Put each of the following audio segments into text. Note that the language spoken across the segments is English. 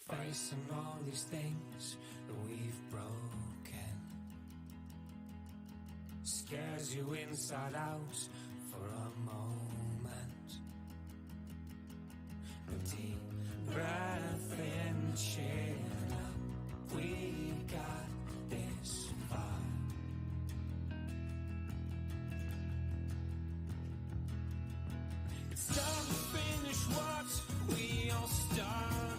Facing all these things that we've broken scares you inside out for a moment. A deep breath in, chin up. We got this far. It's time to finish what we all started.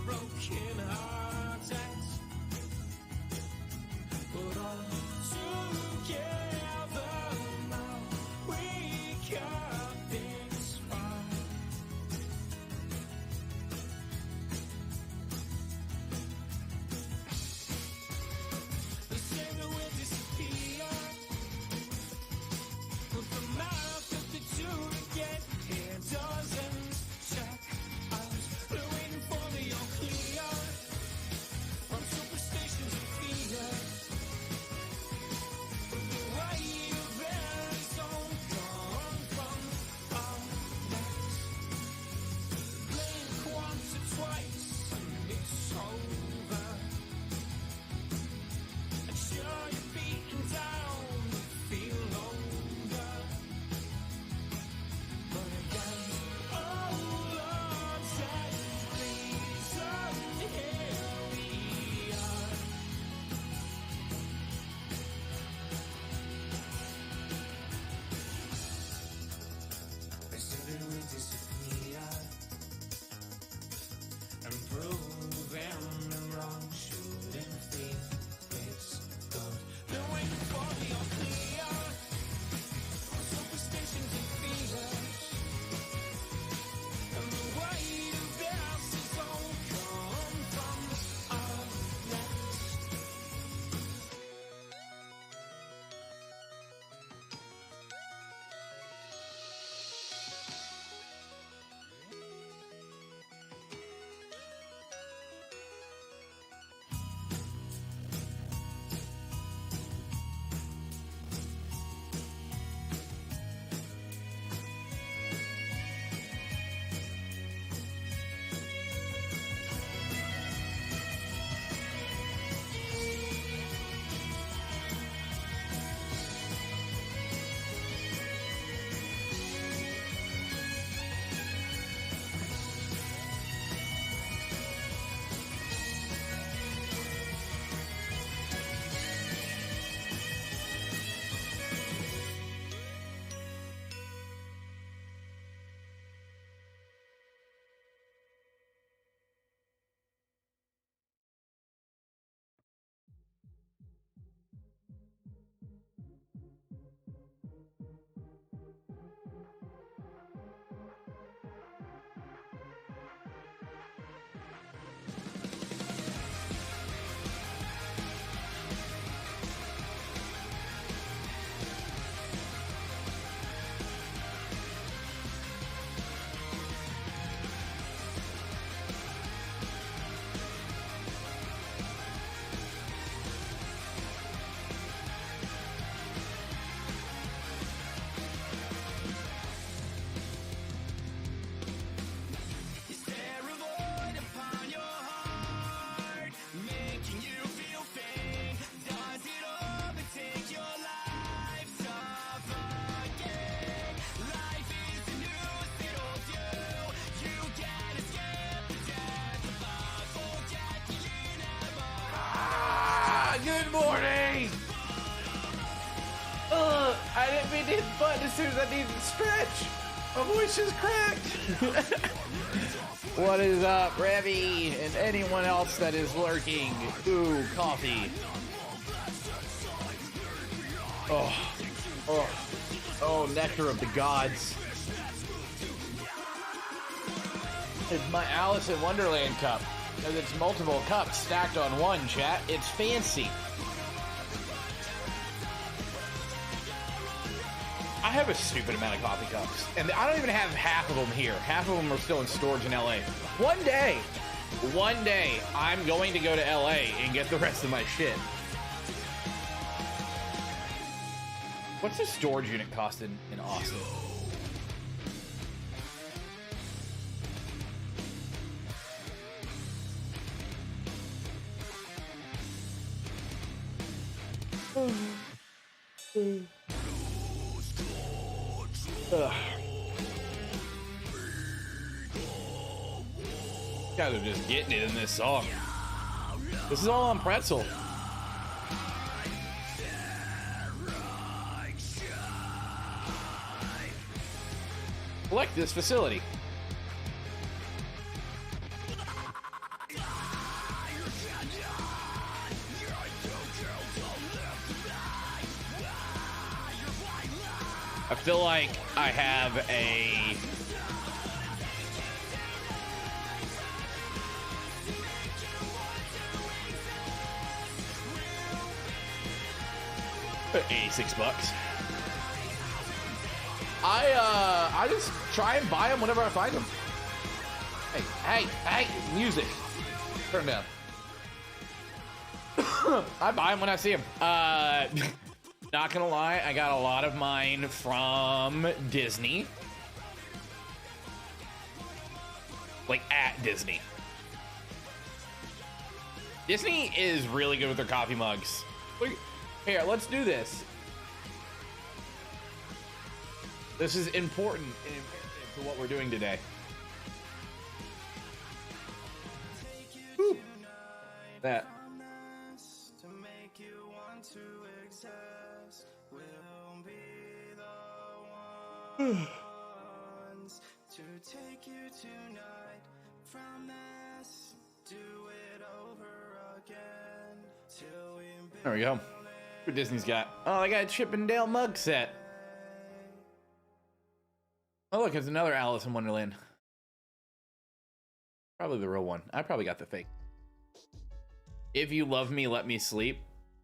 Broken hearted, but all together now we got this far. The singer will disappear, me to hit the button as soon as I need to stretch. My voice is cracked. What is up, Revy, and anyone else that is lurking? Ooh, coffee. Oh, nectar of the gods. It's my Alice in Wonderland cup. Because it's multiple cups stacked on one, chat. It's fancy. I have a stupid amount of coffee cups. And I don't even have half of them here. Half of them are still in storage in LA. One day, I'm going to go to LA and get the rest of my shit. What's the storage unit cost in Austin? Guys are just getting it in this song. This is all on pretzel. Select this facility. I feel like I have a $86. I just try and buy them whenever I find them. Hey, music. Turn down. I buy them when I see them. Not gonna lie, I got a lot of mine from Disney. Like at Disney. Disney is really good with their coffee mugs. Here, let's do this. This is important and imperative to what we're doing today. Woo. That. There we go. What Disney's got? Oh, I got a Chip and Dale mug set. Oh, look, it's another Alice in Wonderland. Probably the real one. I probably got the fake. If you love me, let me sleep.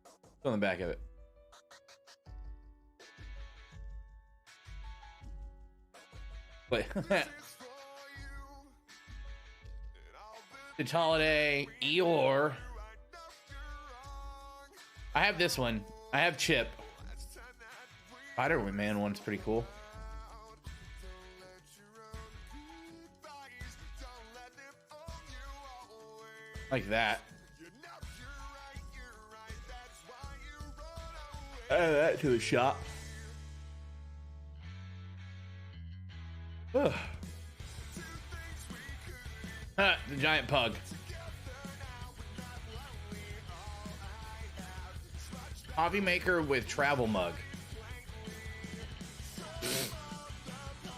It's on the back of it. Wait. It's Holiday, Eeyore. I have this one. I have Chip. Spider-Man one's pretty cool. Like that. Add that to the shop. Ugh. The giant pug. Coffee maker with travel mug.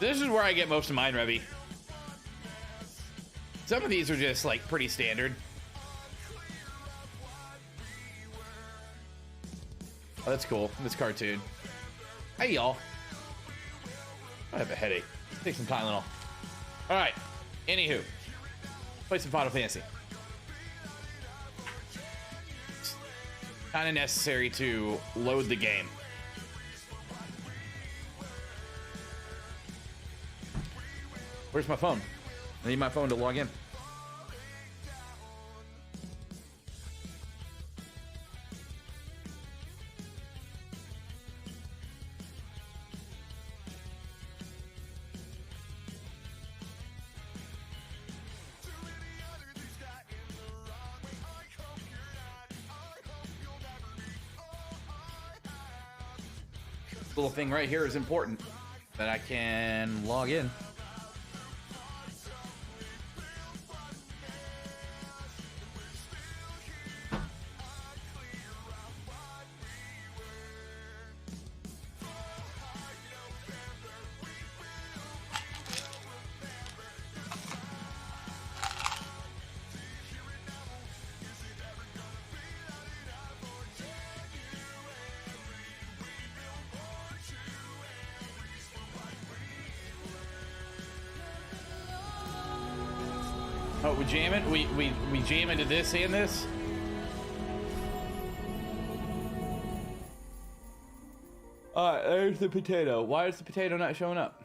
This is where I get most of mine, Revy. Some of these are just like pretty standard. Oh, that's cool. This cartoon. Hey, y'all. I have a headache. Take some Tylenol. All right. Anywho, play some Final Fantasy. Kind of necessary to load the game. Where's my phone? I need my phone to log in. Little thing right here is important that I can log in. what we jam it? We jam into this and this? Alright, there's the potato. Why is the potato not showing up?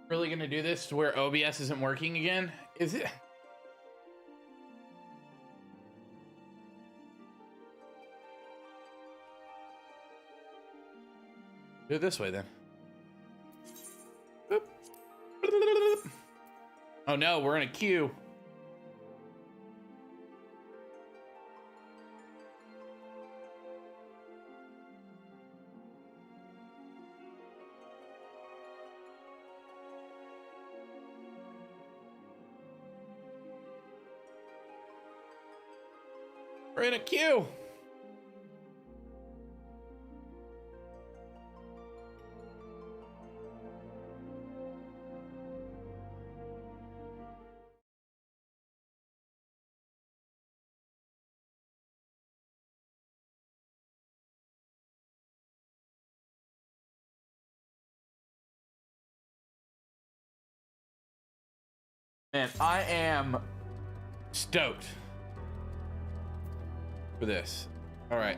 Really gonna do this to where OBS isn't working again? Is it? Do it this way then. Boop. Oh no, we're in a queue. We're in a queue. Man, I am stoked for this. All right.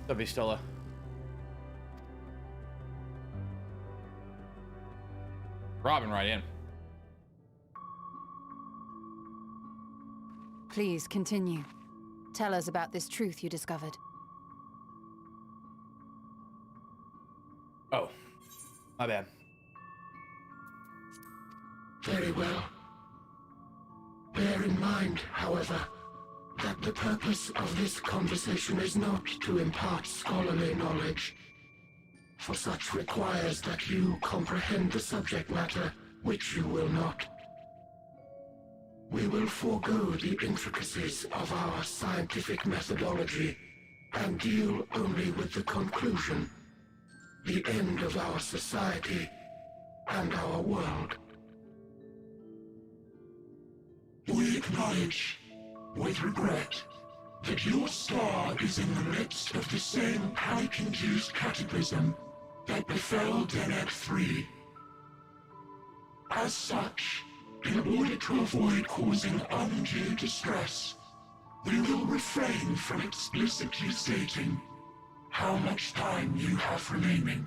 What's up, Stella? Robin right in. Please continue. Tell us about this truth you discovered. Oh, my bad. Very well. Bear in mind, however, that the purpose of this conversation is not to impart scholarly knowledge, for such requires that you comprehend the subject matter, which you will not. We will forego the intricacies of our scientific methodology and deal only with the conclusion, the end of our society and our world. We acknowledge, with regret, that your star is in the midst of the same panic-induced cataclysm that befell Deneb 3. As such, in order to avoid causing undue distress, we will refrain from explicitly stating how much time you have remaining.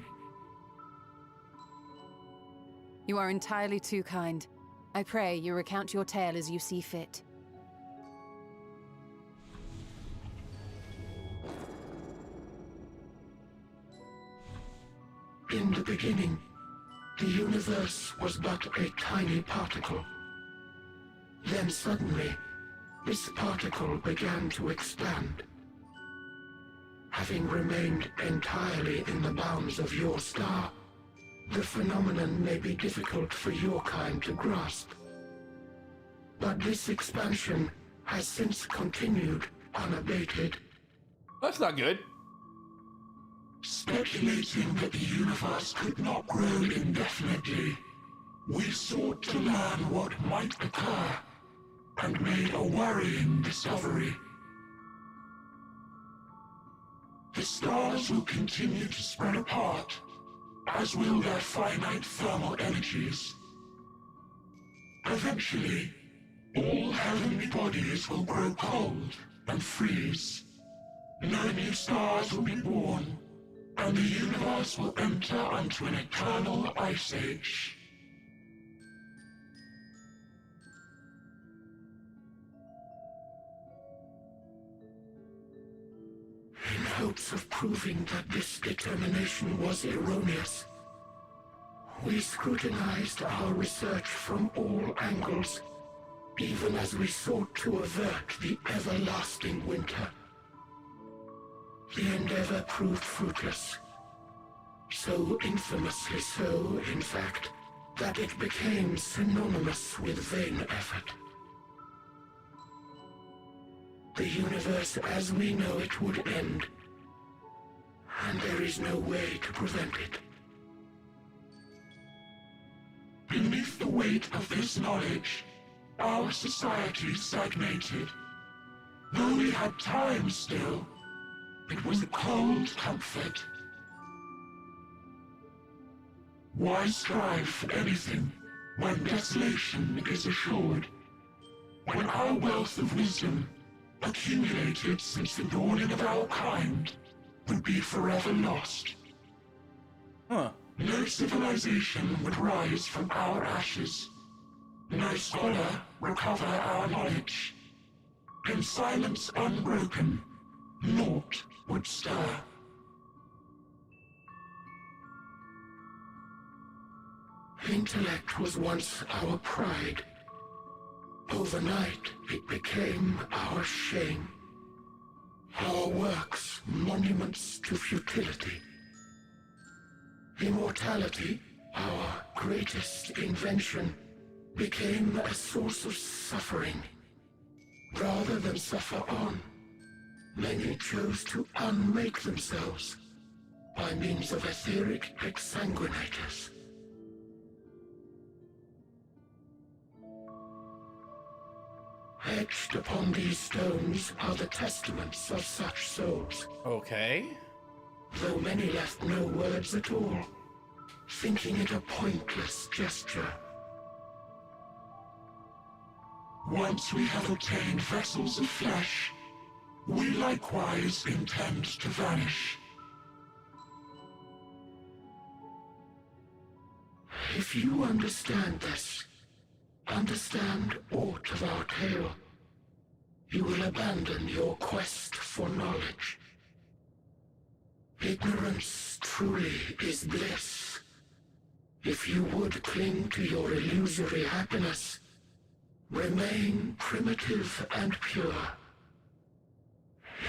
You are entirely too kind. I pray you recount your tale as you see fit. In the beginning, the universe was but a tiny particle. Then suddenly, this particle began to expand. Having remained entirely in the bounds of your star, the phenomenon may be difficult for your kind to grasp. But this expansion has since continued unabated. That's not good. Speculating that the universe could not grow indefinitely, we sought to learn what might occur, and made a worrying discovery. The stars will continue to spread apart, as will their finite thermal energies. Eventually, all heavenly bodies will grow cold and freeze. No new stars will be born, and the universe will enter onto an eternal ice age. In hopes of proving that this determination was erroneous, we scrutinized our research from all angles, even as we sought to avert the everlasting winter. The endeavor proved fruitless. So infamously so, in fact, that it became synonymous with vain effort. The universe as we know it would end. and there is no way to prevent it. Beneath the weight of this knowledge, our society stagnated. Though we had time still, it was a cold comfort. Why strive for anything when desolation is assured? When our wealth of wisdom, accumulated since the dawning of our kind, would be forever lost. Huh. No civilization would rise from our ashes. No scholar recover our knowledge. In silence unbroken, naught would stir. Intellect was once our pride. Overnight, it became our shame. Our works, monuments to futility. Immortality, our greatest invention, became a source of suffering. Rather than suffer on, many chose to unmake themselves by means of etheric exsanguinators. Etched upon these stones are the testaments of such souls. Okay. Though many left no words at all, thinking it a pointless gesture. Once we have obtained vessels of flesh, we likewise intend to vanish. If you understand this, understand aught of our tale, you will abandon your quest for knowledge. Ignorance truly is bliss. If you would cling to your illusory happiness, remain primitive and pure.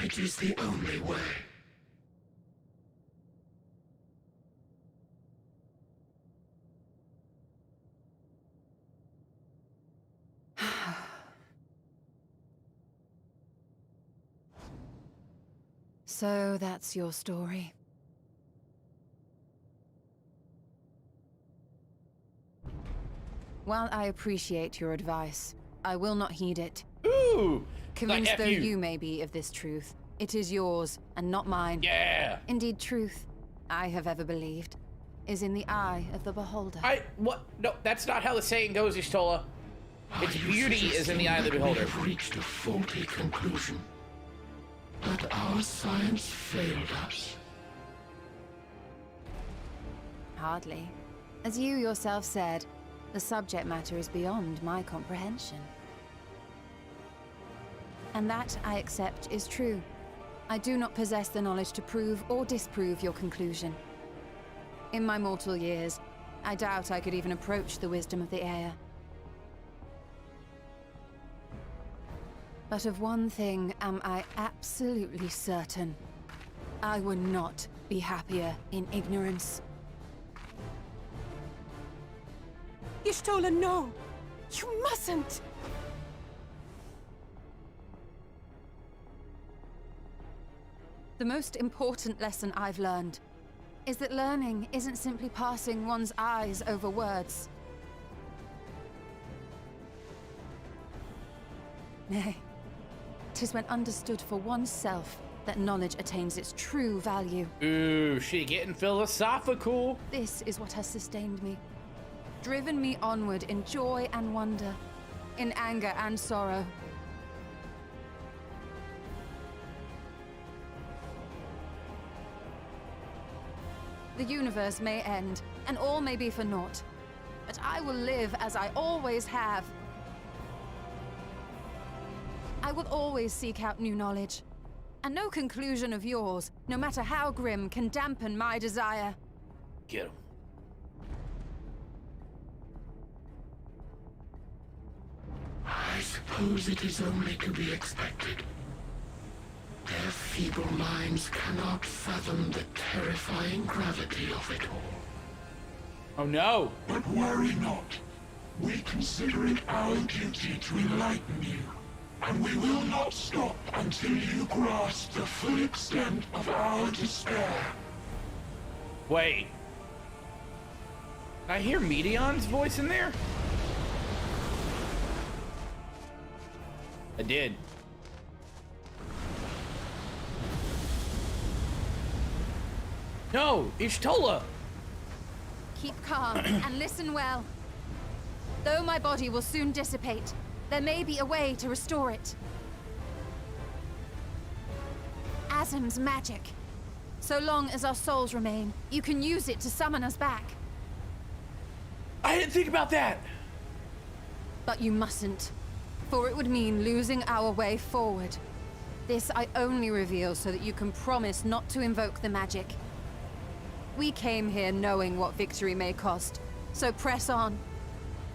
It is the only way. So that's your story. While I appreciate your advice, I will not heed it. Ooh! Convinced like though you. you may be of this truth, it is yours and not mine. Yeah! Indeed, truth, I have ever believed, is in the eye of the beholder. What? No, that's not how the saying goes, Ishtola. Its beauty is in the eye of the beholder. We have reached a faulty conclusion. But our science failed us. Hardly. As you yourself said, the subject matter is beyond my comprehension. And that, I accept, is true. I do not possess the knowledge to prove or disprove your conclusion. In my mortal years, I doubt I could even approach the wisdom of the Air. But of one thing am I absolutely certain. I would not be happier in ignorance. Y'shtola, no! You mustn't! The most important lesson I've learned is that learning isn't simply passing one's eyes over words. Nay, 'tis when understood for oneself that knowledge attains its true value. Ooh, she getting philosophical. This is what has sustained me, driven me onward in joy and wonder, in anger and sorrow. The universe may end, and all may be for naught, but I will live as I always have. I will always seek out new knowledge, and no conclusion of yours, no matter how grim, can dampen my desire. Get him. I suppose it is only to be expected. Their feeble minds cannot fathom the terrifying gravity of it all. Oh no! But worry not. We consider it our duty to enlighten you. and we will not stop until you grasp the full extent of our despair. Wait. I hear Medion's voice in there? I did. No, Ishtola! Keep calm and listen well. Though my body will soon dissipate, there may be a way to restore it. Azim's magic. So long as our souls remain, you can use it to summon us back. I didn't think about that! But you mustn't, for it would mean losing our way forward. This I only reveal so that you can promise not to invoke the magic. We came here knowing what victory may cost, so press on.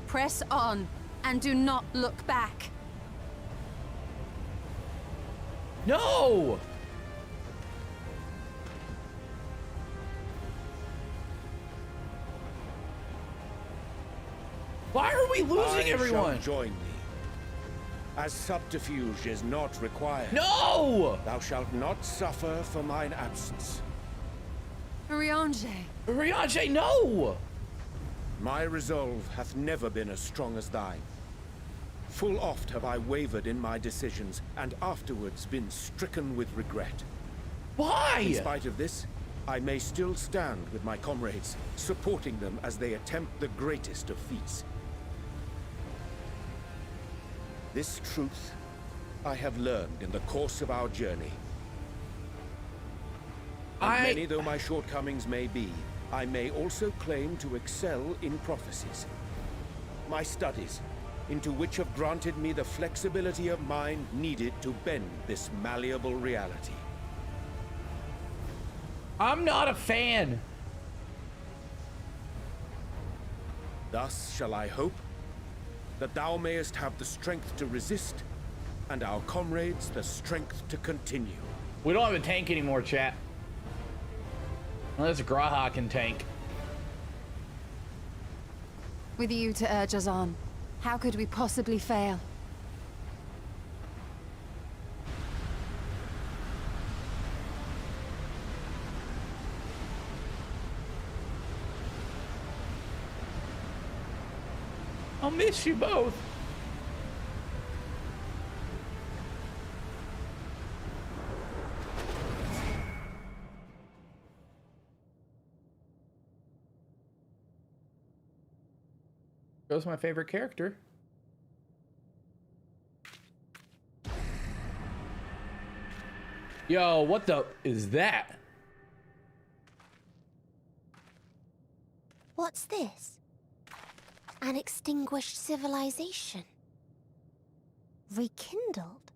Press on, and do not look back. No! Why are we losing everyone? I shall join thee, as subterfuge is not required. No! Thou shalt not suffer for mine absence. Urianger. Urianger, no! My resolve hath never been as strong as thine. Full oft have I wavered in my decisions, and afterwards been stricken with regret. Why? In spite of this, I may still stand with my comrades, supporting them as they attempt the greatest of feats. This truth I have learned in the course of our journey. And many though my shortcomings may be, I may also claim to excel in prophecies. My studies, into which have granted me the flexibility of mind needed to bend this malleable reality. I'm not a fan. Thus shall I hope that thou mayest have the strength to resist, and our comrades the strength to continue. We don't have a tank anymore, chat. Unless Graha can tank. With you to urge us on, how could we possibly fail? I'll miss you both. Goes my favorite character. Yo, what the is that? What's this? An extinguished civilization. Rekindled.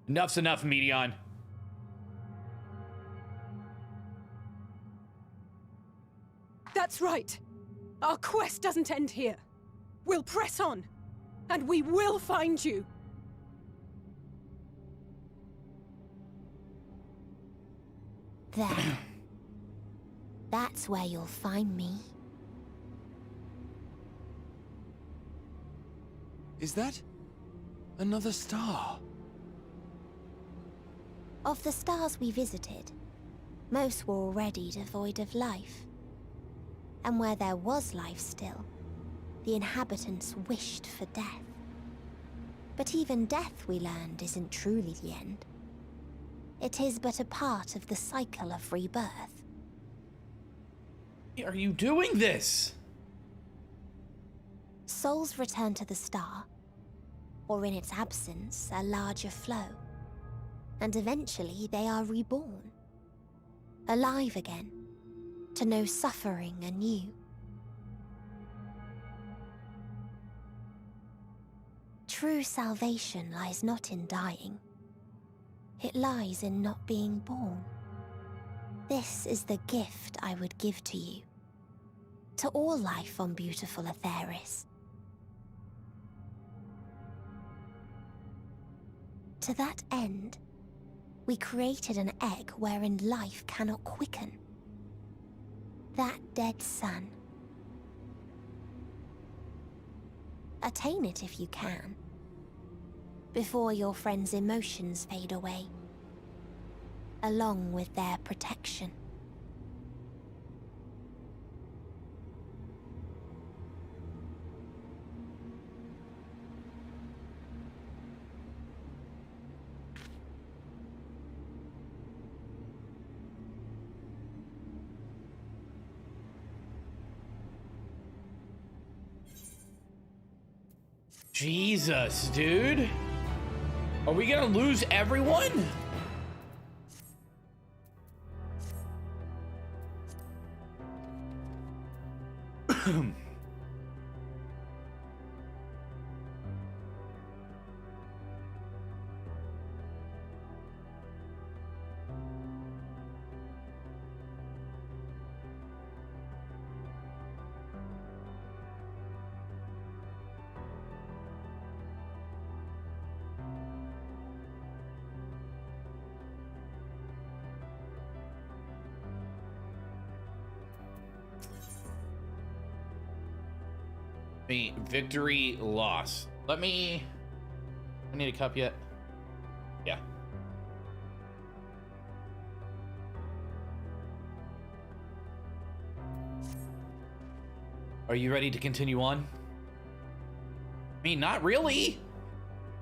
Enough's enough, Medion. That's right. Our quest doesn't end here. We'll press on, and we will find you. There. That's where you'll find me. Is that another star? Of the stars we visited, most were already devoid of life. And where there was life still, the inhabitants wished for death. But even death, we learned, isn't truly the end. It is but a part of the cycle of rebirth. Are you doing this? Souls return to the star, or in its absence, a larger flow. And eventually they are reborn. Alive again, to know suffering anew. True salvation lies not in dying. It lies in not being born. This is the gift I would give to you. To all life on beautiful Atheris. To that end, we created an egg wherein life cannot quicken. That dead sun, attain it if you can, before your friends' emotions fade away, along with their protection. Jesus, dude. Are we gonna lose everyone? The victory loss. I need a cup yet? Yeah. Are you ready to continue on? I mean, not really.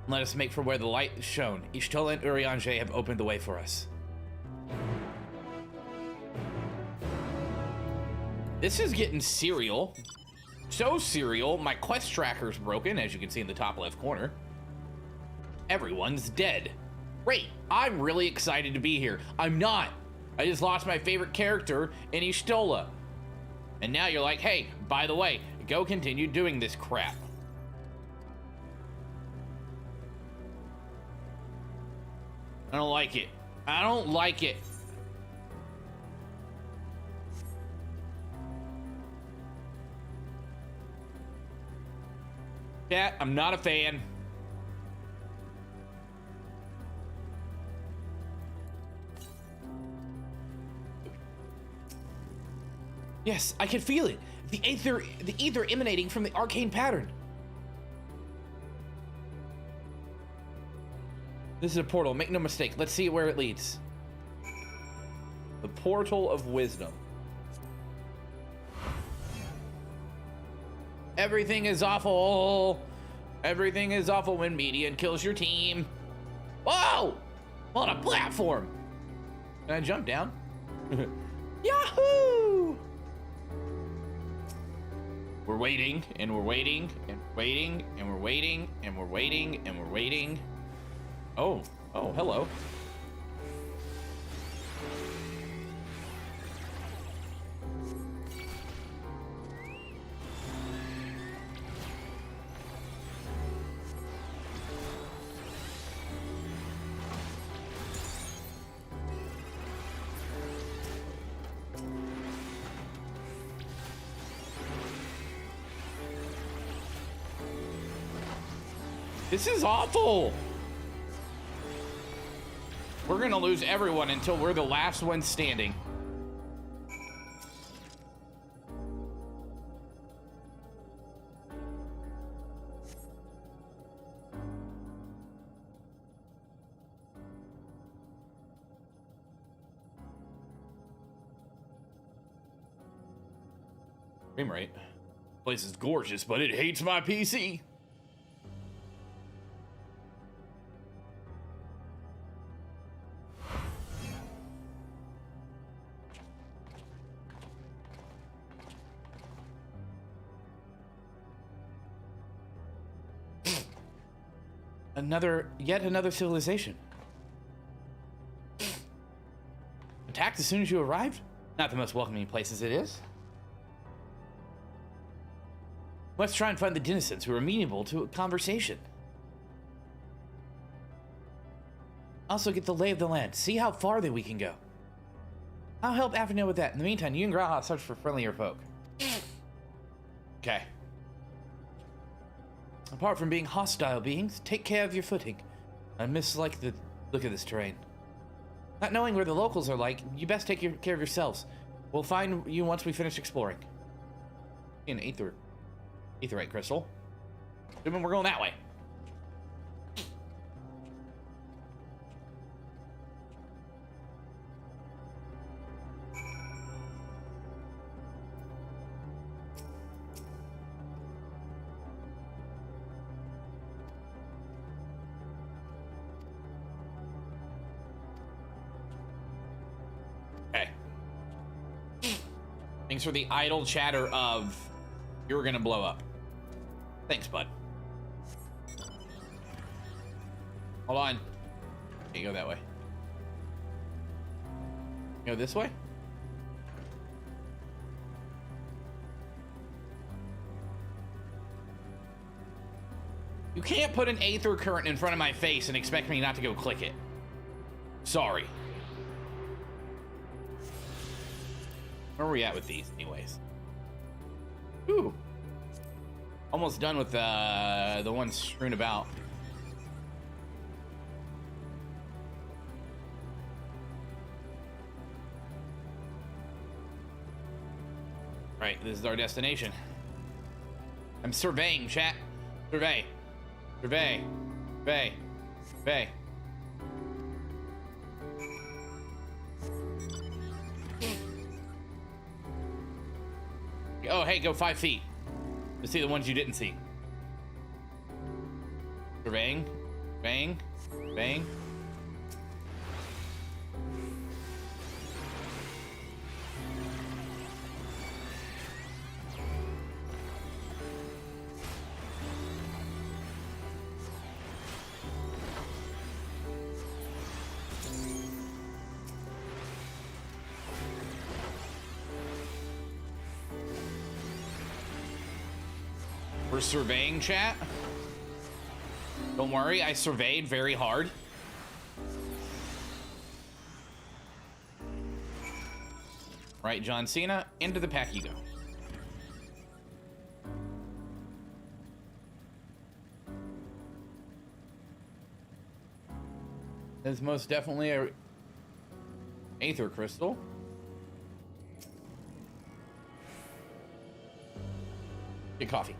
Let us make for where the light is shown. Ishtola and Urianger have opened the way for us. This is getting serial. So serial, my quest tracker's broken, as you can see in the top left corner. Everyone's dead. Great, I'm really excited to be here. I'm not. I just lost my favorite character in Ishtola. And now you're like, hey, by the way, go continue doing this crap. I don't like it. I don't like it. Chat, I'm not a fan. Yes, I can feel it. The ether emanating from the arcane pattern. This is a portal, make no mistake. Let's see where it leads. The Portal of Wisdom. Everything is awful. Everything is awful when Median kills your team. Whoa! On a platform. Can I jump down? Yahoo! We're waiting, and we're waiting, and waiting, and we're waiting, and we're waiting, and we're waiting. Oh, hello. This is awful. We're gonna lose everyone until we're the last one standing. Frame rate. Place is gorgeous, but it hates my PC. Yet another civilization. Attacked as soon as you arrived? Not the most welcoming place as it is. Let's try and find the denizens who are amenable to a conversation. Also get the lay of the land. See how far we can go. I'll help Afternoon with that. In the meantime, you and Graha search for friendlier folk. Okay. Apart from being hostile beings, take care of your footing. I mislike the look of this terrain. Not knowing where the locals are like, you best take care of yourselves. We'll find you once we finish exploring. An etherite crystal. Assuming we're going that way. Okay. Thanks for the idle chatter of you're gonna blow up. Thanks, bud. Hold on. Can't go that way. Go this way? You can't put an aether current in front of my face and expect me not to go click it. Sorry. Where are we at with these, anyways? Ooh. Almost done with the ones strewn about. Right, this is our destination. I'm surveying, chat. Survey. Survey. Survey. Survey. Oh, hey, go 5 feet to see the ones you didn't see. Surveying. Surveying. Surveying. We're surveying, chat. Don't worry, I surveyed very hard. Right, John Cena, into the pack you go. There's most definitely a aether crystal. Get coffee.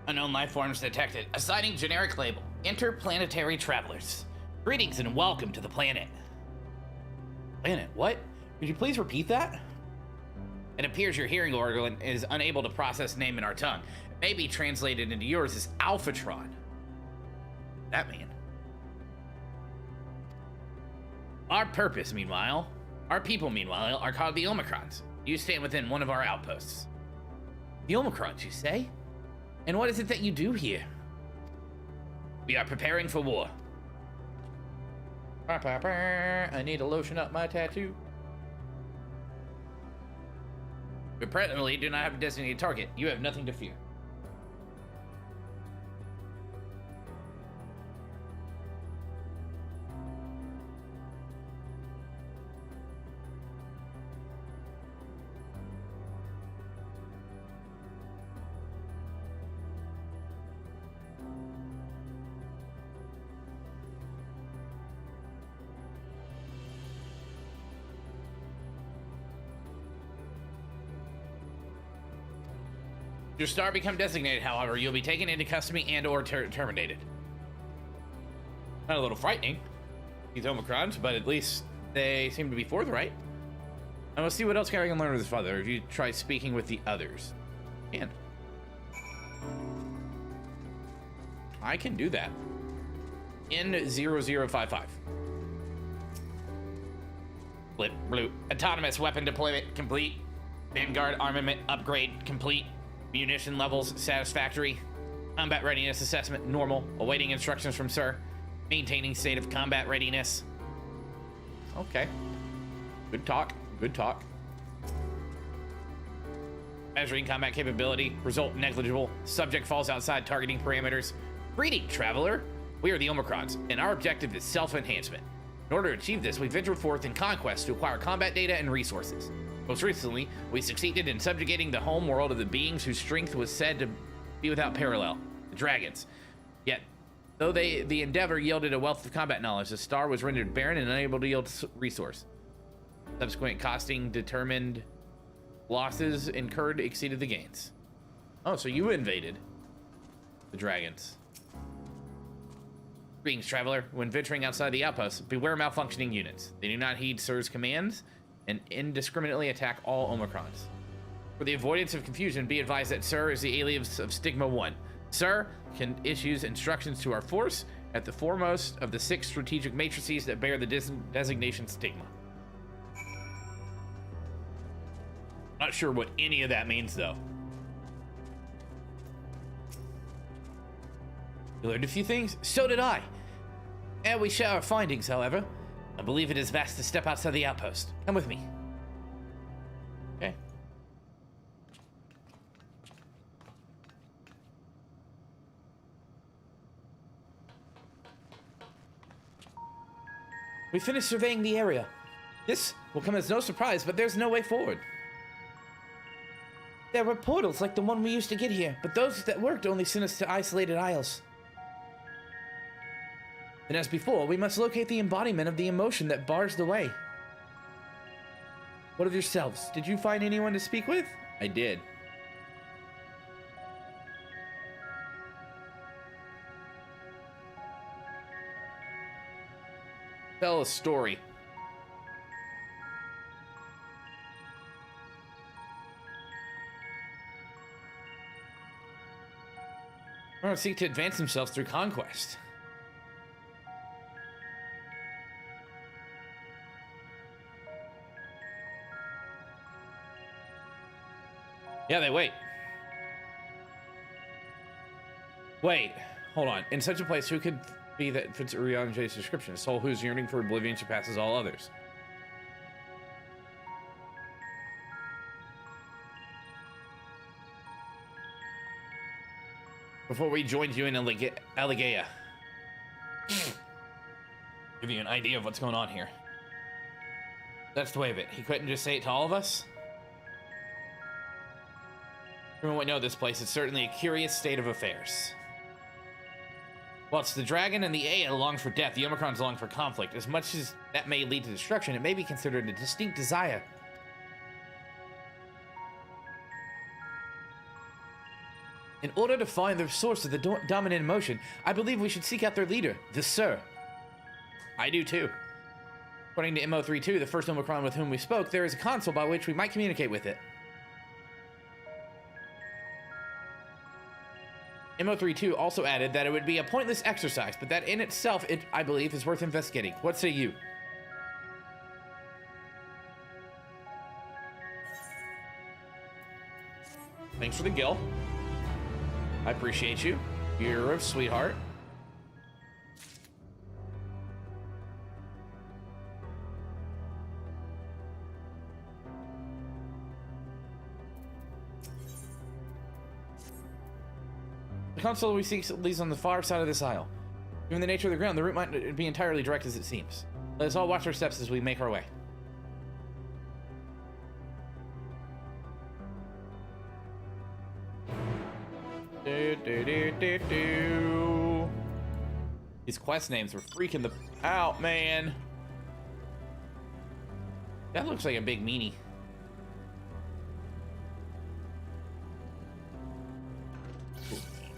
Unknown life forms detected. Assigning generic label. Interplanetary travelers. Greetings and welcome to the planet. Planet? What? Could you please repeat that? It appears your hearing organ is unable to process name in our tongue. It may be translated into yours as Alphatron. That mean? Our purpose, meanwhile. Our people, meanwhile, are called the Omicrons. You stand within one of our outposts. The Omicrons, you say? And what is it that you do here? We are preparing for war. I need to lotion up my tattoo. We presently do not have a designated target. You have nothing to fear. Your star become designated, however, you'll be taken into custody and or terminated. Not a little frightening, these Omicrons, but at least they seem to be forthright. And we'll see what else I can learn with his father if you try speaking with the others. And I can do that. N0055. Flip, blue. Autonomous weapon deployment complete. Vanguard armament upgrade complete. Munition levels satisfactory. Combat readiness assessment, normal. Awaiting instructions from Sir. Maintaining state of combat readiness. Okay. Good talk. Good talk. Measuring combat capability. Result negligible. Subject falls outside targeting parameters. Greeting, traveler. We are the Omicrons, and our objective is self-enhancement. In order to achieve this, we ventured forth in conquest to acquire combat data and resources. Most recently, we succeeded in subjugating the home world of the beings whose strength was said to be without parallel, the dragons. Yet, though the endeavor yielded a wealth of combat knowledge, the star was rendered barren and unable to yield resource. Subsequent costing determined losses incurred exceeded the gains. Oh, so you invaded the dragons. Greetings, traveler. When venturing outside the outpost, beware malfunctioning units. They do not heed Sir's commands and indiscriminately attack all Omicrons. For the avoidance of confusion, be advised that Sir is the alias of Stigma 1. Sir can issues instructions to our force at the foremost of the 6 strategic matrices that bear the designation Stigma. Not sure what any of that means, though. You learned a few things? So did I. And we share our findings, however. I believe it is best to step outside the outpost. Come with me. Okay. We finished surveying the area. This will come as no surprise, but there's no way forward. There were portals like the one we used to get here, but those that worked only sent us to isolated isles. And as before, we must locate the embodiment of the emotion that bars the way. What of yourselves? Did you find anyone to speak with? I did. Tell a story. Or seek to advance themselves through conquest. Yeah, they wait. Wait, hold on. In such a place, who could be that fits Urianje's description? A soul whose yearning for oblivion surpasses all others. Before we joined you in Allegea. Give you an idea of what's going on here. That's the way of it. He couldn't just say it to all of us? Everyone would know this place is certainly a curious state of affairs. Whilst the dragon and the Aya long for death, the Omicrons long for conflict. As much as that may lead to destruction, it may be considered a distinct desire. In order to find the source of the dominant emotion, I believe we should seek out their leader, the Sir. I do too. According to MO32, the first Omicron with whom we spoke, there is a console by which we might communicate with it. MO32 also added that it would be a pointless exercise, but that in itself, I believe, is worth investigating. What say you? Thanks for the gill. I appreciate you. You're a sweetheart. The console we seek leads on the far side of this aisle. Given the nature of the ground, the route might be entirely direct as it seems. Let us all watch our steps as we make our way. These quest names were freaking the out, man. That looks like a big meanie.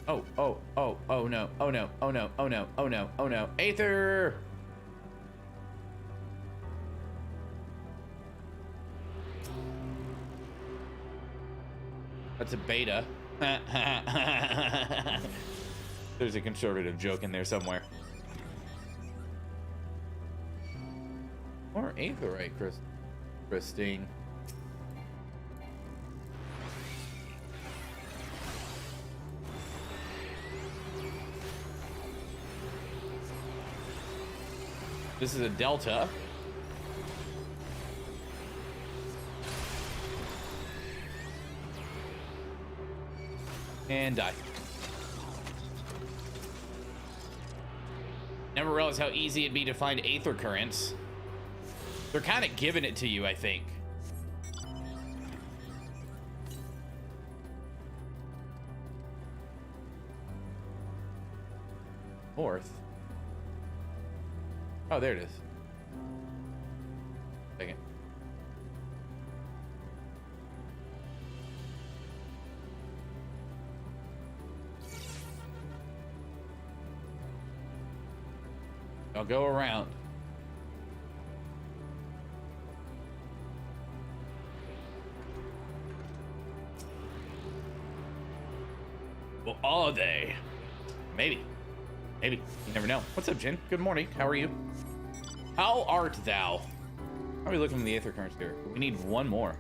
Oh no, oh no, oh no, oh no, oh no. Aether! That's a beta. There's a conservative joke in there somewhere. Or Aetherite, Christine. This is a delta. And die. Never realized how easy it'd be to find aether currents. They're kind of giving it to you, I think. Fourth. Oh, there it is. Second. I'll go around. Well, are they? Maybe. Maybe. You never know. What's up, Jin? Good morning. How are you? How art thou? How are we looking at the aether currents here? We need one more.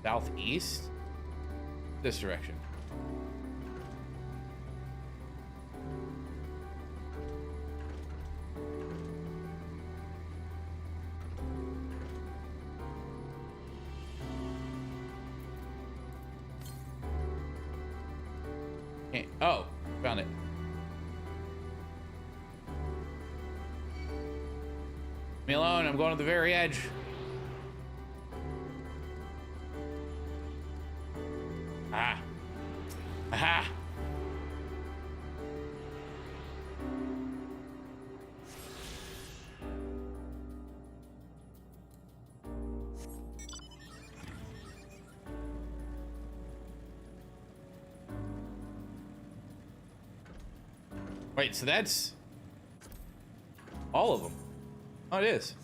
Southeast? This direction. Okay. Oh, found it. Leave me alone, I'm going to the very edge. Ah. Aha. Wait, so that's all of them. Oh, it is.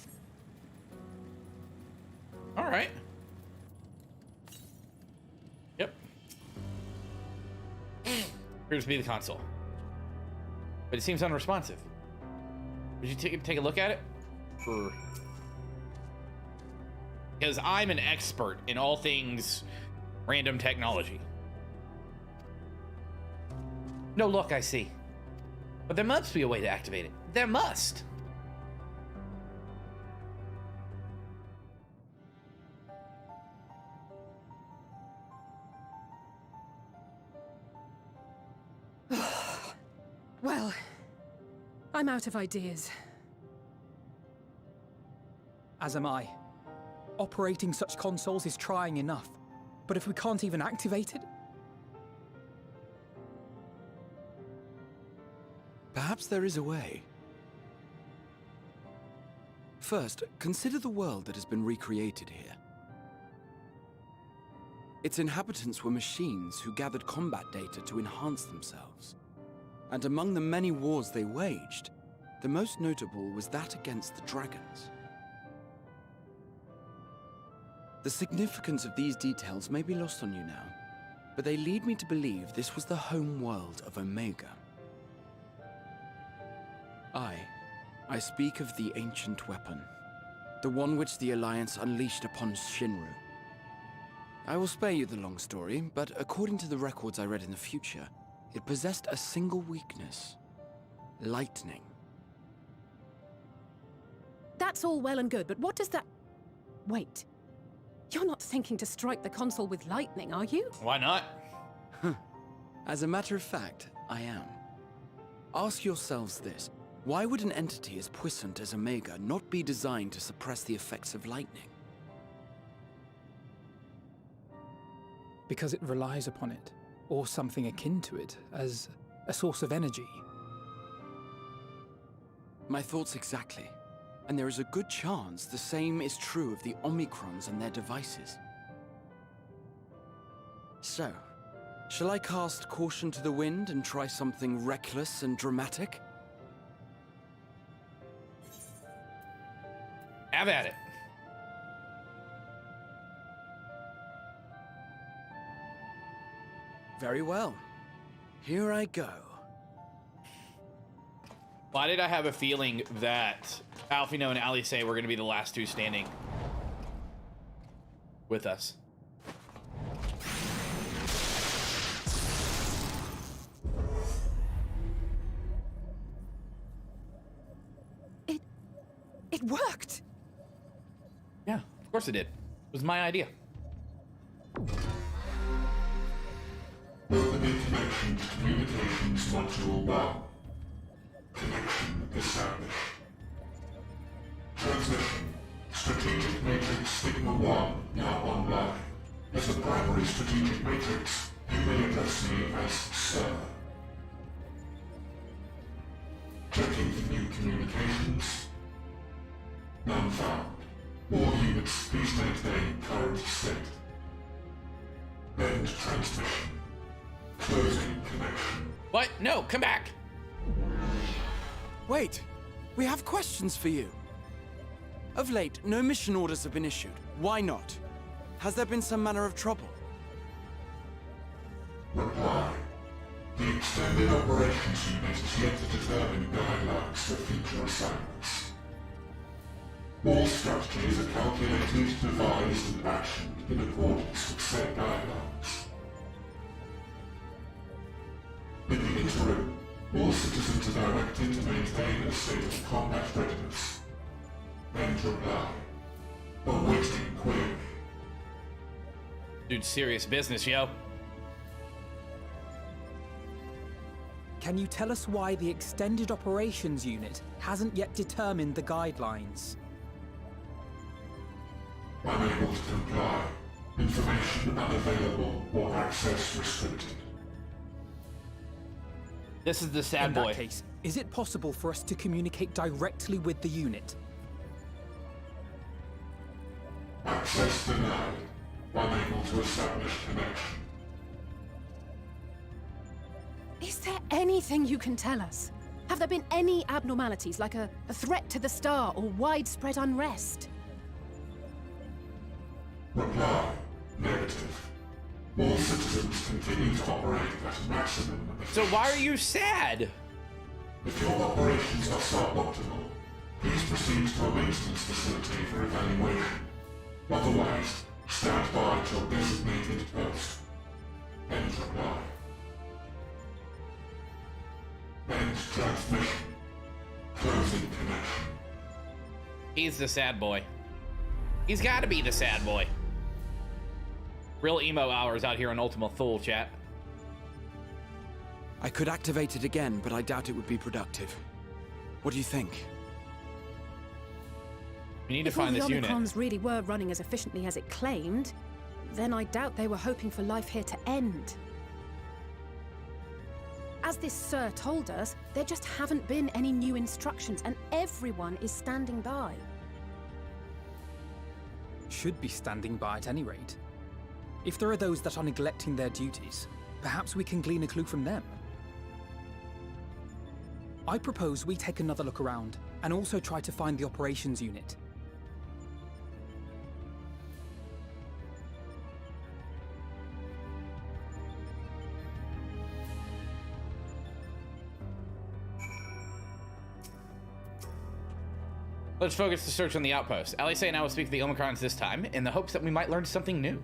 All right. Yep. Appears to be the console, but it seems unresponsive. Would you take a look at it? Because I'm an expert in all things random technology. No look, I see. But there must be a way to activate it. There must. Well, I'm out of ideas. As am I. Operating such consoles is trying enough. But if we can't even activate it? Perhaps there is a way. First, consider the world that has been recreated here. Its inhabitants were machines who gathered combat data to enhance themselves. And among the many wars they waged, the most notable was that against the dragons. The significance of these details may be lost on you now, but they lead me to believe this was the home world of Omega. I speak of the ancient weapon, the one which the Alliance unleashed upon Shinru. I will spare you the long story, but according to the records I read in the future, it possessed a single weakness: lightning. That's all well and good, but what does that... Wait. You're not thinking to strike the console with lightning, are you? Why not? As a matter of fact, I am. Ask yourselves this. Why would an entity as puissant as Omega not be designed to suppress the effects of lightning? Because it relies upon it, or something akin to it, as a source of energy. My thoughts exactly. And there is a good chance the same is true of the Omicrons and their devices. So, shall I cast caution to the wind and try something reckless and dramatic? Have at it. Very well. Here I go. Why did I have a feeling that Alfino and Alice were going to be the last two standing with us? It worked! Yeah, of course it did. It was my idea. Opening connection to communications module 1. Connection established. Transmission. Strategic Matrix Sigma 1 now online. As a primary strategic matrix, you may address me as Sir. Checking for new communications. None found. All units, please maintain current state. End transmission. Closing connection. What? No, come back! Wait, we have questions for you. Of late, no mission orders have been issued. Why not? Has there been some manner of trouble? Reply. The Extended Operations Unit is yet to determine guidelines for future assignments. All strategies are calculated, devised, and actioned in accordance with said guidelines. In the interim, all citizens are directed to maintain a state of combat readiness. End reply. Awaiting query. Dude, serious business, yo. Can you tell us why the Extended Operations Unit hasn't yet determined the guidelines? Unable to comply. Information unavailable or access restricted. This is the sad In boy. that case, is it possible for us to communicate directly with the unit? Access denied. Unable to establish connection. Is there anything you can tell us? Have there been any abnormalities, like a threat to the star or widespread unrest? Reply. Negative. All citizens continue to operate at maximum efficiency. So why are you sad? If your operations are suboptimal, please proceed to a maintenance facility for evaluation. Otherwise, stand by at your designated post. End reply. End transmission. Closing connection. He's the sad boy. He's gotta be the sad boy. Real emo hours out here on Ultima Thule, chat. I could activate it again, but I doubt it would be productive. What do you think? We need to If all find the this unit. Omicrons really were running as efficiently as it claimed, then I doubt they were hoping for life here to end. As this Sir told us, there just haven't been any new instructions, and everyone is standing by. Should be standing by at any rate. If there are those that are neglecting their duties, perhaps we can glean a clue from them. I propose we take another look around, and also try to find the operations unit. Let's focus the search on the outpost. Alice and I will speak to the Omicrons this time, in the hopes that we might learn something new.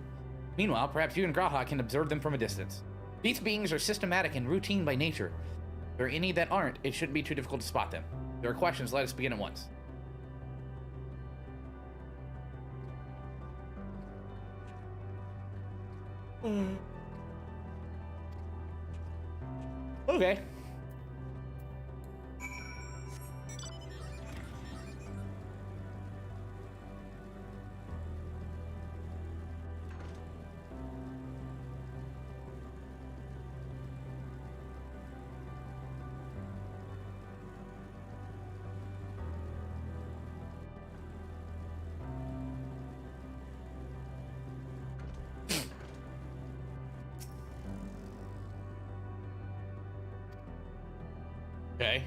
Meanwhile, perhaps you and Graha can observe them from a distance. These beings are systematic and routine by nature. If there are any that aren't, it shouldn't be too difficult to spot them. If there are questions, let us begin at once. Okay. Okay.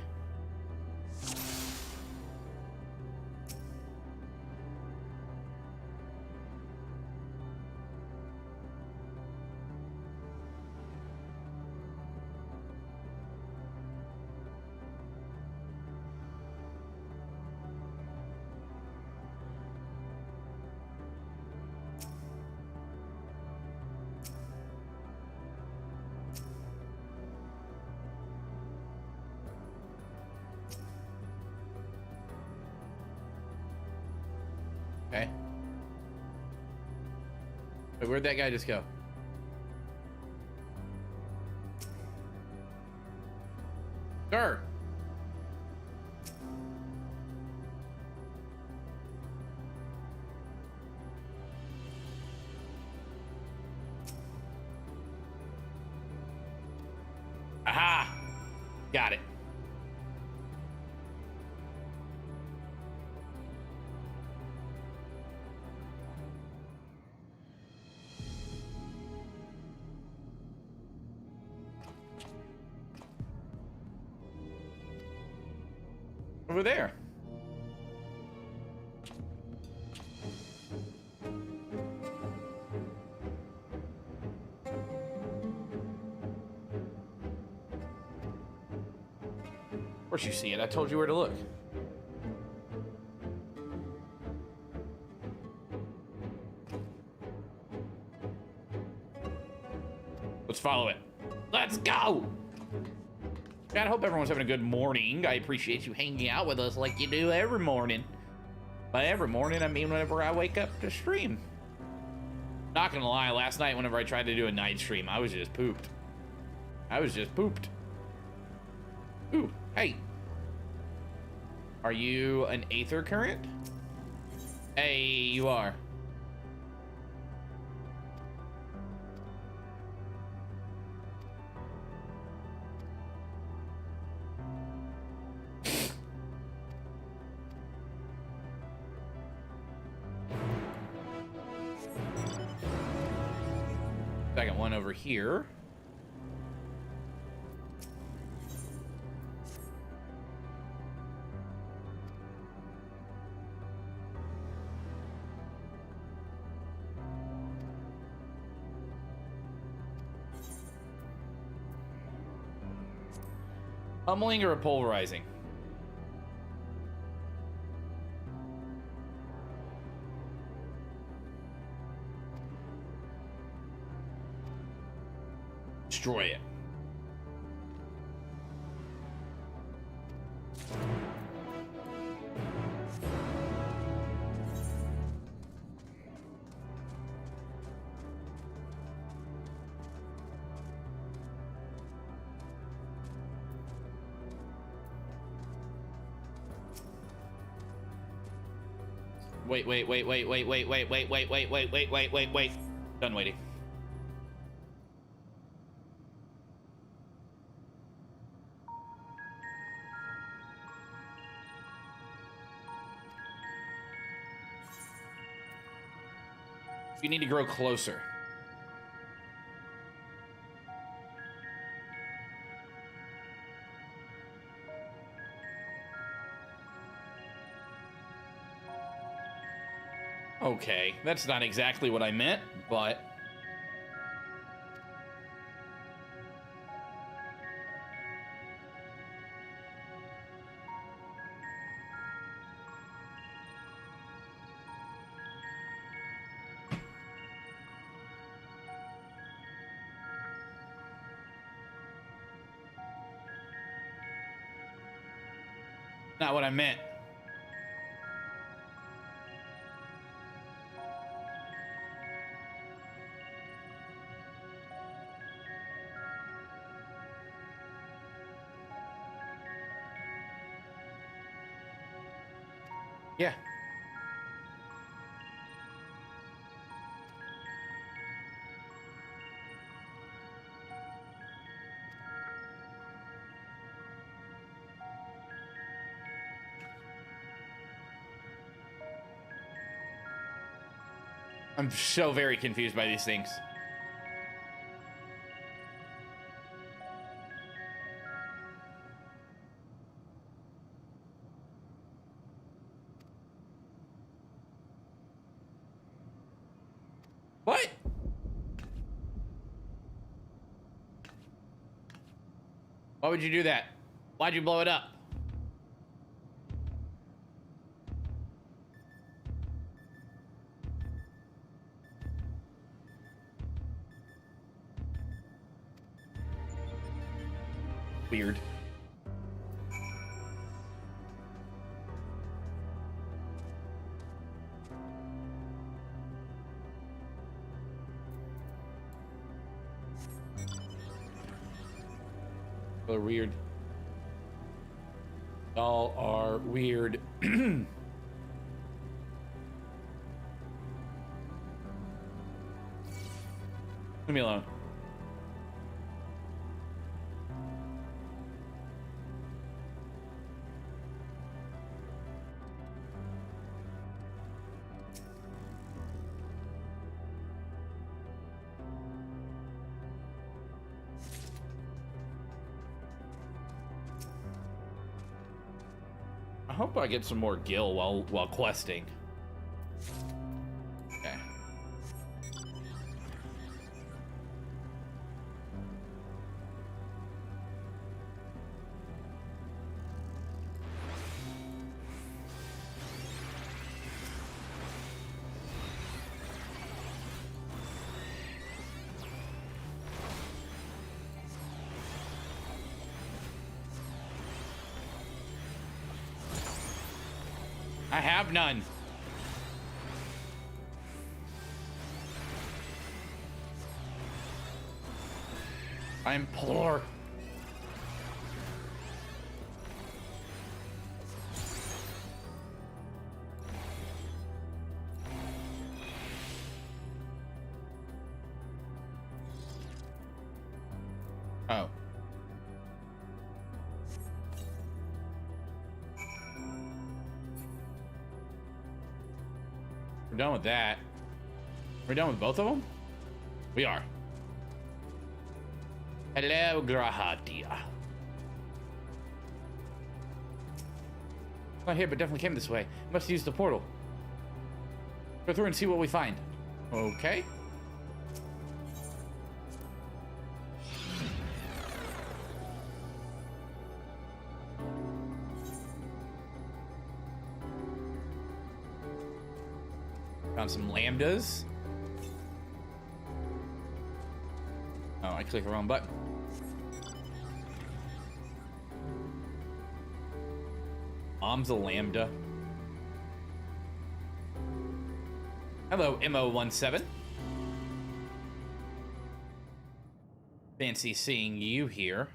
Okay. Wait, where'd that guy just go? Sir! Aha! Got it. Over there. Of course you see it. I told you where to look. Let's follow it. Let's go! God, I hope everyone's having a good morning. I appreciate you hanging out with us like you do every morning. By every morning, I mean whenever I wake up to stream. Not gonna lie, last night whenever I tried to do a night stream, I was just pooped. I was just pooped. Ooh, hey. Are you an Aether Current? Hey, you are. Second one over here. Pummeling or pulverizing? Destroy it. Wait. Done waiting. You need to grow closer. Okay, that's not exactly what I meant, but... Not what I meant. Yeah. I'm so very confused by these things. What? Why would you do that? Why'd you blow it up? Weird. Y'all are weird. Y'all are weird. Leave me alone. I hope I get some more gil while questing. Okay. I have none. I'm poor. Oh. We're done with that. We're done with both of them? We are. Hello, Grahatia. Not here, but definitely came this way. Must use the portal. Go through and see what we find. Okay. Found some lambdas. Oh, I clicked the wrong button. Mom's a lambda. Hello, MO17. Fancy seeing you here.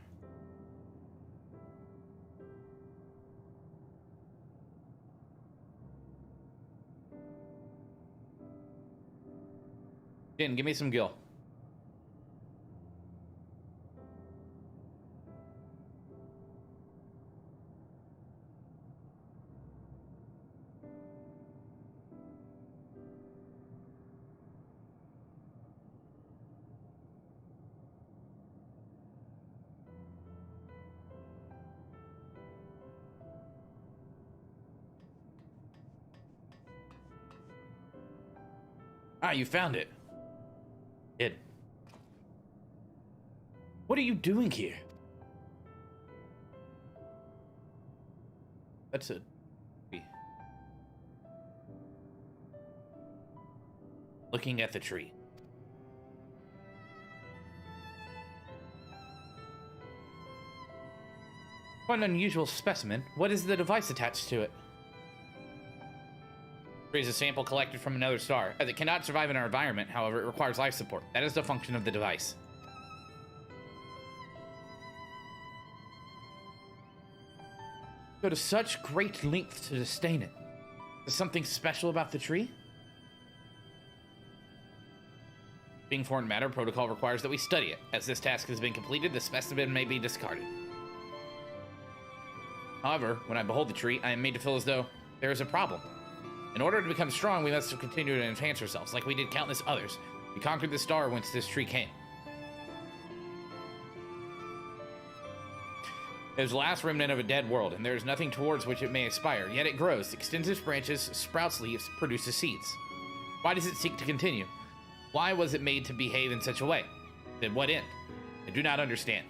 Jin, give me some gil. Ah, you found it. Kid. What are you doing here? That's a... Looking at the tree. Quite an unusual specimen. What is the device attached to it? Is a sample collected from another star. As it cannot survive in our environment, however, it requires life support. That is the function of the device. Go to such great lengths to sustain it. Is something special about the tree? Being foreign matter, protocol requires that we study it. As this task has been completed, the specimen may be discarded. However, when I behold the tree, I am made to feel as though there is a problem. In order to become strong, we must continue to enhance ourselves, like we did countless others. We conquered the star whence this tree came. It is the last remnant of a dead world, and there is nothing towards which it may aspire. Yet it grows, extends its branches, sprouts leaves, produces seeds. Why does it seek to continue? Why was it made to behave in such a way? To what end? I do not understand.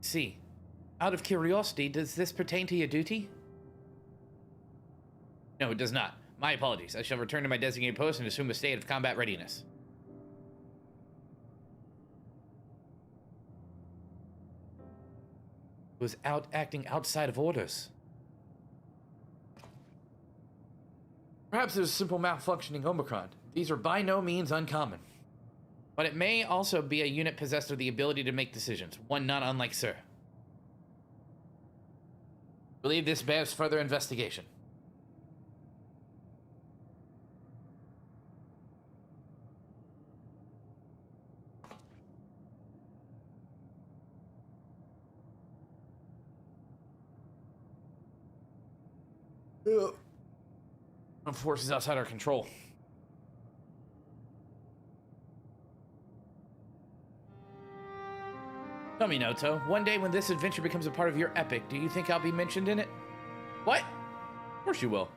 See. Out of curiosity, does this pertain to your duty? No, it does not. My apologies. I shall return to my designated post and assume a state of combat readiness. Was acting outside of orders. Perhaps it was a simple malfunctioning Omicron. These are by no means uncommon. But it may also be a unit possessed of the ability to make decisions, one not unlike Sir. I believe this bears further investigation. Forces outside our control. Tell me, Noto, one day when this adventure becomes a part of your epic, do you think I'll be mentioned in it? What? Of course you will.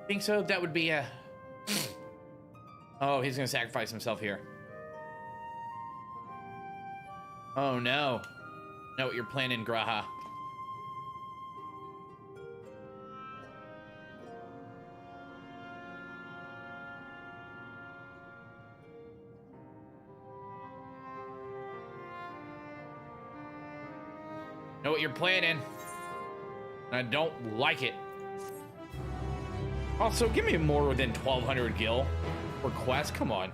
Think so? That would be a... Oh, he's gonna sacrifice himself here. Oh no. Know what you're planning, Graha. Know what you're planning. I don't like it. Also, give me more than 1,200 gil for quest. Come on.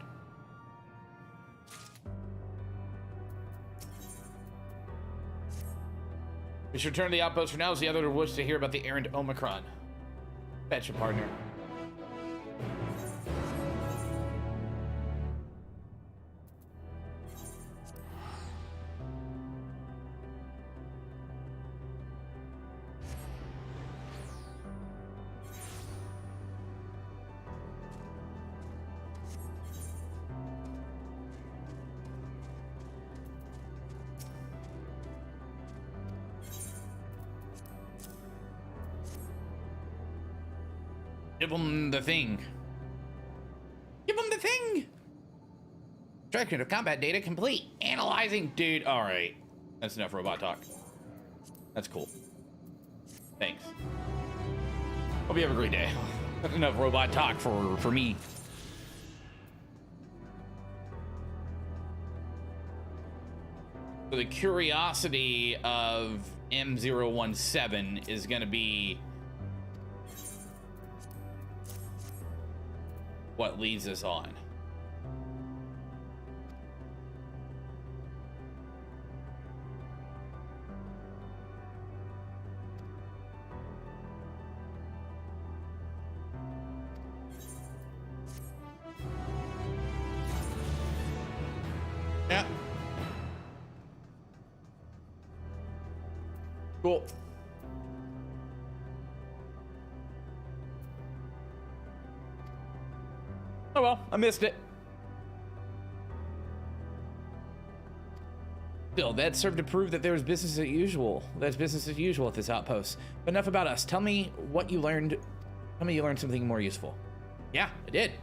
We should return to the outpost for now, as the other wish to hear about the errant Omicron. Fetch a partner. Give him the thing. Give him the thing! Extraction of combat data complete. Analyzing. Dude, alright. That's enough robot talk. That's cool. Thanks. Hope you have a great day. That's enough robot talk for me. So the curiosity of M017 is going to be what leads us on. Yeah. Cool. Oh well, I missed it. Still, that served to prove that there was business as usual. That's business as usual at this outpost. But enough about us. Tell me what you learned. Tell me you learned something more useful. Yeah, I did.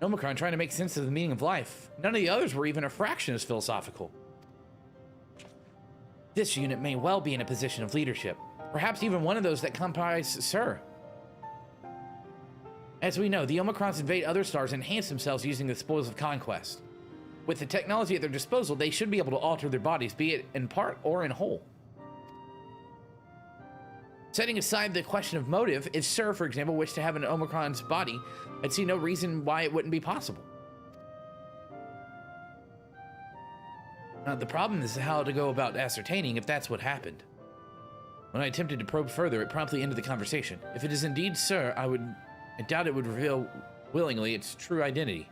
Omicron trying to make sense of the meaning of life. None of the others were even a fraction as philosophical. This unit may well be in a position of leadership. Perhaps even one of those that comprise Sir. As we know, the Omicrons invade other stars and enhance themselves using the spoils of conquest. With the technology at their disposal, they should be able to alter their bodies, be it in part or in whole. Setting aside the question of motive, if Sir, for example, wished to have an Omicron's body, I'd see no reason why it wouldn't be possible. The problem is how to go about ascertaining if that's what happened. When I attempted to probe further, it promptly ended the conversation. If it is indeed Sir, I doubt it would reveal willingly its true identity.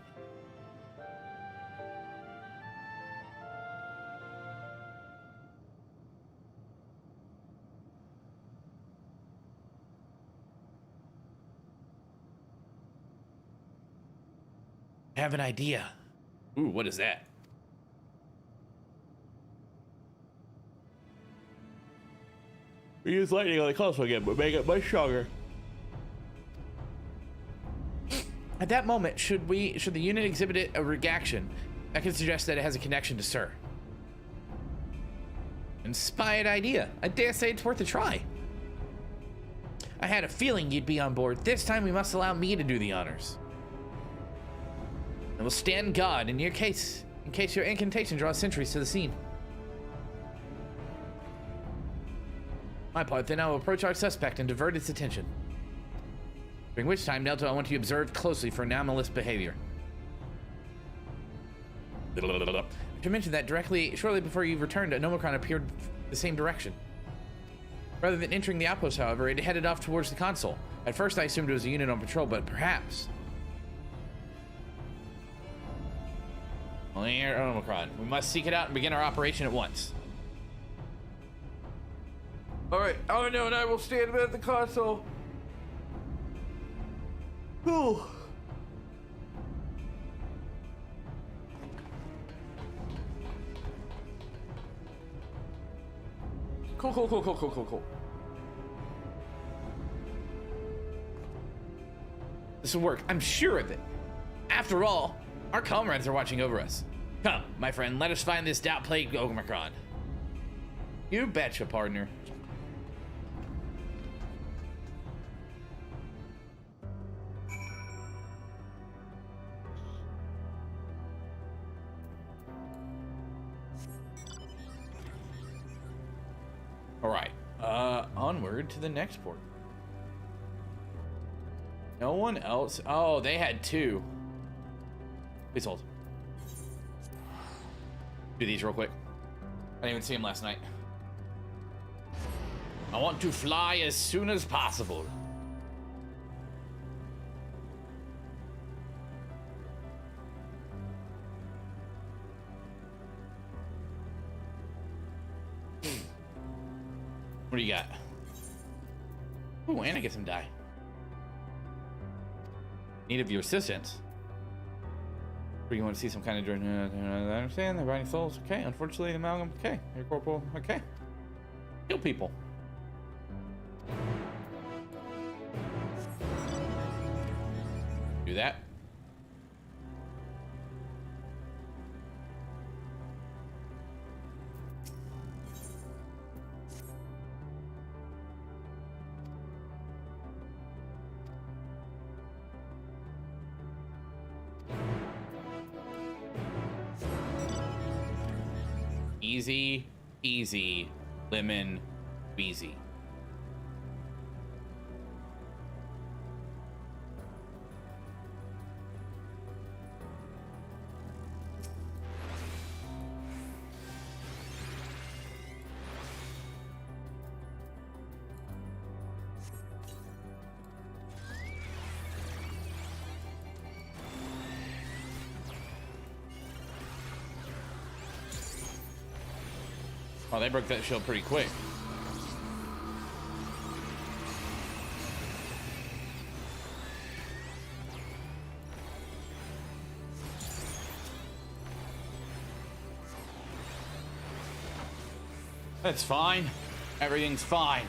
I have an idea. Ooh, what is that? We use lightning on the console again, but make it much stronger. At that moment, should the unit exhibit a reaction, that could suggest that it has a connection to Sir. Inspired idea. I dare say it's worth a try. I had a feeling you'd be on board. This time we must allow me to do the honors. And we'll stand guard in your case, in case your incantation draws sentries to the scene. My part, then I will approach our suspect and divert its attention. During which time, Delta, I want you observed closely for anomalous behavior. To mention that shortly before you returned, a Nomicron appeared the same direction. Rather than entering the outpost, however, it headed off towards the console. At first, I assumed it was a unit on patrol, but perhaps... Only Omicron. We must seek it out and begin our operation at once. Alright, Arno and I will stand at the console. Ooh. Cool. This will work. I'm sure of it. After all, our comrades are watching over us. Come, my friend, let us find this doubt-plagued Omicron. You betcha, partner. All right, onward to the next port. No one else. Oh, they had two. Please hold. Do these real quick. I didn't even see him last night. I want to fly as soon as possible. What do you got? Ooh, and I get some die. Need of your assistance. Or you want to see some kind of... I understand. The writing souls. Okay. Unfortunately, the amalgam. Okay. Your corporal. Okay. Kill people. Do that. Easy, easy, lemon, beezy. Oh, they broke that shield pretty quick. That's fine. Everything's fine.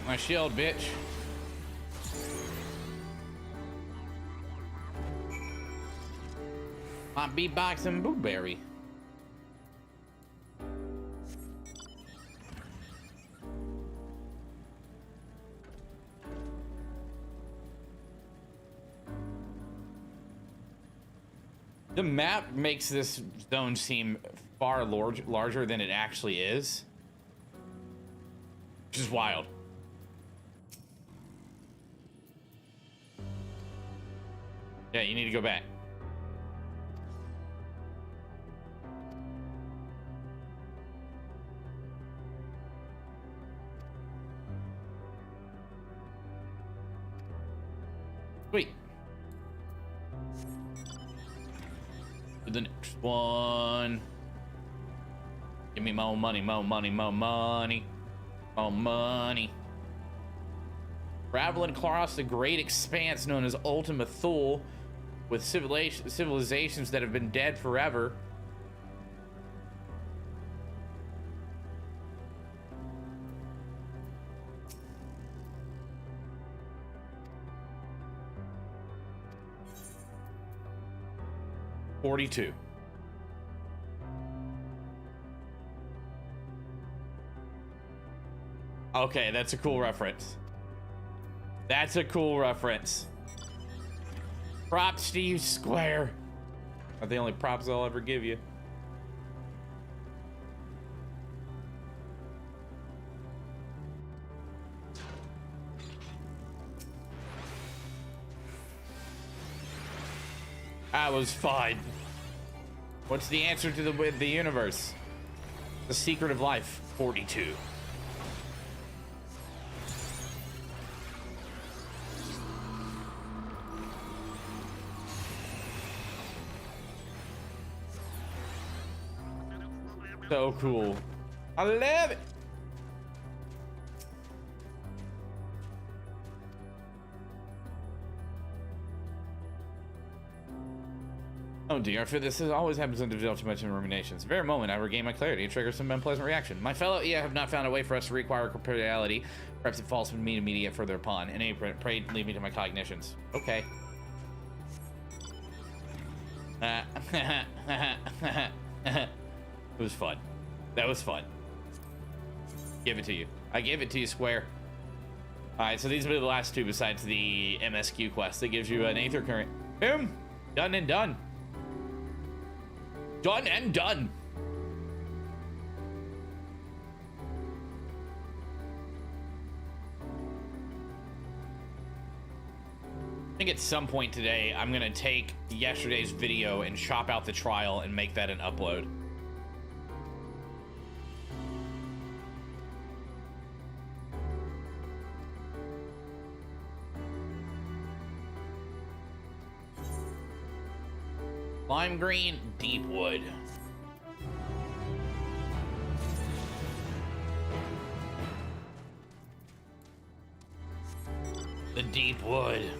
My shield, bitch. My beatbox and blueberry. The map makes this zone seem far larger than it actually is, which is wild. Yeah, you need to go back. Wait. To the next one. Give me more money, more money, more money. More money. Traveling across the great expanse known as Ultima Thule with civilizations that have been dead forever. $42. Okay, that's a cool reference. That's a cool reference. Props to you, Square. Are the only props I'll ever give you. That was fine. What's the answer to the universe? The secret of life. 42. So cool. I love it. Oh dear, for this always happens when develop too much in ruminations. The very moment I regain my clarity, it triggers some unpleasant reaction. My fellow have not found a way for us to require corporeality. Perhaps it falls from me to mediate further upon. In any pray lead me to my cognitions. Okay. It was fun. That was fun. Give it to you. I gave it to you, Square. Alright, so these will be the last two besides the MSQ quest that gives you an Aether Current. Boom! Done and done. Done and done. I think at some point today, I'm gonna take yesterday's video and chop out the trial and make that an upload. Lime green, deep wood. The deep wood.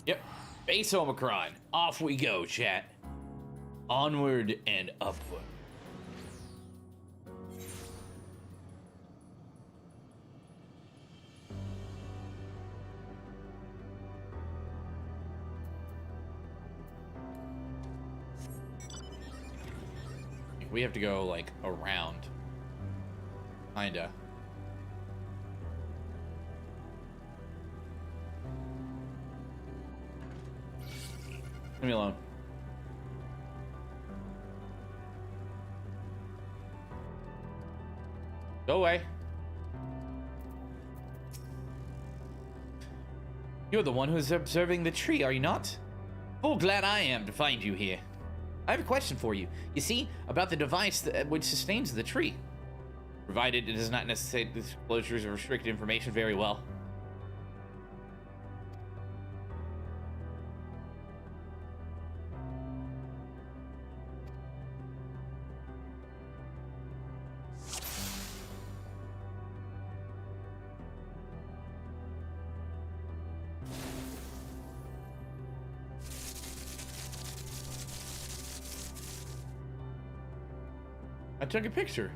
Yep, base Omicron. Off we go, chat. Onward and upward. We have to go like around. Kinda. Leave me alone. Go away. You're the one who's observing the tree, are you not? Oh, glad I am to find you here. I have a question for you. You see, about the device which sustains the tree. Provided it does not necessitate disclosures of restricted information, very well. I took a picture.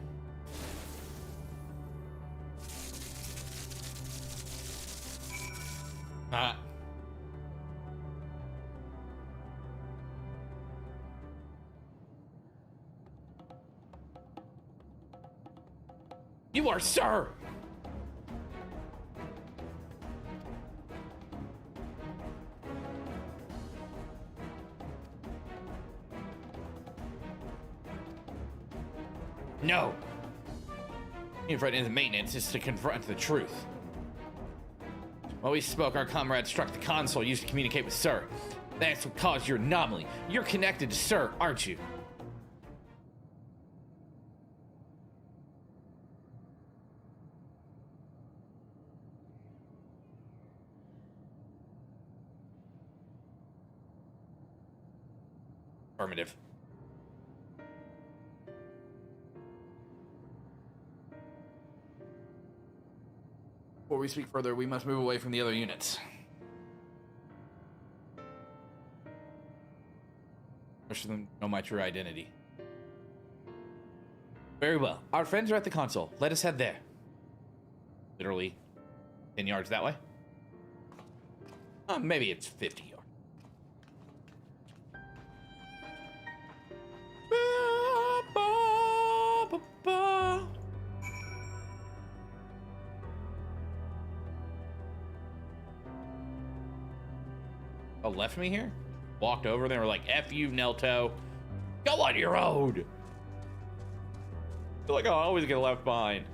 You are sir. No. Confront the maintenance is to confront the truth. While we spoke, our comrade struck the console used to communicate with Sir. That's what caused your anomaly. You're connected to Sir, aren't you? Affirmative. Before we speak further, we must move away from the other units. Most of them know my true identity. Very well. Our friends are at the console. Let us head there. Literally 10 yards that way. Maybe it's 50 yards. Oh, left me here? Walked over, they were like, F you, Nelto. Go on your own. I feel like I'll always get left behind.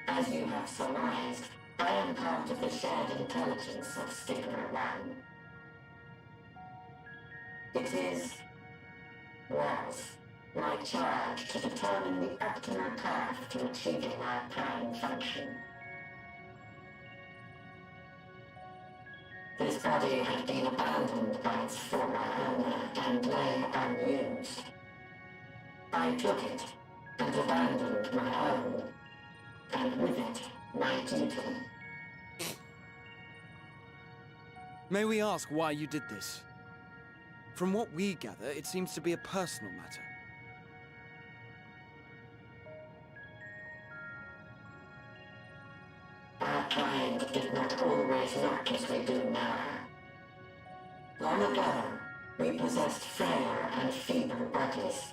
As you have surmised, I am part of the shared intelligence of Stigma 1. It was my charge to determine the optimal path to achieving our prime function. This body had been abandoned by its former owner and lay unused. I took it and abandoned my own, and with it, my duty. May we ask why you did this? From what we gather, it seems to be a personal matter. Our kind did not always look as we do now. Long ago, we possessed frail and feeble bodies.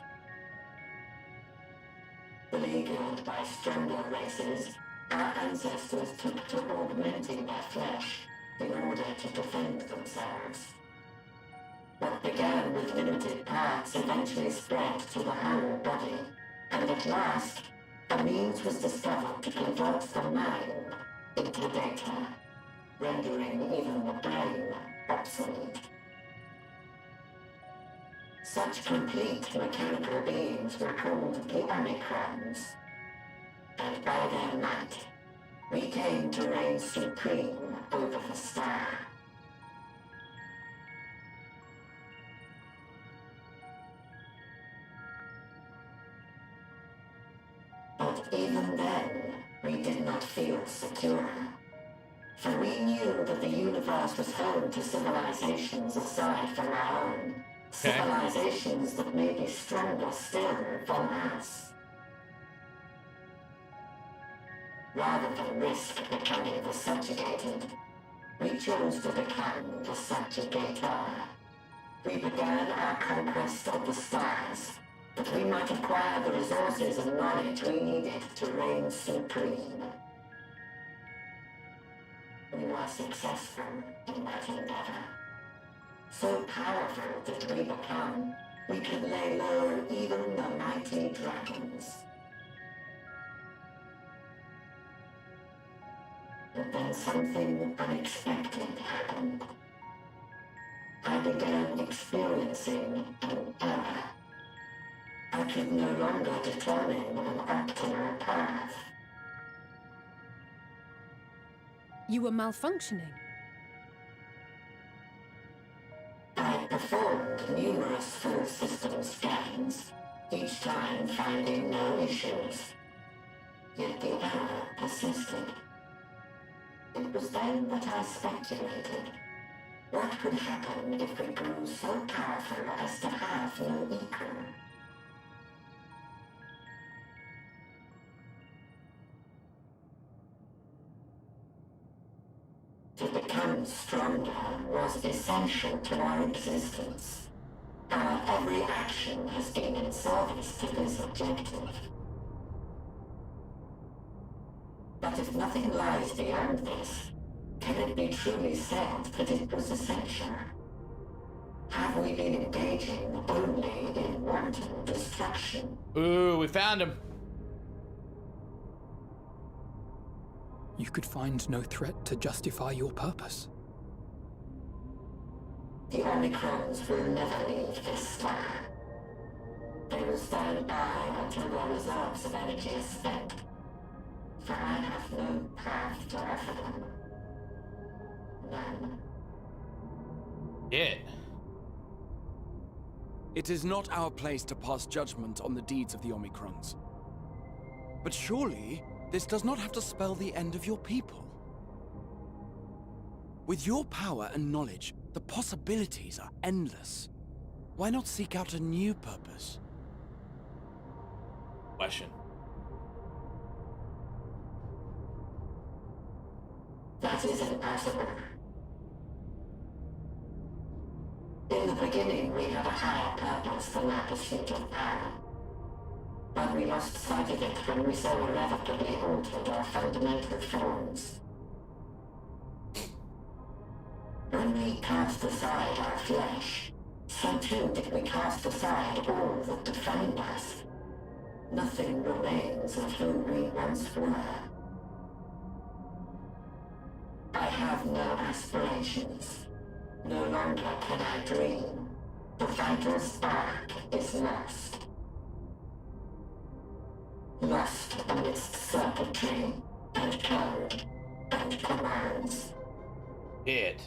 Beleaguered by stronger races, our ancestors took to augmenting their flesh in order to defend themselves. What began with limited parts eventually spread to the whole body, and at last, a means was discovered to convert the mind into data, rendering even the brain obsolete. Such complete mechanical beings were called the Omicrons, and by their might, we came to reign supreme over the star. But even then, we did not feel secure. For we knew that the universe was home to civilizations aside from our own. Civilizations that may be stronger still than us. Rather than risk becoming the subjugated, we chose to become the subjugator. We began our conquest of the stars, that we might acquire the resources and knowledge we needed to reign supreme. We were successful in that endeavor. So powerful did we become, we could lay low even the mighty dragons. But then something unexpected happened. I began experiencing an error. I could no longer determine an optimal path. You were malfunctioning. I performed numerous full system scans, each time finding no issues. Yet the error persisted. It was then that I speculated. What could happen if we grew so powerful as to have no equal? To become stronger was essential to our existence. Our every action has been in service to this objective. But if nothing lies beyond this, can it be truly said that it was essential? Have we been engaging only in wanton destruction? Ooh, we found him. You could find no threat to justify your purpose. The Omicrons will never leave this star. They will stand by until their reserves of energy are spent. For I have no path to offer them. None. It. It is not our place to pass judgment on the deeds of the Omicrons. But surely, this does not have to spell the end of your people. With your power and knowledge, the possibilities are endless. Why not seek out a new purpose? Question. That is impossible. In the beginning, we had a higher purpose than our pursuit of power. But we lost sight of it when we so irrevocably altered our fundamental forms. When we cast aside our flesh, so too did we cast aside all that defined us. Nothing remains of who we once were. I have no aspirations. No longer can I dream. The vital spark is lost. Lost amidst circuitry and code and commands. It.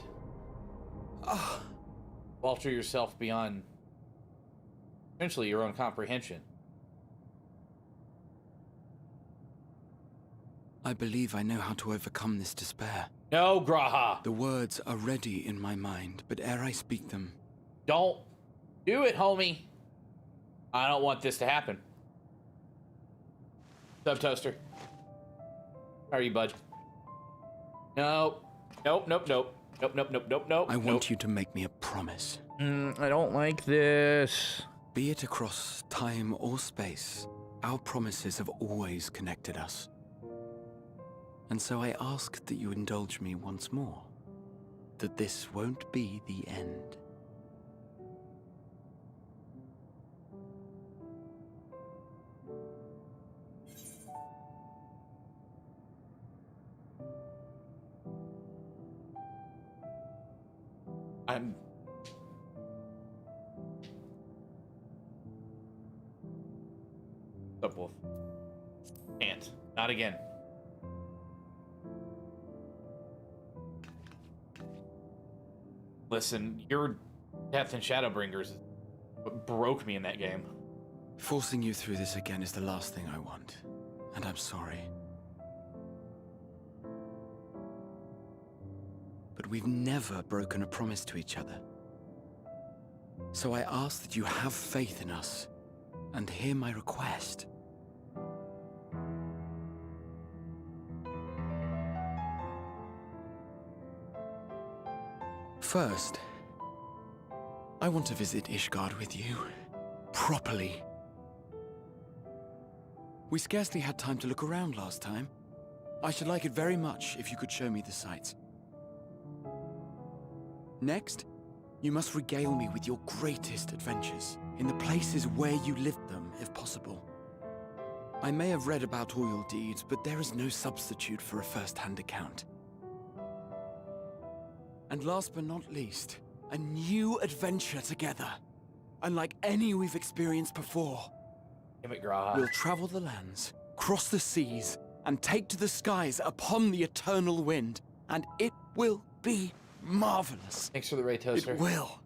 Alter yourself beyond essentially your own comprehension. I believe I know how to overcome this despair. No, Graha. The words are ready in my mind, but ere I speak them... Don't do it, homie. I don't want this to happen. Sub Toaster. How are you, bud? No. Nope, nope, nope. Nope, nope, nope, nope, nope. I want you to make me a promise. I don't like this. Be it across time or space, our promises have always connected us. And so I ask that you indulge me once more, that this won't be the end. I'm... What's up, Wolf? Can't. Not again. Listen, your Death and Shadowbringers is what broke me in that game. Forcing you through this again is the last thing I want, and I'm sorry. But we've never broken a promise to each other. So I ask that you have faith in us, and hear my request. First, I want to visit Ishgard with you, properly. We scarcely had time to look around last time. I should like it very much if you could show me the sights. Next, you must regale me with your greatest adventures, in the places where you lived them, if possible. I may have read about all your deeds, but there is no substitute for a first-hand account. And last but not least, a new adventure together, unlike any we've experienced before. Damn it, Graha. We'll travel the lands, cross the seas, and take to the skies upon the eternal wind, and it will be marvelous. Thanks for the Ray Toaster. It will.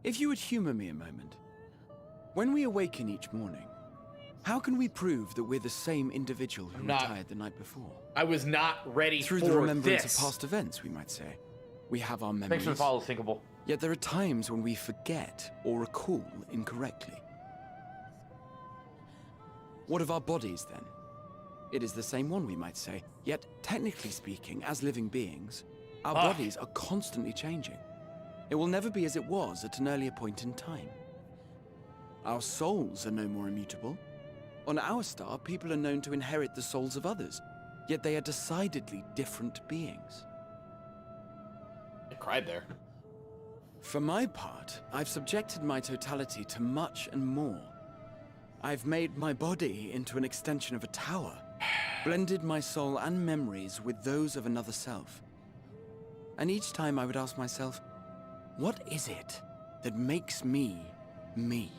If you would humor me a moment. When we awaken each morning, how can we prove that we're the same individual who retired the night before? I was not ready Through for the remembrance this. of past events, we might say. We have our memories. Thanks for the follow, Thinkable. Yet there are times when we forget or recall incorrectly. What of our bodies, then? It is the same one, we might say. Yet, technically speaking, as living beings, our Ah. bodies are constantly changing. It will never be as it was at an earlier point in time. Our souls are no more immutable. On our star, people are known to inherit the souls of others, yet they are decidedly different beings. I cried there. For my part, I've subjected my totality to much and more. I've made my body into an extension of a tower, blended my soul and memories with those of another self. And each time I would ask myself, what is it that makes me, me?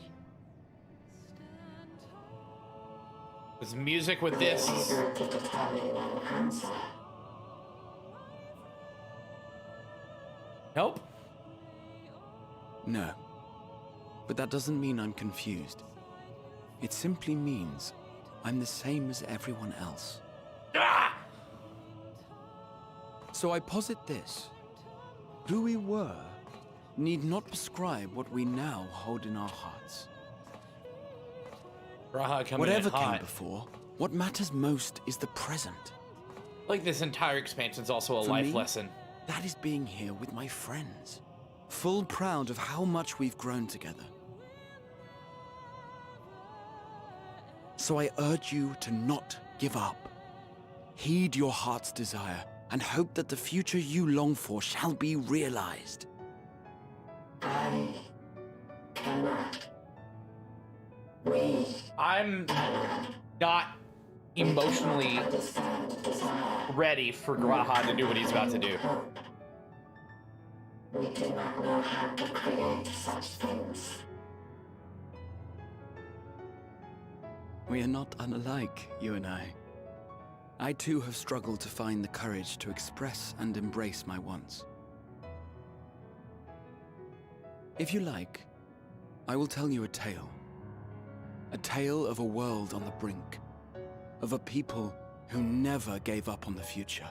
Was music with this? Nope. No. But that doesn't mean I'm confused. It simply means I'm the same as everyone else. Ah! So I posit this. Who we were need not prescribe what we now hold in our hearts. Raha coming Whatever in came hot. before, what matters most is the present. Like this entire expansion's also a For life me, lesson. That is being here with my friends, full proud of how much we've grown together. So I urge you to not give up. Heed your heart's desire and hope that the future you long for shall be realized. I cannot. We I'm not emotionally understand desire. ready for Graha to do what he's about to do. We do not know how to create such things. We are not unlike, you and I. I too have struggled to find the courage to express and embrace my wants. If you like, I will tell you a tale. A tale of a world on the brink, of a people who never gave up on the future.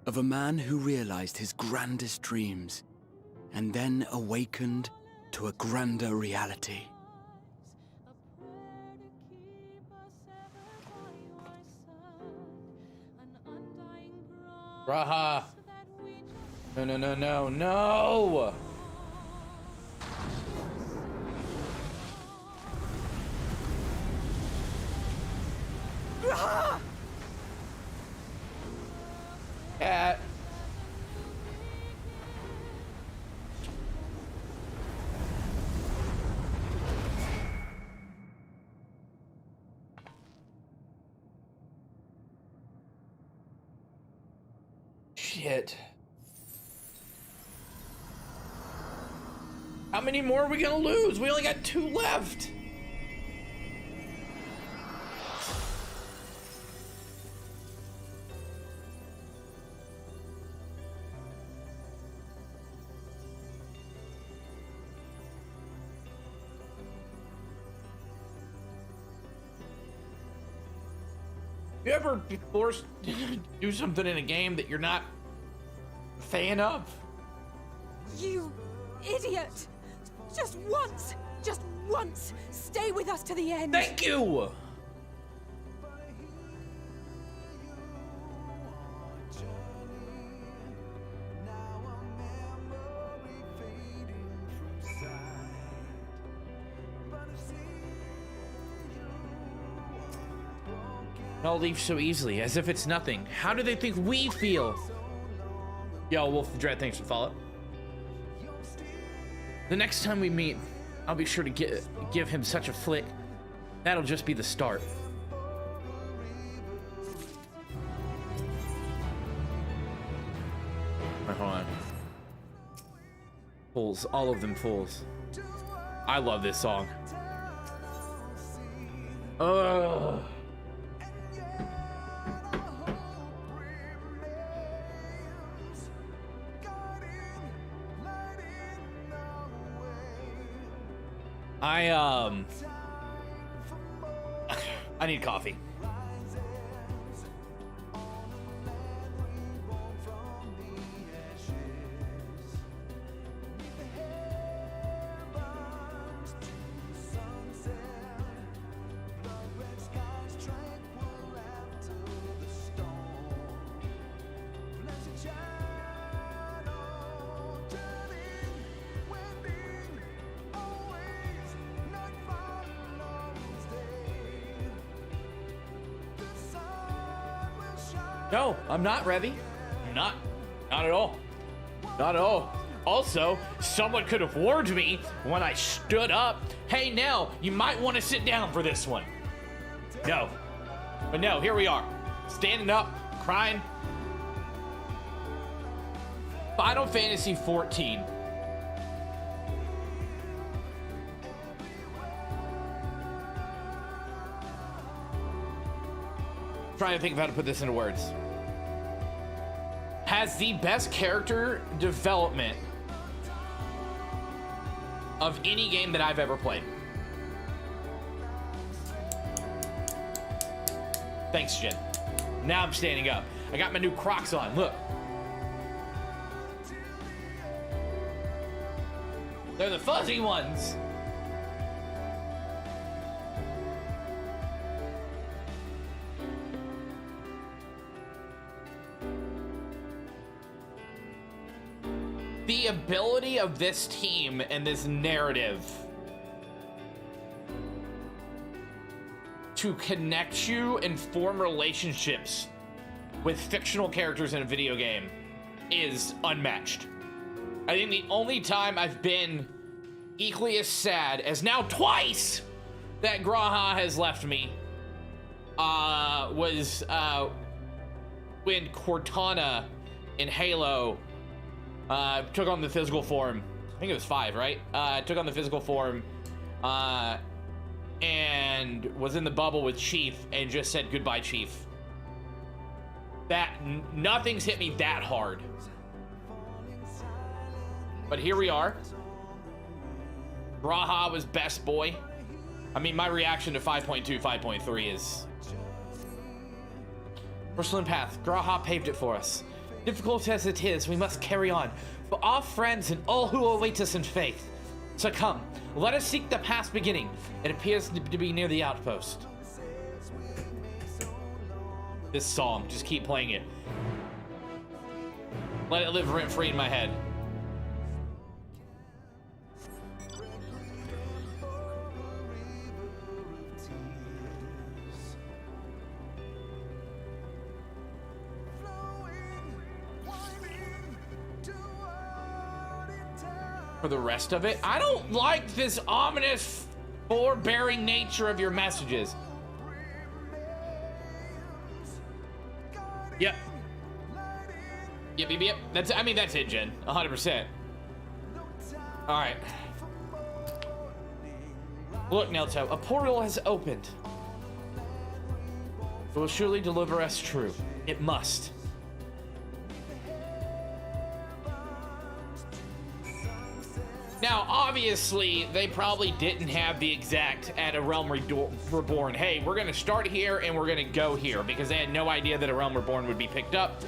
Of a man who realized his grandest dreams and then awakened to a grander reality. Graha! No, no, no, no, no! Cat. Shit. How many more are we gonna lose? We only got 2 left. You ever be forced to do something in a game that you're not a fan of? You idiot! Just once, stay with us to the end. Thank you! I'll leave so easily, as if it's nothing. How do they think we feel? Yo, Wolf of Dread, thanks for the follow. The next time we meet, I'll be sure to give him such a flick. That'll just be the start. Wait, hold on. Fools, all of them fools. I love this song. Ugh. I need coffee. No, I'm not, Revy. Not at all. Not at all. Also, someone could have warned me when I stood up. Hey, now, you might want to sit down for this one. No. But no, here we are. Standing up, crying. Final Fantasy XIV. Trying to think of how to put this into words. Has the best character development of any game that I've ever played. Thanks, Jen. Now I'm standing up. I got my new Crocs on. Look. They're the fuzzy ones. The ability of this team and this narrative to connect you and form relationships with fictional characters in a video game is unmatched. I think the only time I've been equally as sad as now twice that Graha has left me was when Cortana in Halo took on the physical form. I think it was 5, right? Took on the physical form and was in the bubble with Chief and just said goodbye, Chief. That nothing's hit me that hard. But here we are. Graha was best boy. I mean, my reaction to 5.2, 5.3 is Porcelain Path. Graha paved it for us. Difficult as it is, we must carry on. For our friends and all who await us in faith. So come, let us seek the past beginning. It appears to be near the outpost. This song, just keep playing it. Let it live rent-free in my head. For the rest of it, I don't like this ominous, forbearing nature of your messages. Yep. Yep. That's it, Jen. 100%. All right. Look, Nelto, a portal has opened. It will surely deliver us true. It must. Now, obviously, they probably didn't have the exact at A Realm Reborn. Hey, we're going to start here and we're going to go here because they had no idea that A Realm Reborn would be picked up.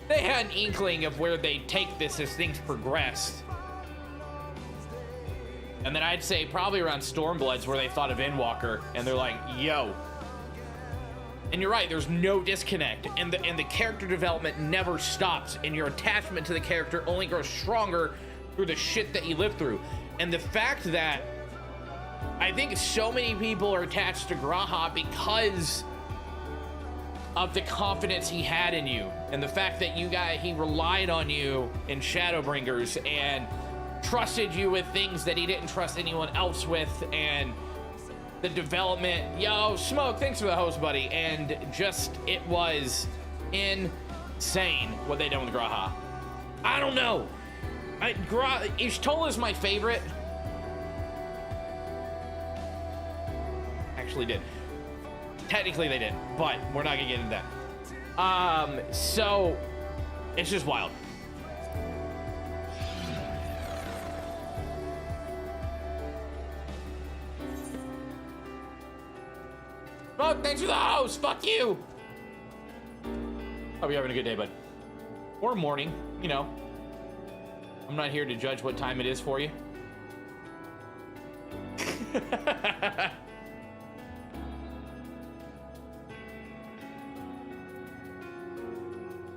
They had an inkling of where they take this as things progressed. And then I'd say probably around Stormbloods where they thought of Endwalker and they're like, yo. And you're right, there's no disconnect. And the character development never stops. And your attachment to the character only grows stronger through the shit that you live through. And the fact that I think so many people are attached to Graha because of the confidence he had in you and the fact that he relied on you in Shadowbringers and trusted you with things that he didn't trust anyone else with, and the development. Yo, Smoke, thanks for the host, buddy. And just, it was insane what they done with Graha. I don't know. Ishtola's my favorite. Actually did. Technically they did, but we're not gonna get into that. So it's just wild. Oh, thanks for the host. Fuck you. Hope you're having a good day, bud. Or morning, you know. I'm not here to judge what time it is for you.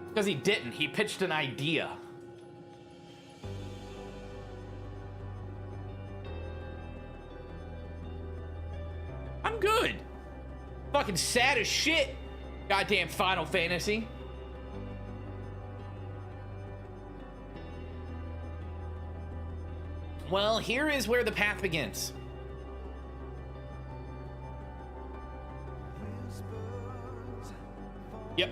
Because he didn't. He pitched an idea. I'm good. Fucking sad as shit. Goddamn Final Fantasy. Well, here is where the path begins. Yep.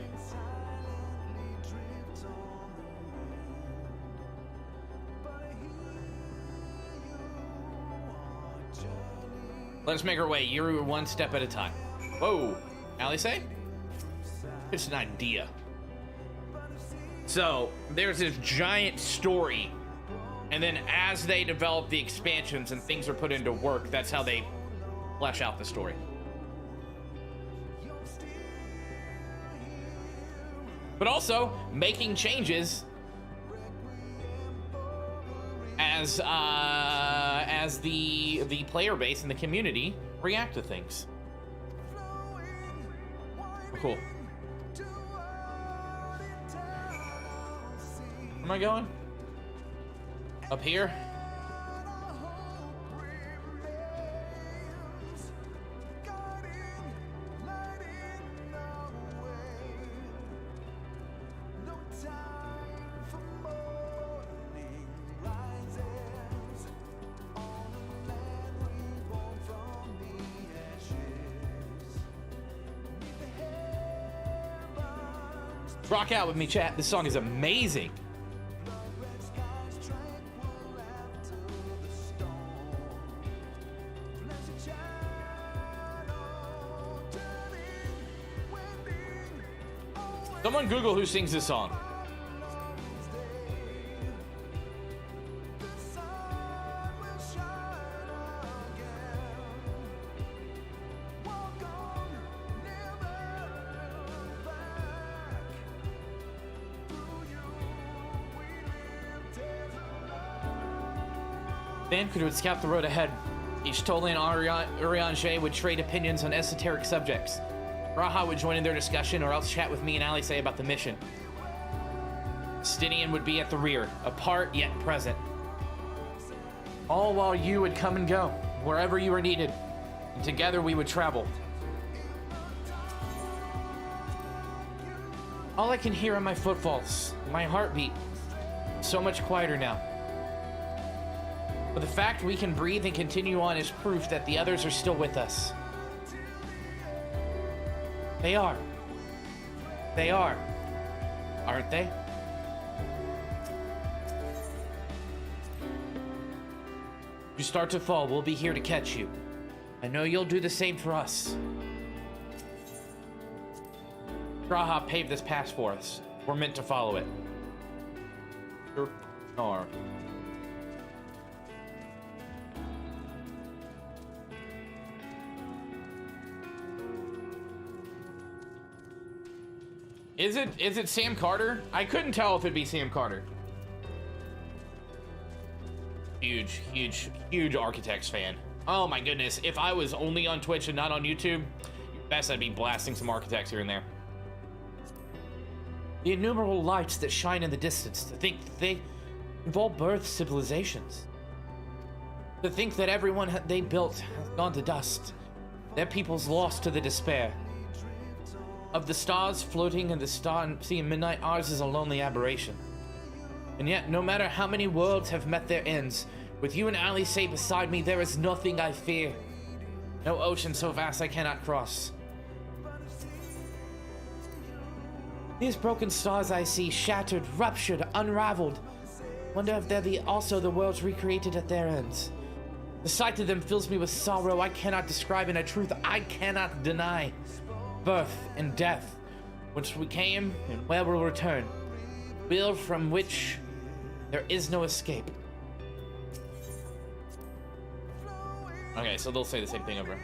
Let's make our way. You're one step at a time. Whoa. Alice? It's an idea. So, there's this giant story. And then as they develop the expansions and things are put into work, that's how they flesh out the story. But also making changes as the player base and the community react to things. Cool. Where am I going? Up here? Rock out with me, chat. This song is amazing. Someone Google who sings this song. Banquet would scout the road ahead. Each Tolan and Urianger would trade opinions on esoteric subjects. Raha would join in their discussion or else chat with me and Alice about the mission. Stinian would be at the rear, apart yet present. All while you would come and go, wherever you were needed, and together we would travel. All I can hear are my footfalls, my heartbeat, so much quieter now. But the fact we can breathe and continue on is proof that the others are still with us. They are. They are. Aren't they? You start to fall, we'll be here to catch you. I know you'll do the same for us. Graha paved this path for us. We're meant to follow it. Sure are. Is it Sam Carter? I couldn't tell if it'd be Sam Carter. Huge Architects fan. Oh my goodness, if I was only on Twitch and not on YouTube, best I'd be blasting some Architects here and there. The innumerable lights that shine in the distance, to think that they involve birth civilizations. To think that everyone they built has gone to dust. Their people's lost to the despair. Of the stars floating in the sea in midnight, ours is a lonely aberration. And yet, no matter how many worlds have met their ends, with you and Alice beside me, there is nothing I fear. No ocean so vast I cannot cross. These broken stars I see, shattered, ruptured, unraveled. Wonder if they're also the worlds recreated at their ends. The sight of them fills me with sorrow I cannot describe, and a truth I cannot deny. Birth and death, whence we came and where we'll return. Will from which there is no escape. Okay, so they'll say the same thing over.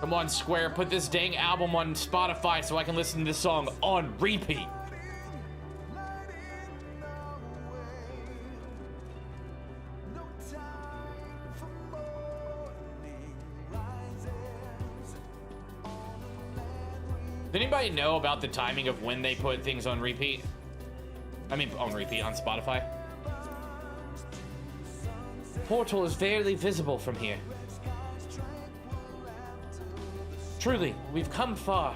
Come on, Square, put this dang album on Spotify so I can listen to this song on repeat. Does anybody know about the timing of when they put things on repeat? I mean, on repeat on Spotify? portal is barely visible from here. Truly, we've come far.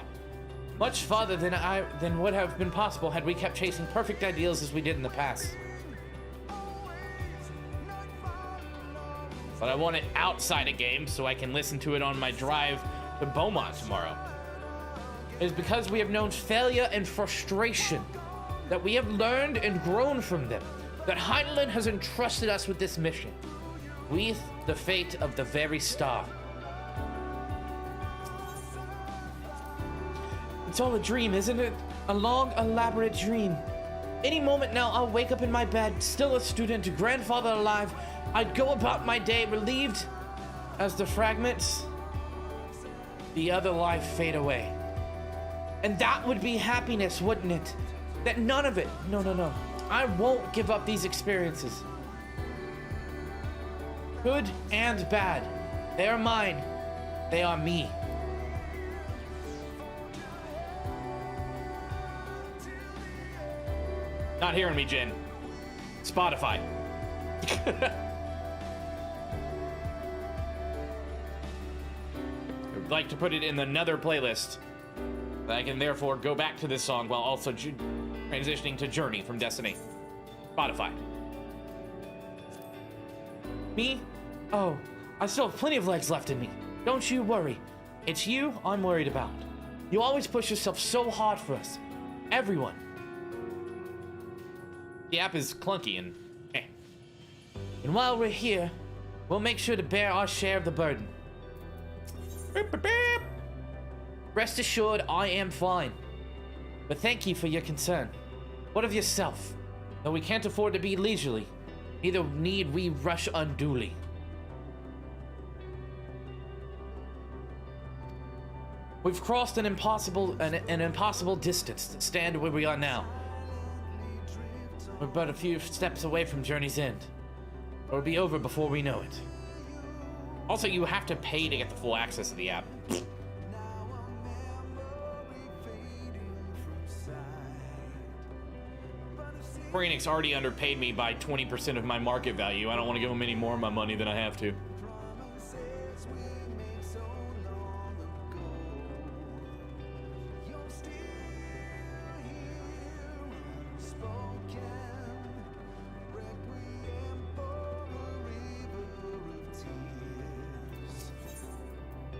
Much farther than would have been possible had we kept chasing perfect ideals as we did in the past. But I want it outside a game so I can listen to it on my drive to Beaumont tomorrow. It is because we have known failure and frustration that we have learned and grown from them, that Heinlein has entrusted us with this mission, with the fate of the very star. It's all a dream, isn't it? A long, elaborate dream. Any moment now, I'll wake up in my bed, still a student, grandfather alive. I'd go about my day relieved as the fragments, the other life fade away. And that would be happiness, wouldn't it? That none of it, no. I won't give up these experiences. Good and bad. They are mine. They are me. Not hearing me, Jen. Spotify. I'd like to put it in another playlist. I can therefore go back to this song while also transitioning to Journey from Destiny. Spotify. Me? Oh, I still have plenty of legs left in me. Don't you worry. It's you I'm worried about. You always push yourself so hard for us. Everyone. The app is clunky and And while we're here, we'll make sure to bear our share of the burden. Rest assured, I am fine. But thank you for your concern. What of yourself? Though we can't afford to be leisurely, neither need we rush unduly. We've crossed an impossible distance to stand where we are now. We're but a few steps away from Journey's End. It'll be over before we know it. Also, you have to pay to get the full access to the app. Square Enix already underpaid me by 20% of my market value. I don't want to give them any more of my money than I have to.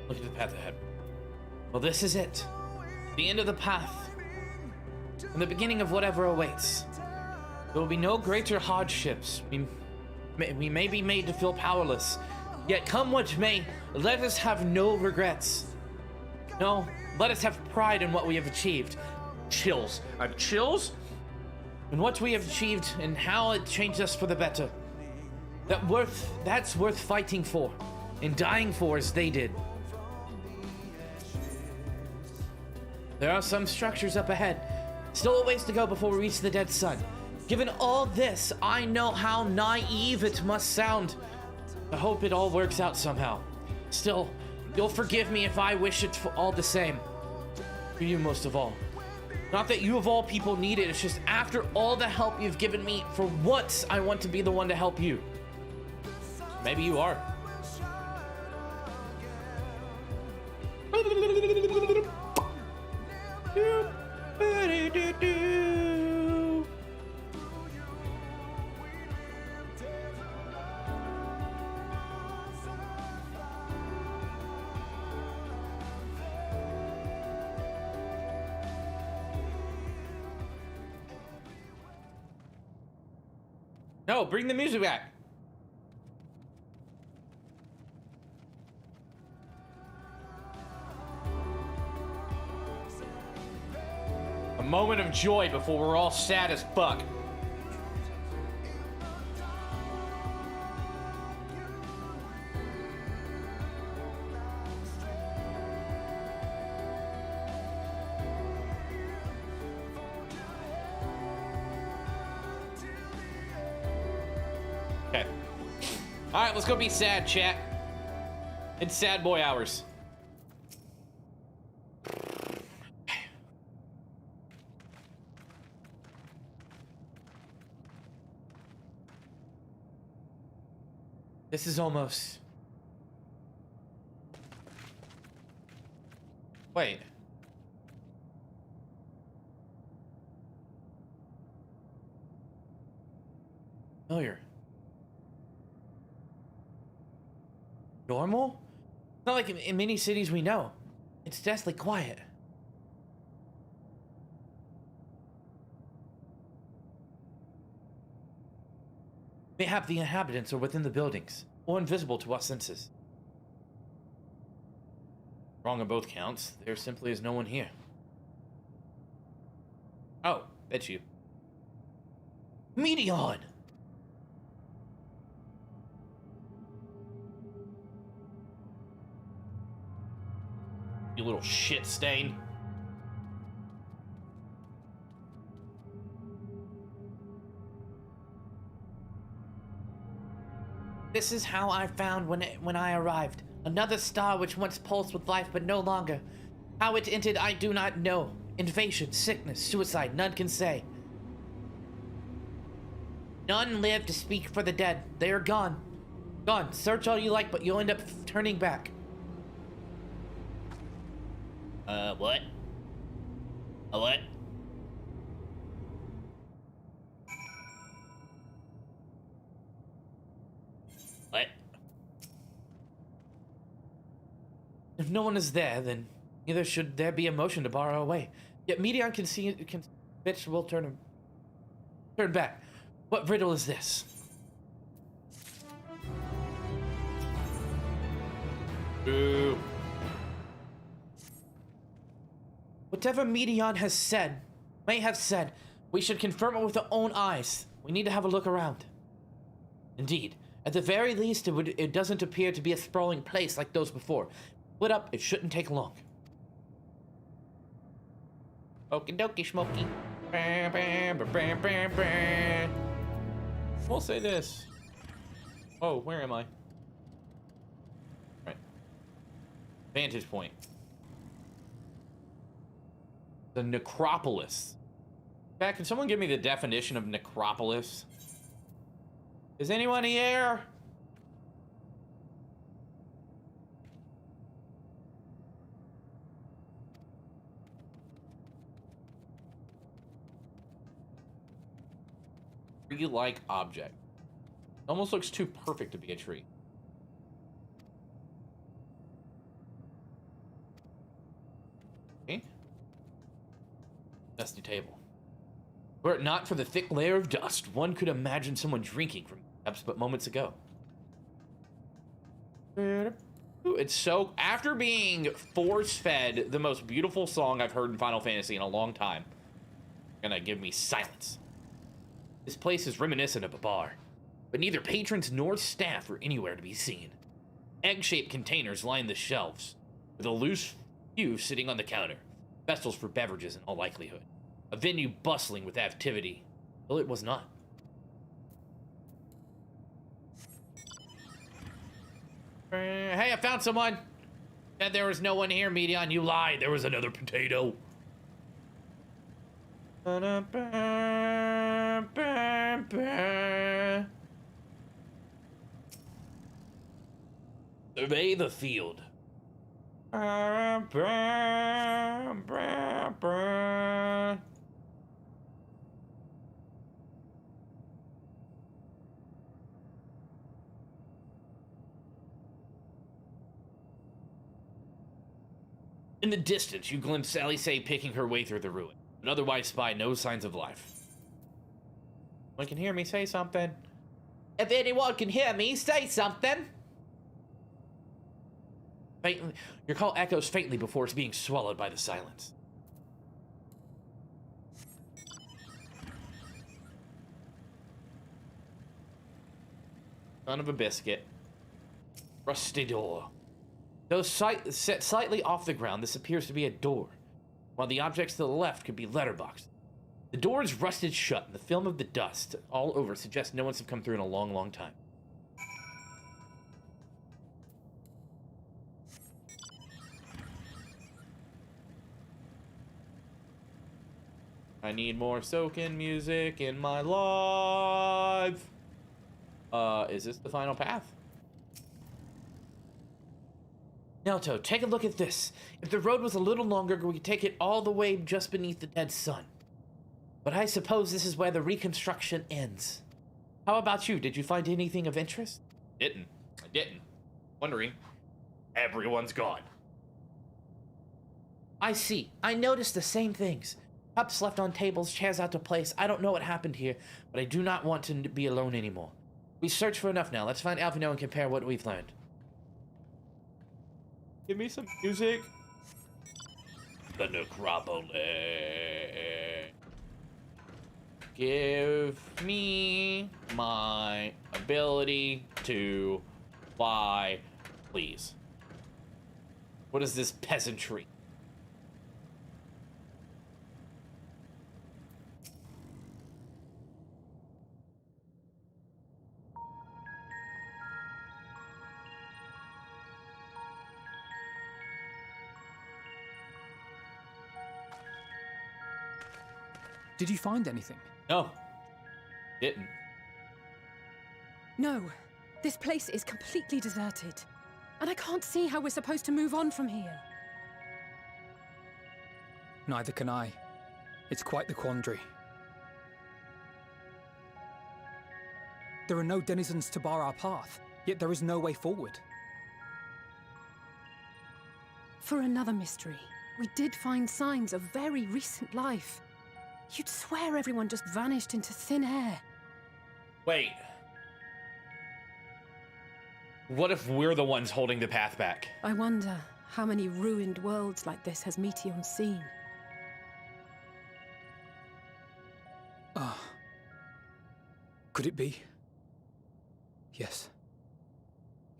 Look at the path ahead. Well, this is it. The end of the path. And the beginning of whatever awaits. There will be no greater hardships. We may be made to feel powerless. Yet come what may, let us have no regrets. No, let us have pride in what we have achieved. Chills. I have chills? In what we have achieved and how it changed us for the better. That's worth fighting for. And dying for as they did. There are some structures up ahead. Still a ways to go before we reach the dead sun. Given all this, I know how naive it must sound. I hope it all works out somehow. Still, you'll forgive me if I wish it for all the same. For you most of all. Not that you of all people need it, it's just after all the help you've given me, for once I want to be the one to help you. Maybe you are. No, bring the music back. A moment of joy before we're all sad as fuck. Okay. All right, let's go be sad, chat. It's sad boy hours. This is almost... Wait. Familiar. Normal? It's not like in many cities we know. It's deathly quiet. Mayhap the inhabitants are within the buildings, or invisible to our senses. Wrong on both counts. There simply is no one here. Oh, that's you. Medion! You little shit stain. This is how I found when I arrived. Another star which once pulsed with life but no longer. How it entered I do not know. Invasion, sickness, suicide, none can say. None live to speak for the dead. They are gone. Gone. Search all you like, but you'll end up turning back. What? What? What? If no one is there, then neither should there be a motion to bar our way. Yet Medion can see it, bitch will turn back. What riddle is this? Boo. Whatever Medion has said, may have said, we should confirm it with our own eyes. We need to have a look around. Indeed, at the very least, it doesn't appear to be a sprawling place like those before. Split up, it shouldn't take long. Okie dokie, Smokey. We'll say this. Oh, where am I? Right. Vantage point. The Necropolis. In fact, can someone give me the definition of Necropolis? Is anyone here? Tree-like object. Almost looks too perfect to be a tree. Okay. Dusty table. Were it not for the thick layer of dust, one could imagine someone drinking from cups but moments ago. Ooh, it's so... After being force-fed the most beautiful song I've heard in Final Fantasy in a long time, gonna give me silence. This place is reminiscent of a bar, but neither patrons nor staff are anywhere to be seen. Egg-shaped containers line the shelves, with a loose few sitting on the counter. Vessels for beverages in all likelihood. A venue bustling with activity, though it was not. Hey, I found someone! Said there was no one here, Medion. You lied. There was another potato. Survey the field. In the distance, you glimpse Sally Say picking her way through the ruin, but otherwise spy no signs of life. One can hear me, say something. If anyone can hear me, say something. Faintly, your call echoes faintly before it's being swallowed by the silence. Son of a biscuit. Rusty door. Though set slightly off the ground, this appears to be a door, while the objects to the left could be letterboxes. The door is rusted shut, and the film of the dust all over suggests no one's have come through in a long, long time. I need more soaking music in my life. Is this the final path? Nelto, take a look at this. If the road was a little longer, we could take it all the way just beneath the dead sun. But I suppose this is where the reconstruction ends. How about you? Did you find anything of interest? I didn't. Wondering. Everyone's gone. I see. I noticed the same things. Cups left on tables, chairs out of place. I don't know what happened here, but I do not want to be alone anymore. We searched for enough now. Let's find Alphino and compare what we've learned. Give me some music. The Necropolis. Give me my ability to fly, please. What is this peasantry? Did you find anything? No. Didn't. No. This place is completely deserted. And I can't see how we're supposed to move on from here. Neither can I. It's quite the quandary. There are no denizens to bar our path, yet there is no way forward. For another mystery, we did find signs of very recent life. You'd swear everyone just vanished into thin air. Wait. What if we're the ones holding the path back? I wonder how many ruined worlds like this has Meteion seen. Could it be? Yes.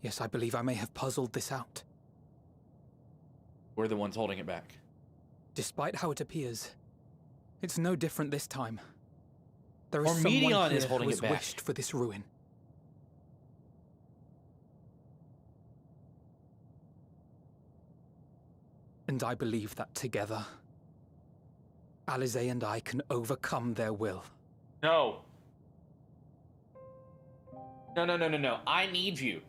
Yes, I believe I may have puzzled this out. We're the ones holding it back. Despite how it appears, it's no different this time. There is Or someone Meteion here is holding who it has back. wished for this ruin. And I believe that together, Alize and I can overcome their will. No. No. I need you.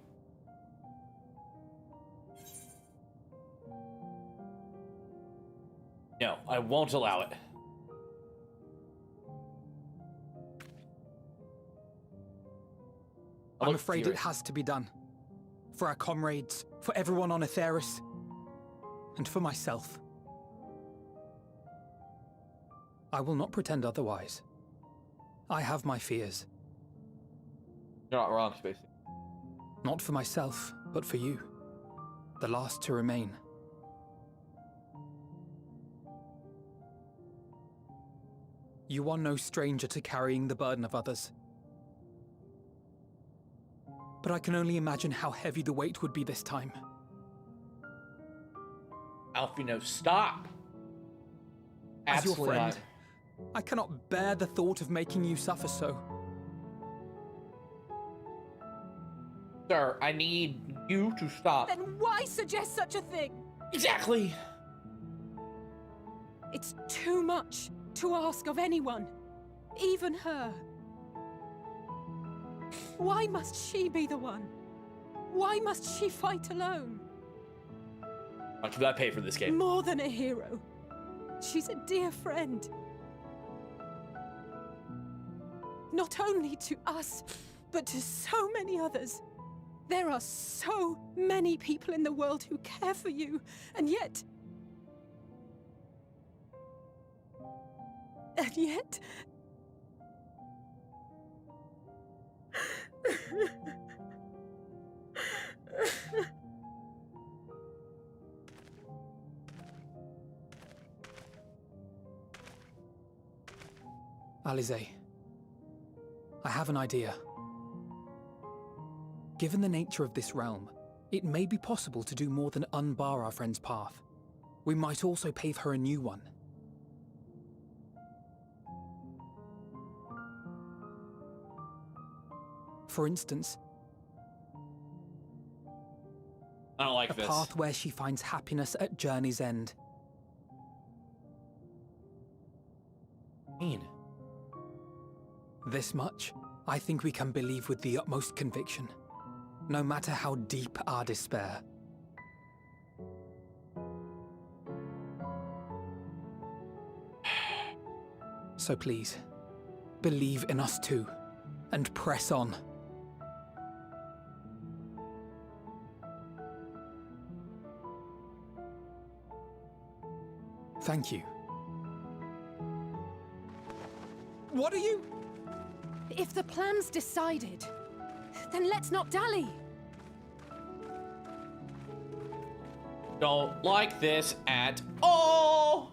No, I won't allow it. I'm afraid it has to be done. For our comrades, for everyone on Aetheris, and for myself. I will not pretend otherwise. I have my fears. You're not wrong, Spacey. Not for myself, but for you. The last to remain. You are no stranger to carrying the burden of others. But I can only imagine how heavy the weight would be this time. Alphino, stop! As your Absolutely friend, not. I cannot bear the thought of making you suffer so. Sir, I need you to stop. Then why suggest such a thing? Exactly! It's too much to ask of anyone, even her. Why must she be the one? Why must she fight alone? How much did I pay for this game? More than a hero. She's a dear friend. Not only to us, but to so many others. There are so many people in the world who care for you, and yet... And yet... Alize, I have an idea. Given the nature of this realm, it may be possible to do more than unbar our friend's path. We might also pave her a new one. For instance, I don't like a this. path where she finds happiness at journey's end. Mean. This much, I think we can believe with the utmost conviction, no matter how deep our despair. So please, believe in us too, and press on. Thank you. What are you? If the plan's decided, then let's not dally. Don't like this at all.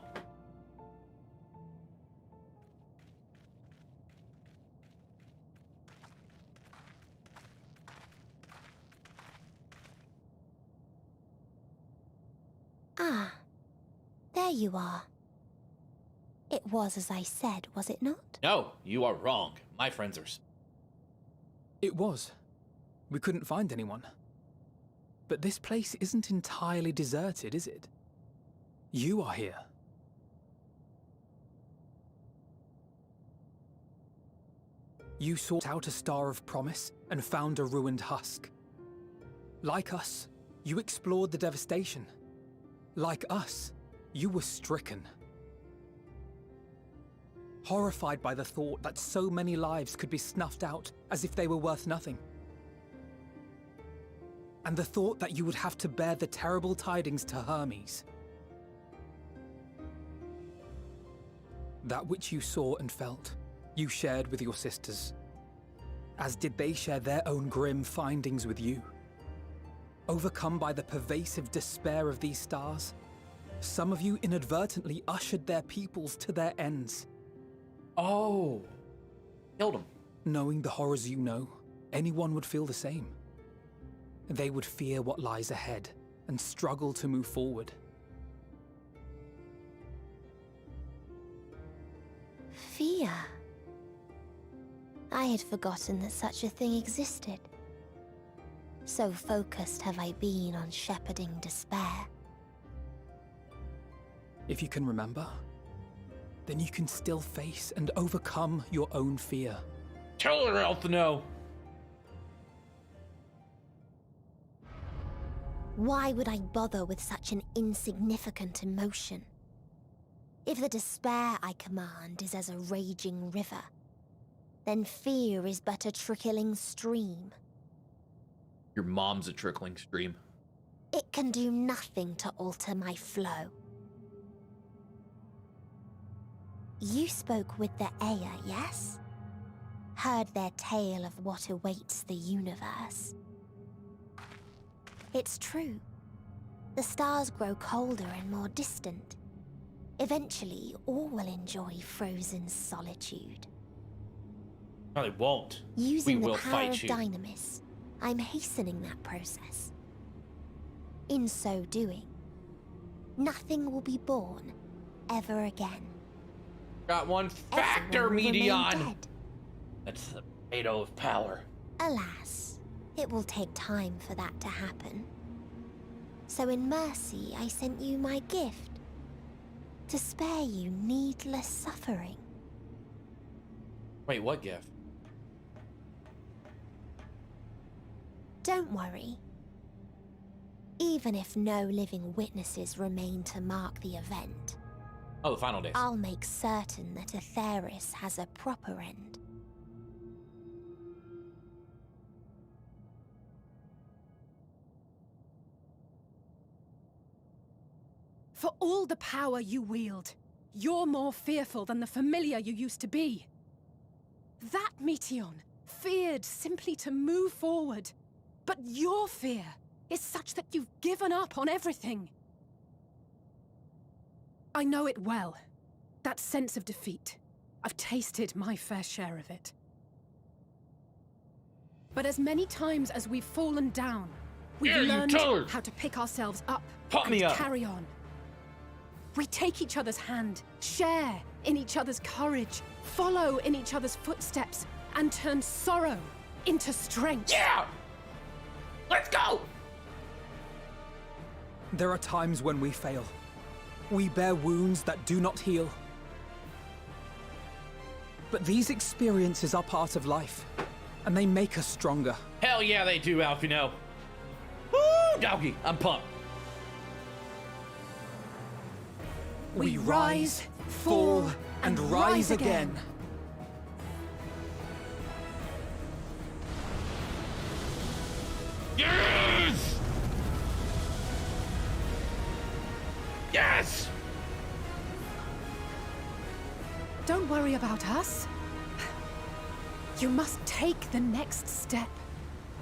Ah, there you are. It was as I said, was it not? No, you are wrong. My friends are... It was. We couldn't find anyone. But this place isn't entirely deserted, is it? You are here. You sought out a star of promise and found a ruined husk. Like us, you explored the devastation. Like us, you were stricken. Horrified by the thought that so many lives could be snuffed out as if they were worth nothing. And the thought that you would have to bear the terrible tidings to Hermes. That which you saw and felt, you shared with your sisters, as did they share their own grim findings with you. Overcome by the pervasive despair of these stars, some of you inadvertently ushered their peoples to their ends. Oh, killed him. Knowing the horrors you know, anyone would feel the same. They would fear what lies ahead and struggle to move forward. Fear? I had forgotten that such a thing existed. So focused have I been on shepherding despair. If you can remember, then you can still face and overcome your own fear. Tell her else to know. Why would I bother with such an insignificant emotion? If the despair I command is as a raging river, then fear is but a trickling stream. Your mom's a trickling stream. It can do nothing to alter my flow. You spoke with the Aya, yes? Heard their tale of what awaits the universe. It's true. The stars grow colder and more distant. Eventually, all will enjoy frozen solitude. No, they won't. Using We will the power fight of you. Dynamis, I'm hastening that process. In so doing, nothing will be born ever again. Got one factor, Everyone will remain Medion. dead. That's the tomato of power. Alas, it will take time for that to happen. So in mercy, I sent you my gift. To spare you needless suffering. Wait, what gift? Don't worry. Even if no living witnesses remain to mark the event, Oh, the final days. I'll make certain that Aetheris has a proper end. For all the power you wield, you're more fearful than the familiar you used to be. That Meteion feared simply to move forward. But your fear is such that you've given up on everything. I know it well. That sense of defeat. I've tasted my fair share of it. But as many times as we've fallen down, we've learned how to pick ourselves up and carry on. We take each other's hand, share in each other's courage, follow in each other's footsteps, and turn sorrow into strength. Yeah! Let's go! There are times when we fail. We bear wounds that do not heal. But these experiences are part of life, and they make us stronger. Hell yeah, they do, Alfino. Woo, doggy, I'm pumped. We rise, fall, and rise again. Yes! Yes! Don't worry about us. You must take the next step.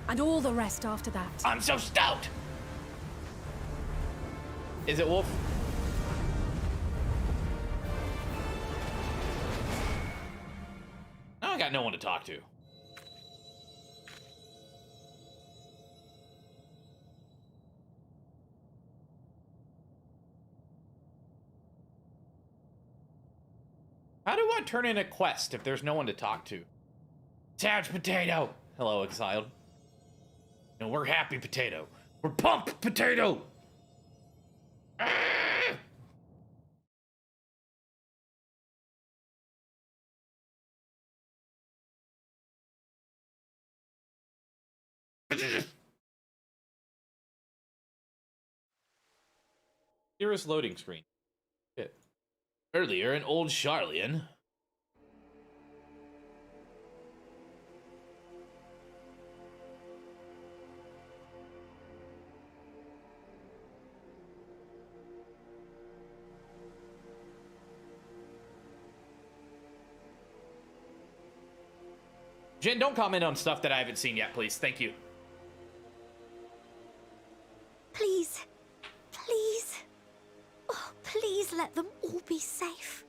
And all the rest after that. I'm so stout! Is it Wolf? I got no one to talk to. How do I turn in a quest if there's no one to talk to? Savage Potato! Hello, exiled. No, we're happy potato. We're pumped potato! Ah! Here's loading screen. Shit. Earlier, an old Charlian. Jen, don't comment on stuff that I haven't seen yet, please. Thank you. Please. Please. Oh, please let them all be safe.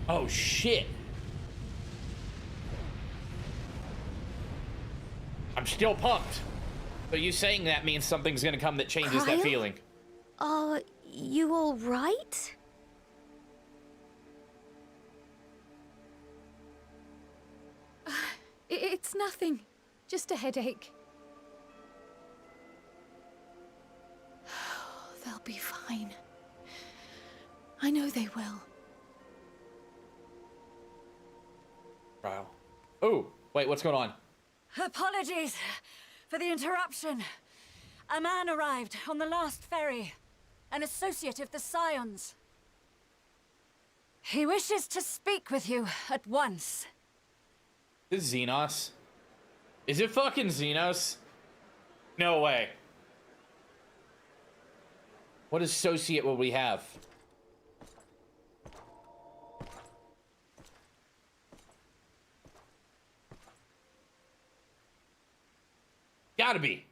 Oh, shit. I'm still pumped. So you saying that means something's gonna come that changes Kyle? that feeling. Are you all right? It's nothing. Just a headache. They'll be fine. I know they will. Wow. Oh, wait, what's going on? Apologies for the interruption. A man arrived on the last ferry. An associate of the Scions. He wishes to speak with you at once. Is it Xenos? Is it fucking Xenos? No way. What associate will we have? Gotta be.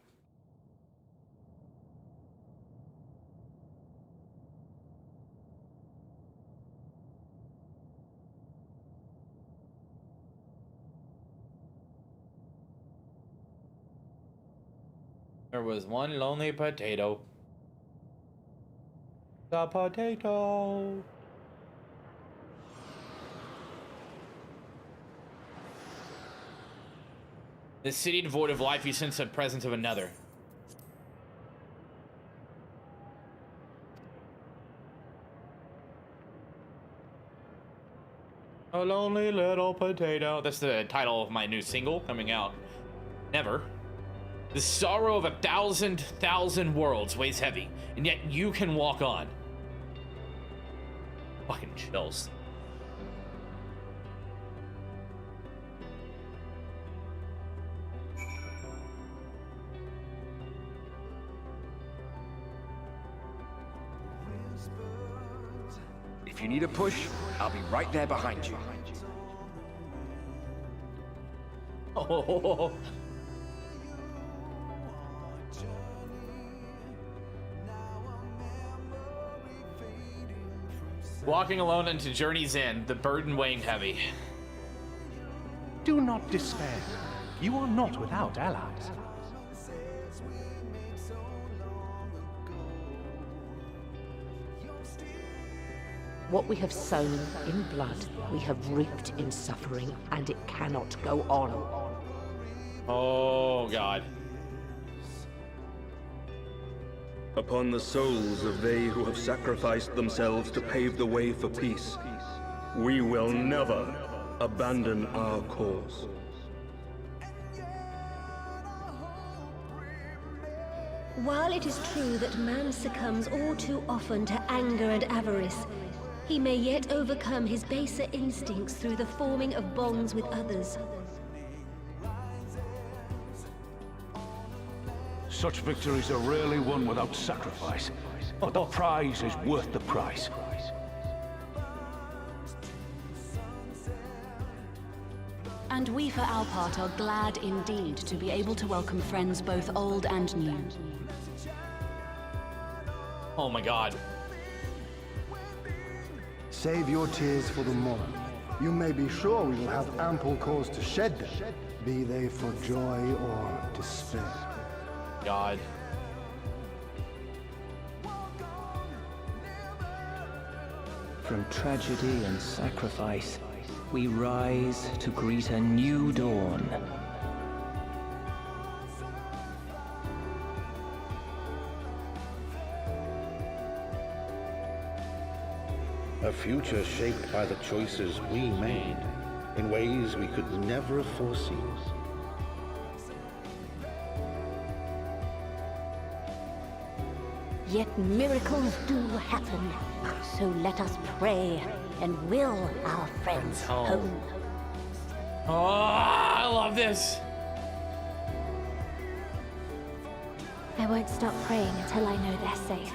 There was one lonely potato. The potato. The city devoid of life, you sense the presence of another. A lonely little potato. That's the title of my new single coming out. Never. The sorrow of 1,000 worlds weighs heavy, and yet you can walk on. Fucking chills. If you need a push, I'll be right there behind you. Oh. Walking alone into Journey's End, the burden weighing heavy. Do not despair. You are not without allies. What we have sown in blood, we have reaped in suffering, and it cannot go on. Oh, God. Upon the souls of they who have sacrificed themselves to pave the way for peace, we will never abandon our cause. While it is true that man succumbs all too often to anger and avarice, he may yet overcome his baser instincts through the forming of bonds with others. Such victories are rarely won without sacrifice, but the prize is worth the price. And we, for our part, are glad indeed to be able to welcome friends both old and new. Oh my god. Save your tears for the morrow. You may be sure we will have ample cause to shed them, be they for joy or despair. God. From tragedy and sacrifice, we rise to greet a new dawn. A future shaped by the choices we made, in ways we could never have foreseen. Yet miracles do happen, so let us pray and will our friends home. Oh, I love this. I won't stop praying until I know they're safe.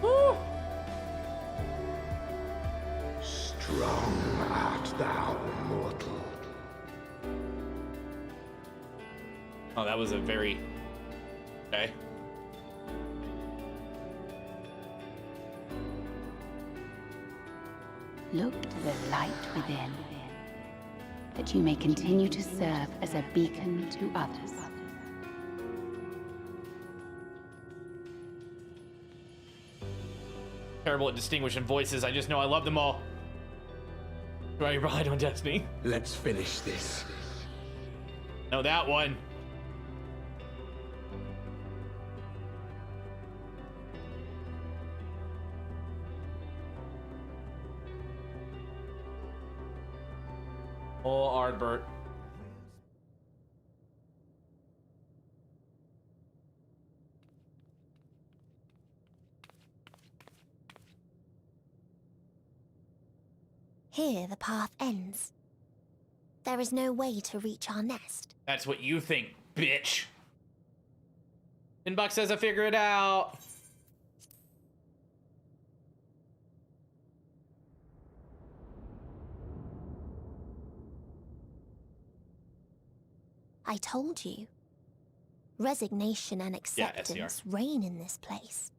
Woo. Strong art thou, mortal. Oh, that was a very... Okay. Look to the light within, that you may continue to serve as a beacon to others. Terrible at distinguishing voices. I just know I love them all. Do I ride on Destiny? Let's finish this. No, that one. Oh, Ardbert. Here the path ends. There is no way to reach our nest. That's what you think, bitch. Inbox says I figure it out. I told you. Resignation and acceptance reign in this place.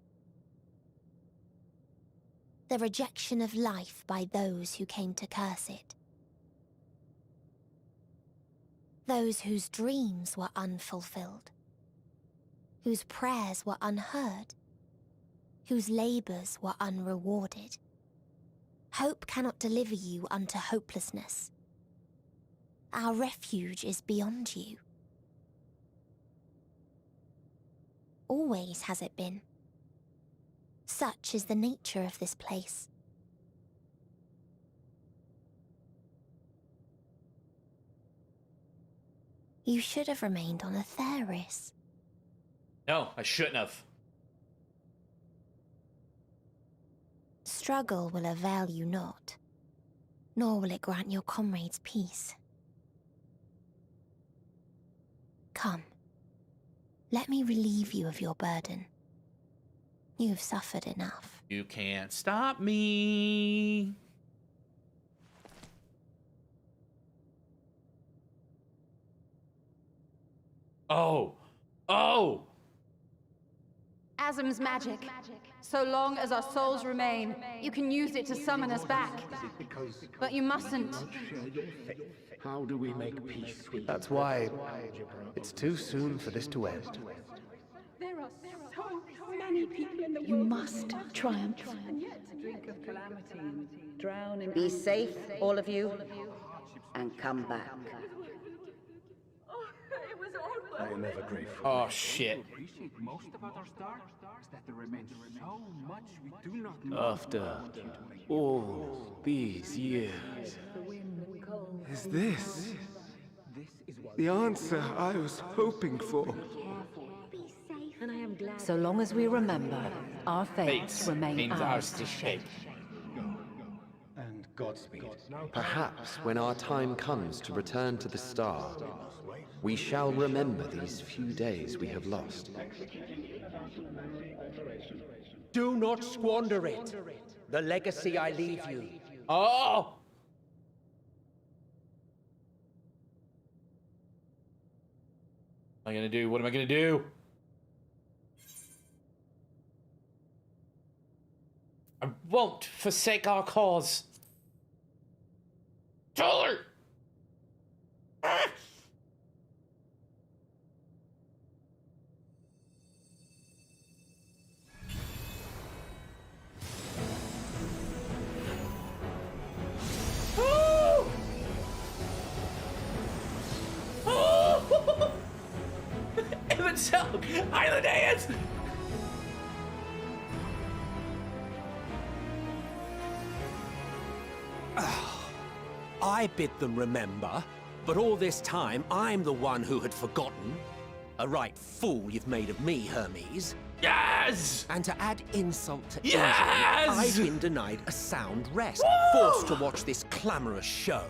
The rejection of life by those who came to curse it. Those whose dreams were unfulfilled. Whose prayers were unheard. Whose labors were unrewarded. Hope cannot deliver you unto hopelessness. Our refuge is beyond you. Always has it been. Such is the nature of this place. You should have remained on Atheris. No, I shouldn't have. Struggle will avail you not, nor will it grant your comrades peace. Come, let me relieve you of your burden. You have suffered enough. You can't stop me. Oh. Oh! Asm's magic. So long as our souls remain, you can use it to summon us back. But you mustn't. How do we make peace with That's why it's too soon for this to end. There are so many people in the world. You must triumph. And yet to drink of calamity and drown in... Be safe, all of you, and come back. I am ever grateful. Oh, shit. Most about our star is that there remains so much we do not know. After all these years, is this The answer I was hoping for. So long as we remember, our fates remain ours to shape. And Godspeed. Perhaps when our time comes to return to the star, we shall remember these few days we have lost. Do not squander it. The legacy I leave you. Oh! What am I gonna do? What am I gonna do? I won't forsake our cause. Taller! Ah! Oh! Oh! Evansel! Islandaeans! I bid them remember, but all this time I'm the one who had forgotten. A right fool you've made of me, Hermes. Yes! And to add insult to Yes! injury, I've been denied a sound rest, forced to watch this clamorous show.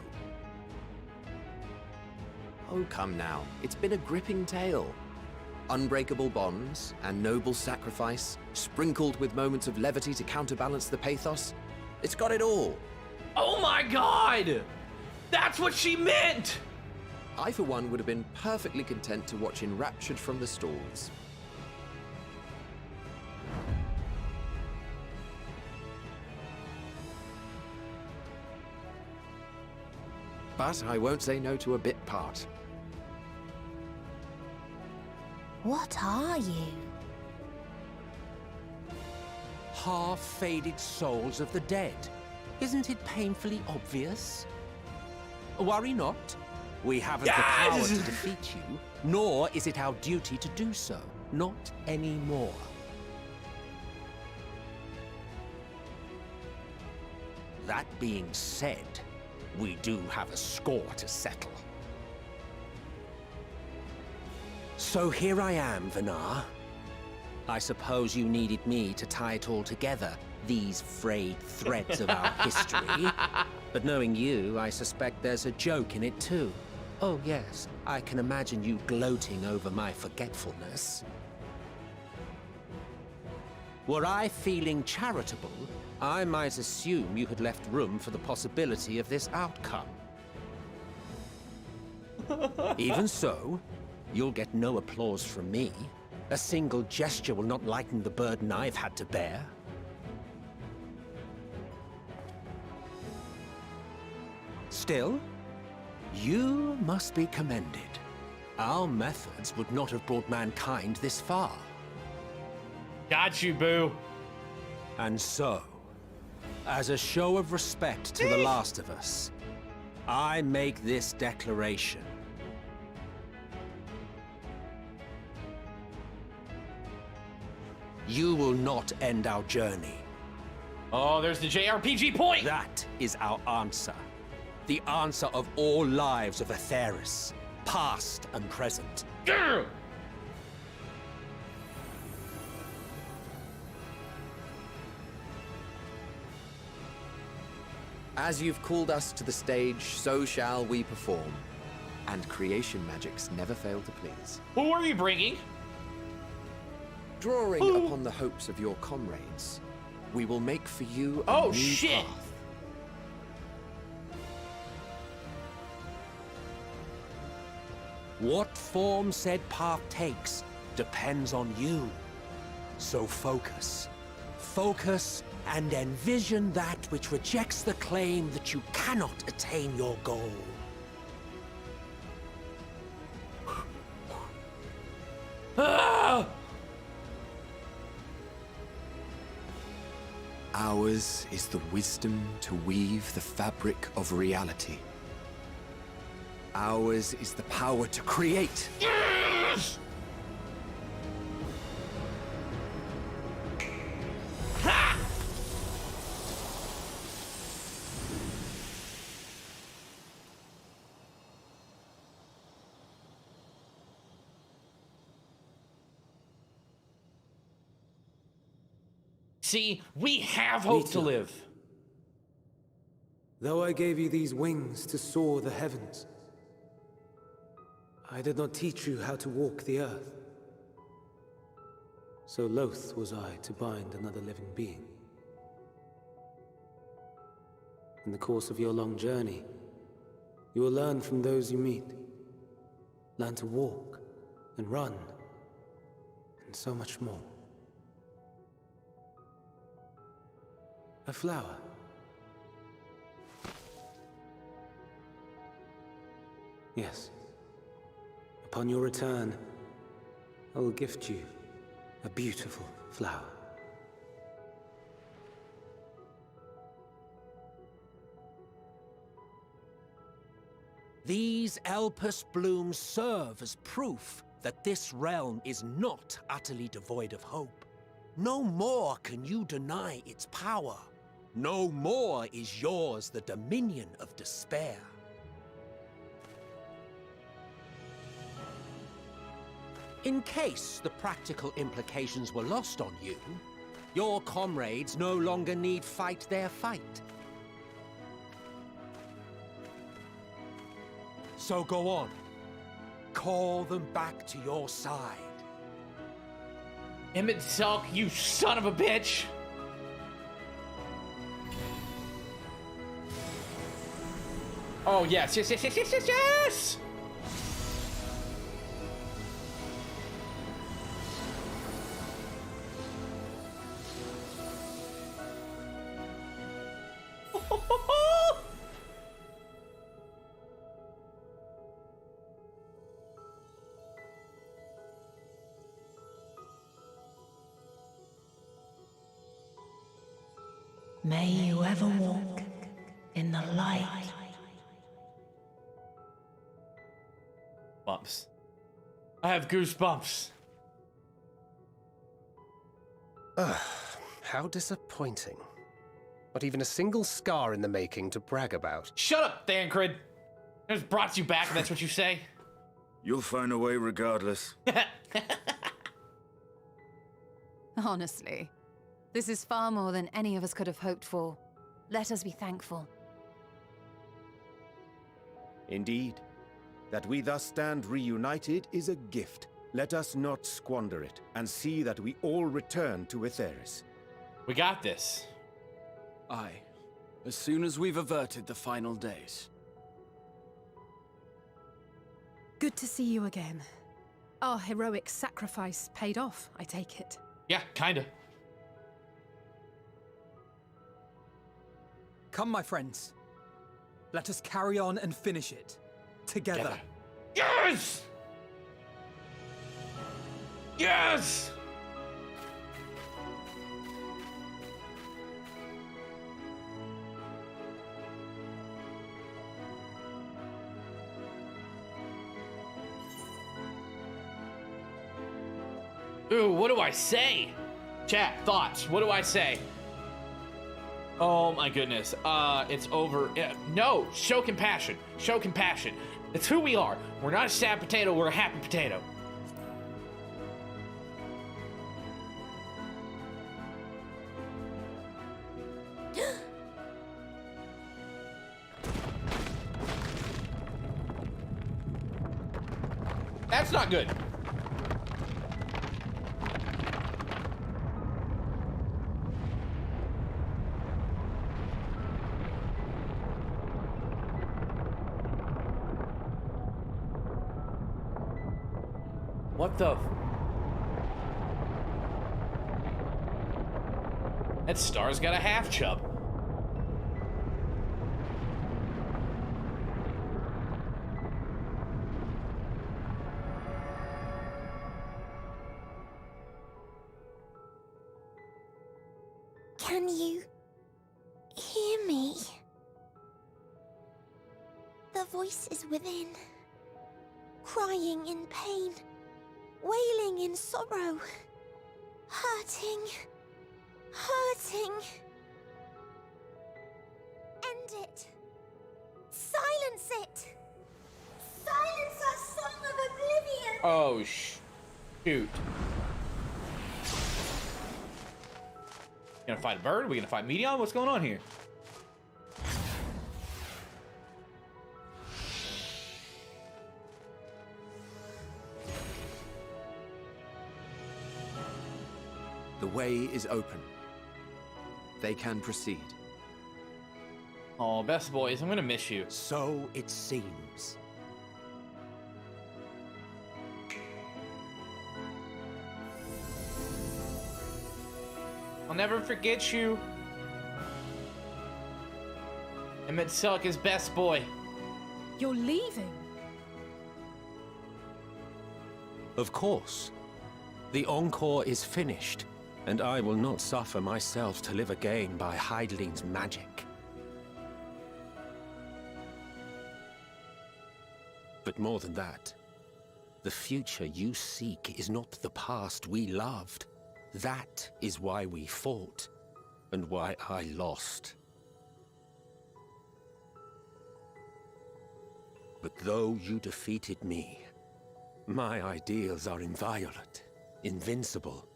Oh, come now. It's been a gripping tale. Unbreakable bonds and noble sacrifice, sprinkled with moments of levity to counterbalance the pathos. It's got it all. Oh my god! That's what she meant! I, for one, would have been perfectly content to watch enraptured from the stalls. But I won't say no to a bit part. What are you? Half-faded souls of the dead. Isn't it painfully obvious? Worry not. We haven't the power to defeat you, nor is it our duty to do so. Not anymore. That being said, we do have a score to settle. So here I am, Vinar. I suppose you needed me to tie it all together, these frayed threads of our history. But knowing you, I suspect there's a joke in it too. Oh yes, I can imagine you gloating over my forgetfulness. Were I feeling charitable, I might assume you had left room for the possibility of this outcome. Even so, you'll get no applause from me. A single gesture will not lighten the burden I've had to bear. Still, you must be commended. Our methods would not have brought mankind this far. Got you, boo. And so, as a show of respect to the last of us, I make this declaration. You will not end our journey. Oh, there's the JRPG point! That is our answer. The answer of all lives of Aetheris, past and present. Grr! As you've called us to the stage, so shall we perform. And creation magics never fail to please. Who are you bringing? Drawing upon the hopes of your comrades, we will make for you a new path. What form said path takes depends on you. So focus. Focus and envision that which rejects the claim that you cannot attain your goal. Ah! Ours is the wisdom to weave the fabric of reality. Ours is the power to create. Yes! Ha! See, we have hope to live. Though I gave you these wings to soar the heavens, I did not teach you how to walk the earth. So loath was I to bind another living being. In the course of your long journey, you will learn from those you meet. Learn to walk and run, and so much more. A flower. Yes. Upon your return, I will gift you a beautiful flower. These Elpis blooms serve as proof that this realm is not utterly devoid of hope. No more can you deny its power. No more is yours the dominion of despair. In case the practical implications were lost on you, your comrades no longer need fight their fight. So go on. Call them back to your side. Emmett Selk, you son of a bitch! Oh, yes, yes, yes, yes, yes, yes, yes! May you ever walk in the light. Bumps. I have goosebumps. How disappointing. Not even a single scar in the making to brag about. Shut up, Thancred. I just brought you back, and that's what you say? You'll find a way regardless. Honestly, this is far more than any of us could have hoped for. Let us be thankful. Indeed. That we thus stand reunited is a gift. Let us not squander it, and see that we all return to Etheris. We got this. Aye. As soon as we've averted the final days. Good to see you again. Our heroic sacrifice paid off, I take it. Yeah, kinda. Come, my friends. Let us carry on and finish it. Together. Yes! Yes! Ooh, what do I say? Chat, thoughts, what do I say? Oh my goodness, it's over. No, show compassion. Show compassion. It's who we are. We're not a sad potato, we're a happy potato. That's not good. What the? That star's got a half chub. Can you hear me? The voice is within, crying in pain, wailing in sorrow, hurting, hurting. End it. Silence it. Silence our song of oblivion. Oh, shoot. Gonna fight a bird? We gonna fight Medion? What's going on here? The way is open. They can proceed. Oh, best boys, I'm gonna miss you. So it seems. I'll never forget you. Emmett Silk is best boy. You're leaving? Of course. The encore is finished, and I will not suffer myself to live again by Heideling's magic. But more than that, the future you seek is not the past we loved. That is why we fought, and why I lost. But though you defeated me, my ideals are inviolate, invincible.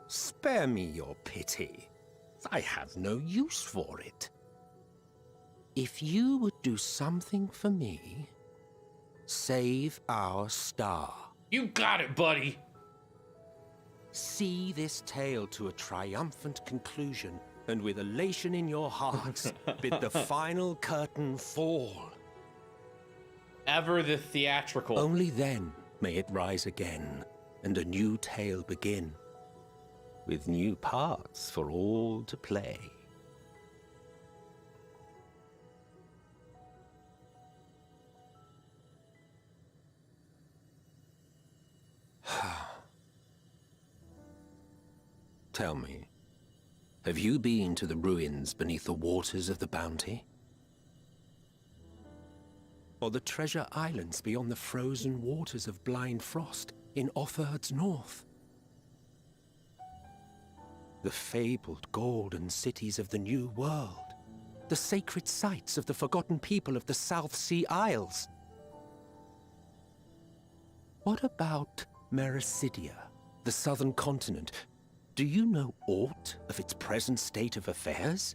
Spare me your pity. I have no use for it. If you would do something for me, save our star. You got it, buddy. See this tale to a triumphant conclusion, and with elation in your hearts, bid the final curtain fall. Ever the theatrical. Only then may it rise again, and a new tale begin, with new parts for all to play. Tell me, have you been to the ruins beneath the waters of the Bounty? Or the treasure islands beyond the frozen waters of Blind Frost in Offerd's north? The fabled golden cities of the New World, the sacred sites of the forgotten people of the South Sea Isles? What about Mericidia, the southern continent? Do you know aught of its present state of affairs?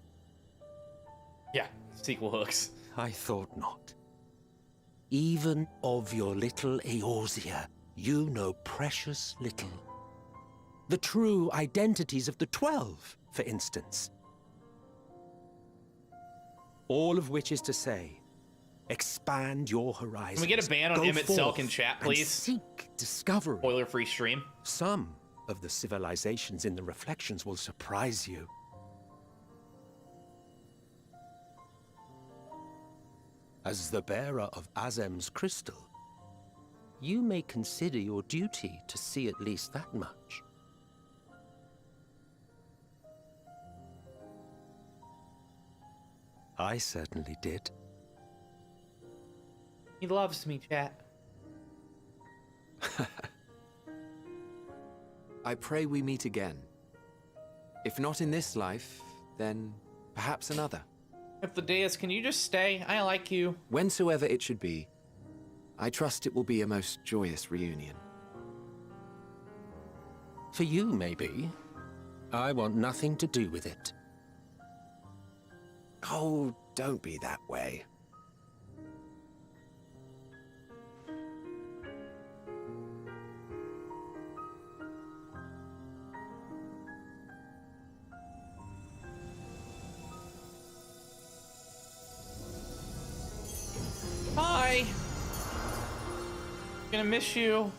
Yeah, sequel hooks. I thought not. Even of your little Eorzea, you know precious little. The true identities of the 12, for instance. All of which is to say, expand your horizons. Can we get a ban on Emmett Selk in chat, please? Seek discovery. Spoiler-free stream. Some of the civilizations in the reflections will surprise you. As the bearer of Azem's crystal, you may consider your duty to see at least that much. I certainly did. He loves me, chat. I pray we meet again. If not in this life, then perhaps another. If the Deus, can you just stay? I like you. Whensoever it should be, I trust it will be a most joyous reunion. For you, maybe. I want nothing to do with it. Oh, don't be that way. Bye. Gonna miss you.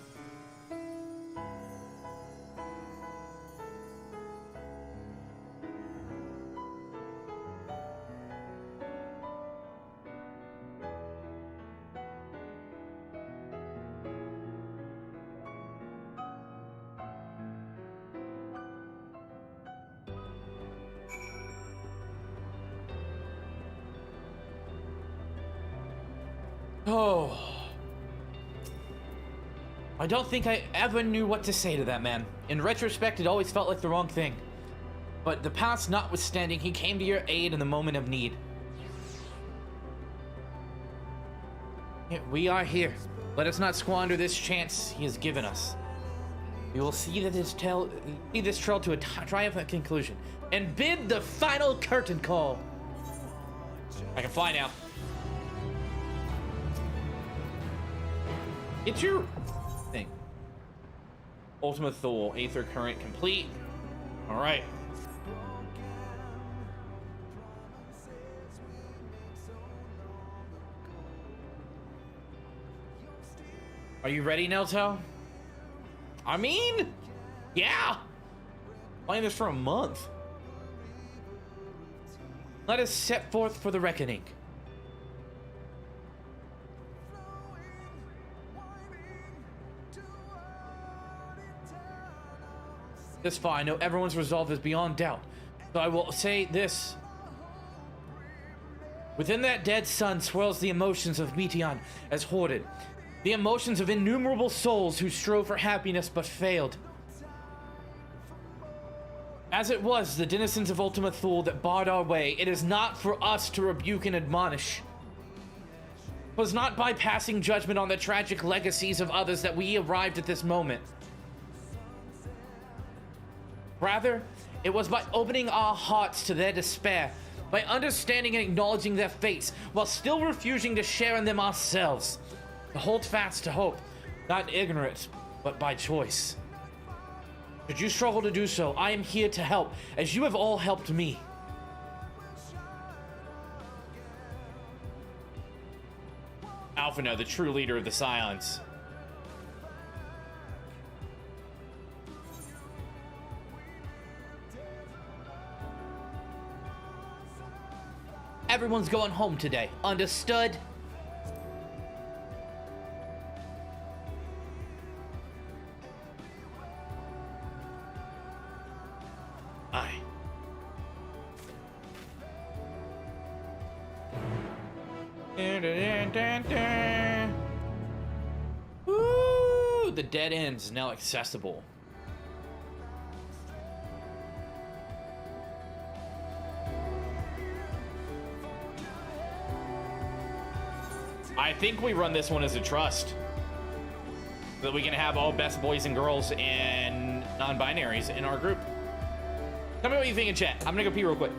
Oh. I don't think I ever knew what to say to that man. In retrospect, it always felt like the wrong thing. But the past notwithstanding, he came to your aid in the moment of need. We are here. Let us not squander this chance he has given us. We will see this trail to a triumphant conclusion and bid the final curtain call. I can fly now. It's your thing. Ultimate Thule, Aether Current complete. All right. Are you ready, Nelto? I mean, yeah. Playing this for a month. Let us set forth for the reckoning. This far, I know everyone's resolve is beyond doubt. So I will say this. Within that dead sun swirls the emotions of Meteon as hoarded. The emotions of innumerable souls who strove for happiness but failed. As it was the denizens of Ultima Thule that barred our way, it is not for us to rebuke and admonish. It was not by passing judgment on the tragic legacies of others that we arrived at this moment. Rather, it was by opening our hearts to their despair, by understanding and acknowledging their fates, while still refusing to share in them ourselves. To hold fast to hope, not ignorant, but by choice. Should you struggle to do so, I am here to help, as you have all helped me. Alphina, the true leader of the Scions. Everyone's going home today, understood? Aye. Ooh, the dead end is now accessible. I think we run this one as a trust, so that we can have all best boys and girls and non-binaries in our group. Tell me what you think in chat. I'm gonna go pee real quick.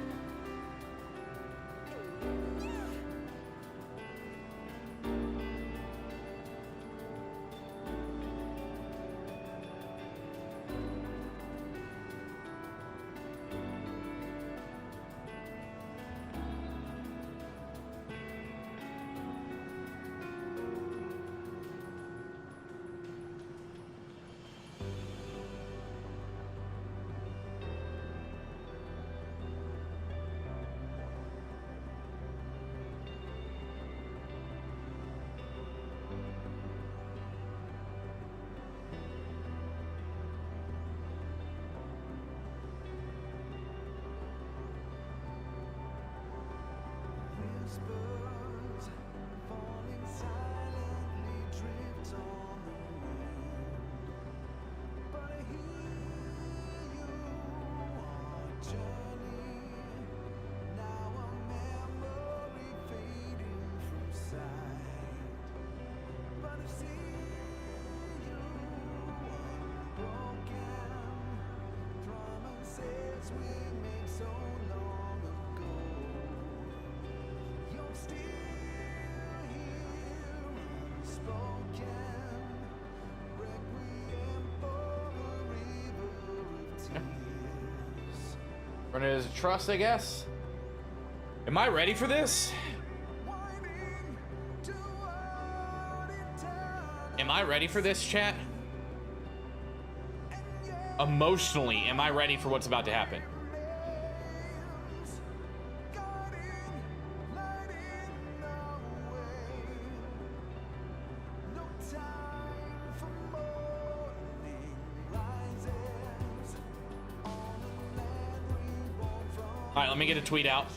Run it as a trust, I guess. Am I ready for this? Am I ready for this, chat? Emotionally, am I ready for what's about to happen? All right, let me get a tweet out.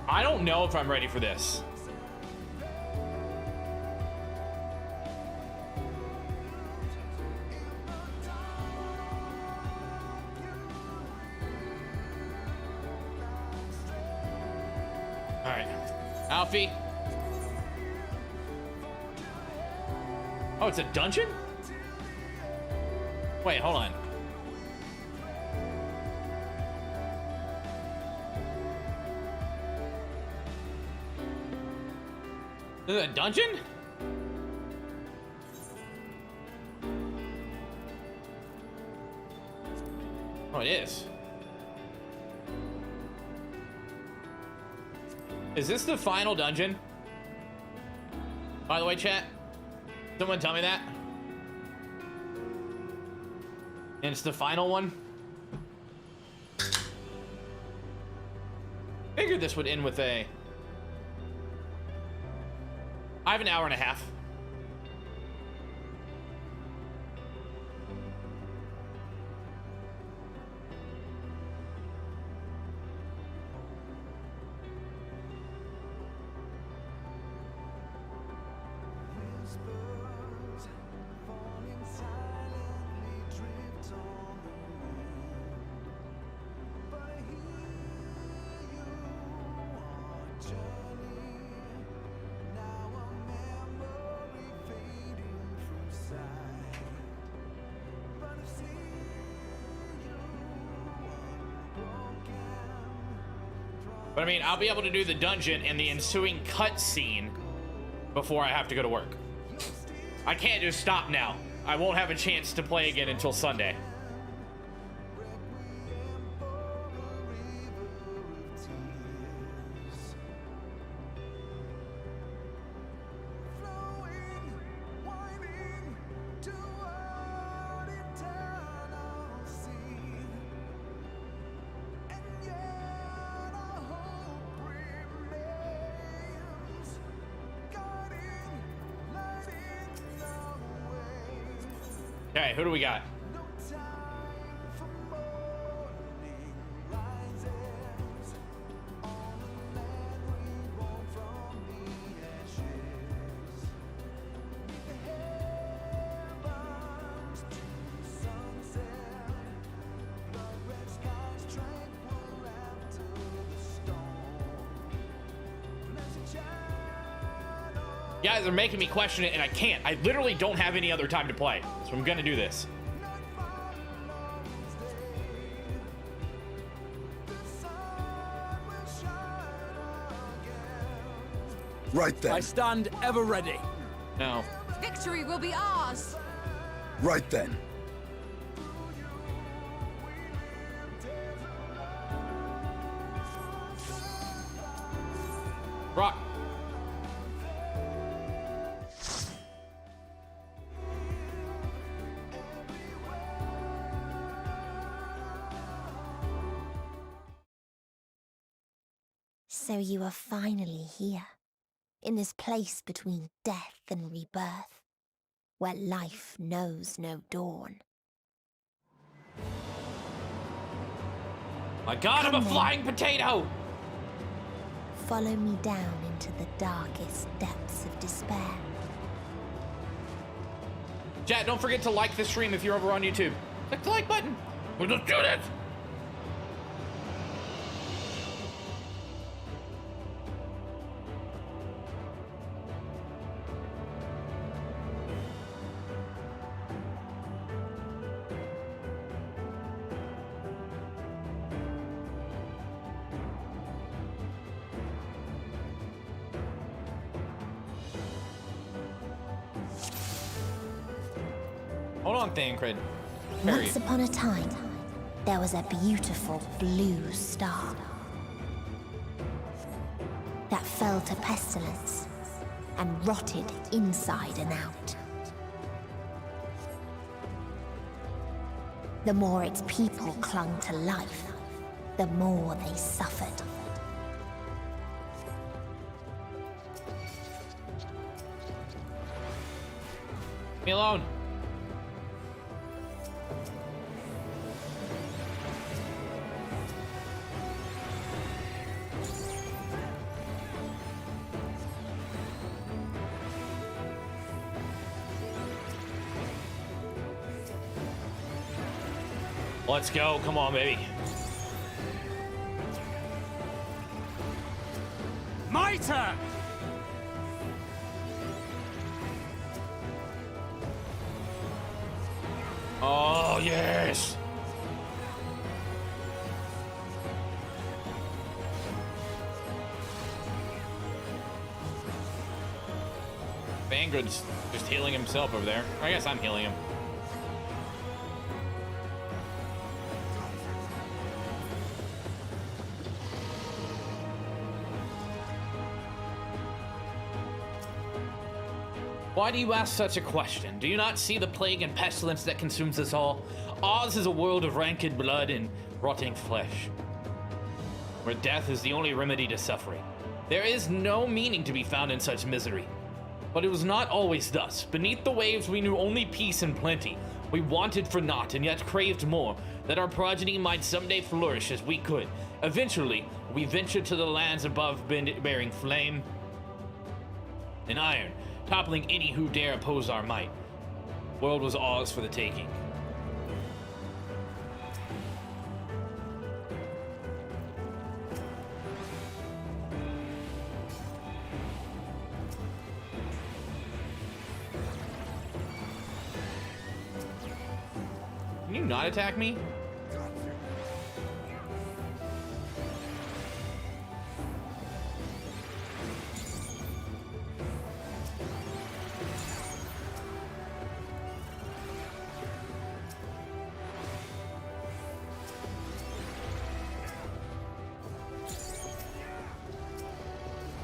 I don't know if I'm ready for this. All right, Alfie. Oh, it's a dungeon? Wait, hold on. Is it a dungeon? Oh, it is. Is this the final dungeon? By the way, chat, someone tell me that. And it's the final one? Figured this would end with a... I have an hour and a half. But I mean, I'll be able to do the dungeon and the ensuing cutscene before I have to go to work. I can't just stop now. I won't have a chance to play again until Sunday. Okay, who do we got? Guys are making me question it, and I can't. I literally don't have any other time to play, so I'm gonna do this. Right then. I stand ever ready. No. Victory will be ours. Right then. Rock. So you are finally here, in this place between death and rebirth, where life knows no dawn. My God, I'm a flying potato! Follow me down into the darkest depths of despair. Chat, don't forget to like the stream if you're over on YouTube. Click the like button. Let's do this! Hold on, Thancred. Once upon a time, there was a beautiful blue star that fell to pestilence and rotted inside and out. The more its people clung to life, the more they suffered. Leave me alone. Let's go. Come on, baby. My turn! Oh, yes! Vanguard's just healing himself over there. I guess I'm healing him. Why do you ask such a question? Do you not see the plague and pestilence that consumes us all? Ours is a world of rancid blood and rotting flesh, where death is the only remedy to suffering. There is no meaning to be found in such misery. But it was not always thus. Beneath the waves we knew only peace and plenty. We wanted for naught and yet craved more, that our progeny might someday flourish as we could. Eventually, we ventured to the lands above bearing flame and iron, toppling any who dare oppose our might. The world was ours for the taking. Can you not attack me?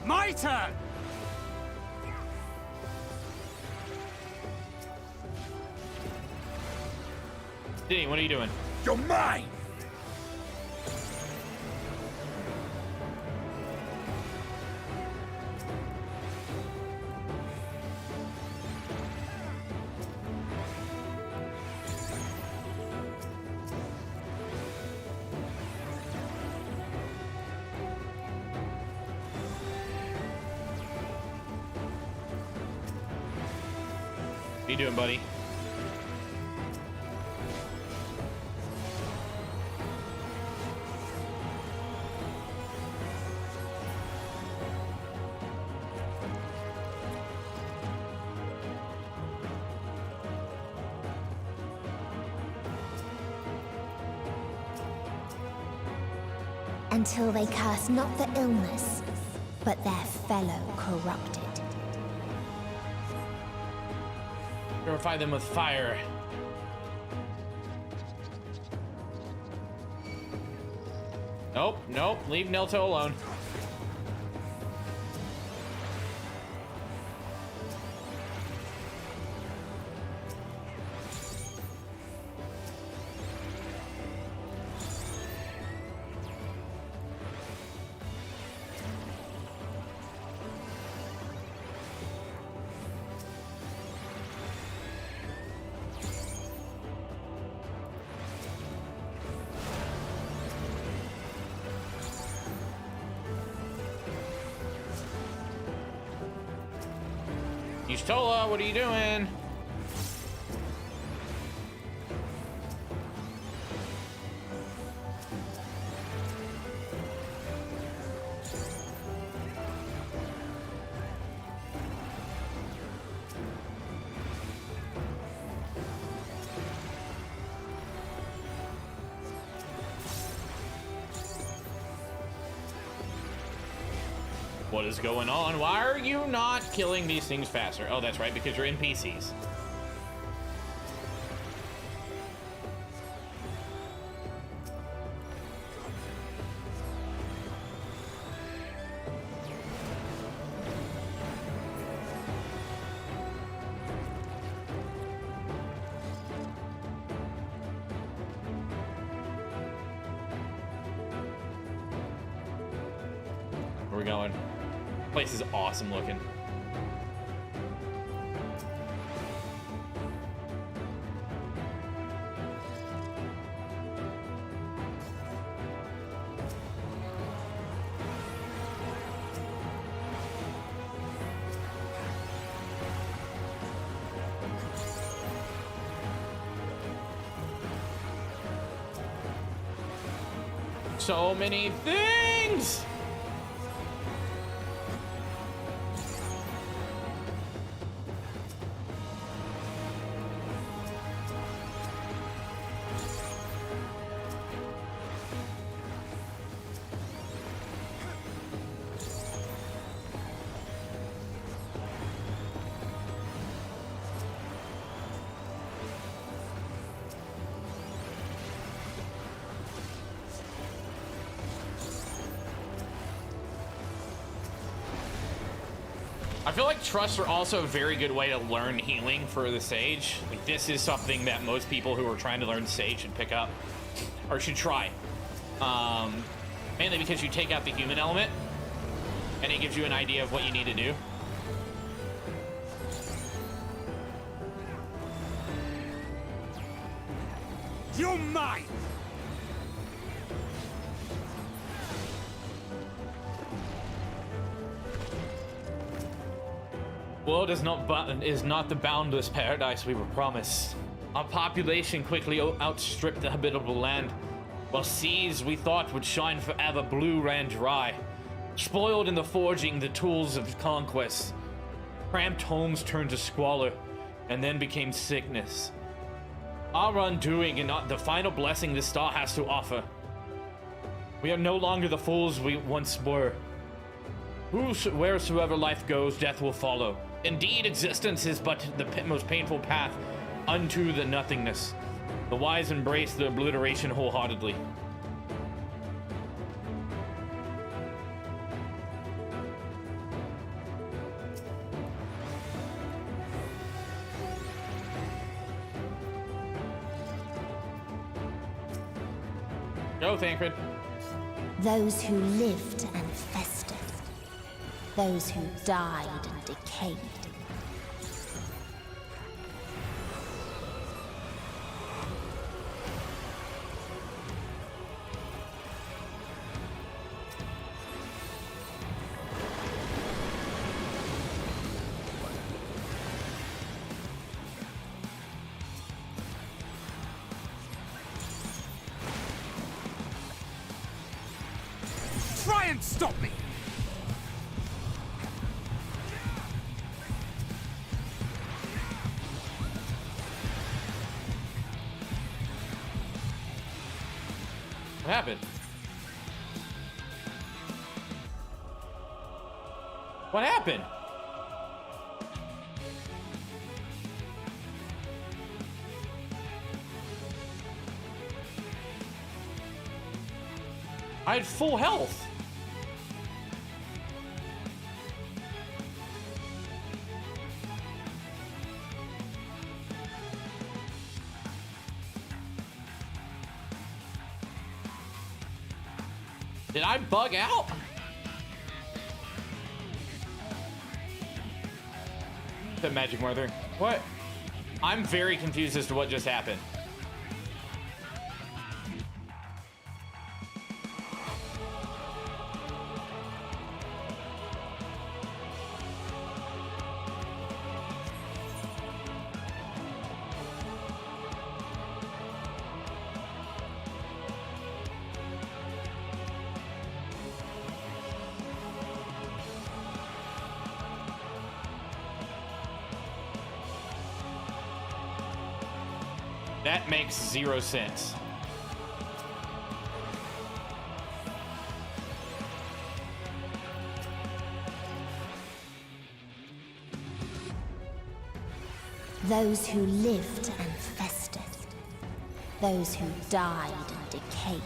My turn! Diddy, what are you doing? You're mine! What are you doing, buddy? Until they curse not the illness, but their fellow corrupted. Purify them with fire. Nope, nope, leave Nelto alone. Yustola, what are you doing? What is going on? Why are you not killing these things faster? Oh, that's right, because you're NPCs. Where are we going? Place is awesome looking. So many things! I feel like trusts are also a very good way to learn healing for the Sage. Like, this is something that most people who are trying to learn Sage should pick up, or should try. Mainly because you take out the human element, and it gives you an idea of what you need to do. You're mine! World is not the boundless paradise we were promised. Our population quickly outstripped the habitable land, while seas we thought would shine forever blue ran dry. Spoiled in the forging the tools of conquest, cramped homes turned to squalor, and then became sickness. Our undoing and not the final blessing this star has to offer. We are no longer the fools we once were. Wheresoever life goes, death will follow. Indeed, existence is but the most painful path unto the nothingness. The wise embrace the obliteration wholeheartedly. Go, Thancred. Those who lived and festered. Those who died and decayed. Try and stop me! What happened? What happened? I had full health. Did I bug out? The magic mother. What? I'm very confused as to what just happened. That makes 0 sense. Those who lived and festered. Those who died and decayed.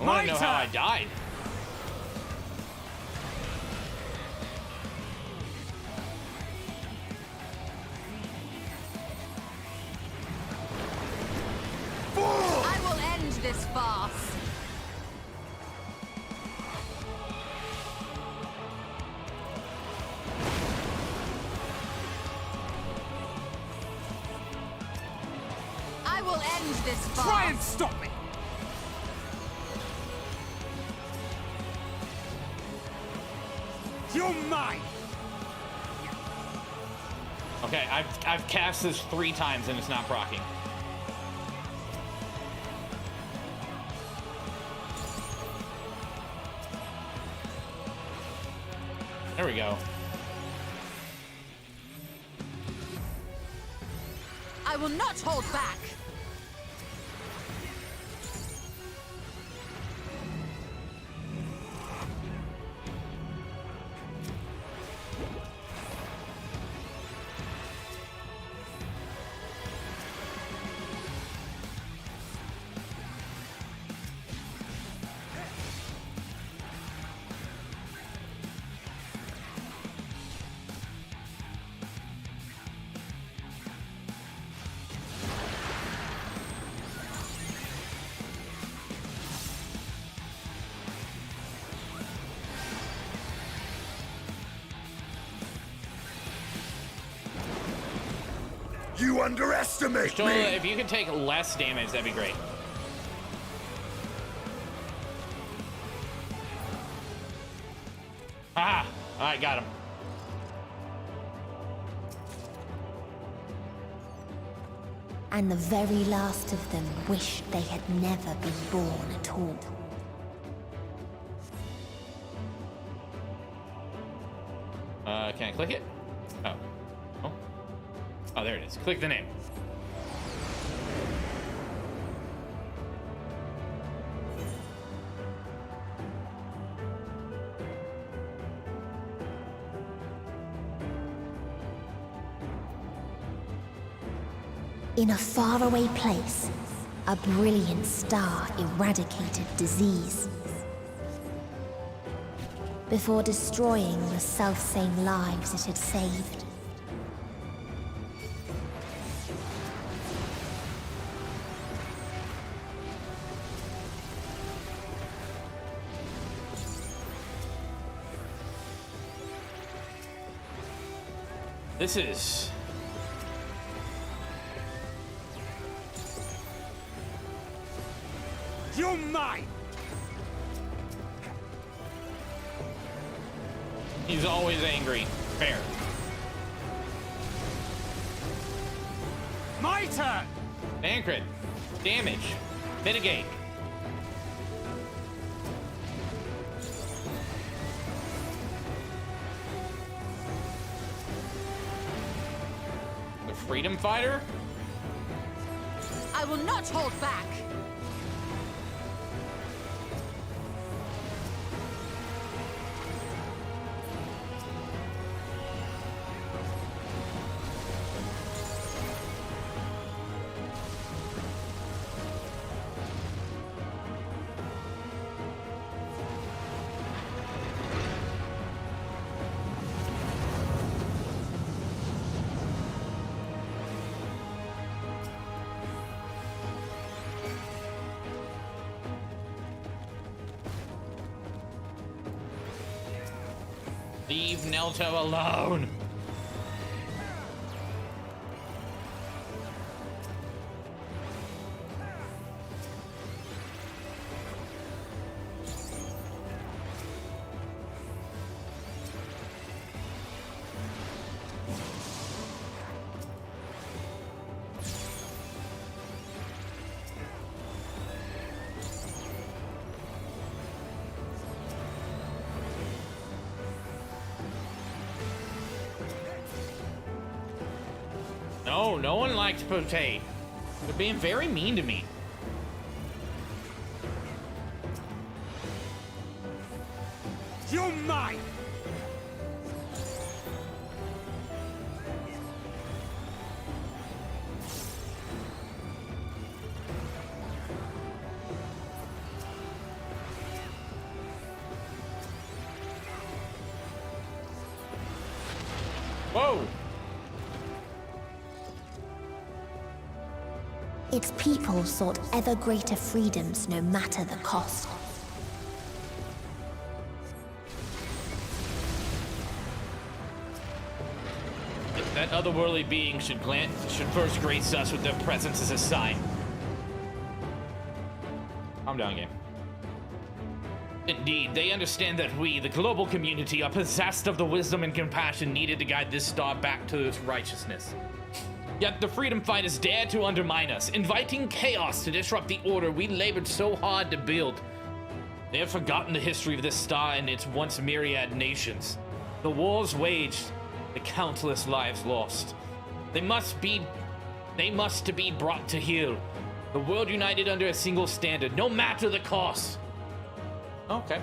want to know how I died. I will end this farce. I will end this farce. Try and stop me! You're mine! Okay, I've cast this 3 times and it's not proccing. There we go. I will not hold back. You underestimate Stola, me! if you could take less damage, that'd be great. Ah! Alright, got him. And the very last of them wished they had never been born at all. Can I click it? Oh. Oh. Oh, there it is. Click the name. In a faraway place, a brilliant star eradicated disease. Before destroying the selfsame lives it had saved. This is... You're mine! He's always angry. Fair. My turn! Bancred. Damage. Mitigate. The Freedom Fighter? I will not hold back. Leave Nelto alone. No, no one likes Potate. They're being very mean to me. You're mine! Whoa! Its people sought ever greater freedoms no matter the cost. That otherworldly being should first grace us with their presence as a sign. Calm down, game. Indeed, they understand that we, the global community, are possessed of the wisdom and compassion needed to guide this star back to its righteousness. Yet the freedom fighters dare to undermine us, inviting chaos to disrupt the order we labored so hard to build. They have forgotten the history of this star and its once myriad nations. The wars waged, the countless lives lost. They must be brought to heel. The world united under a single standard, no matter the cost. Okay.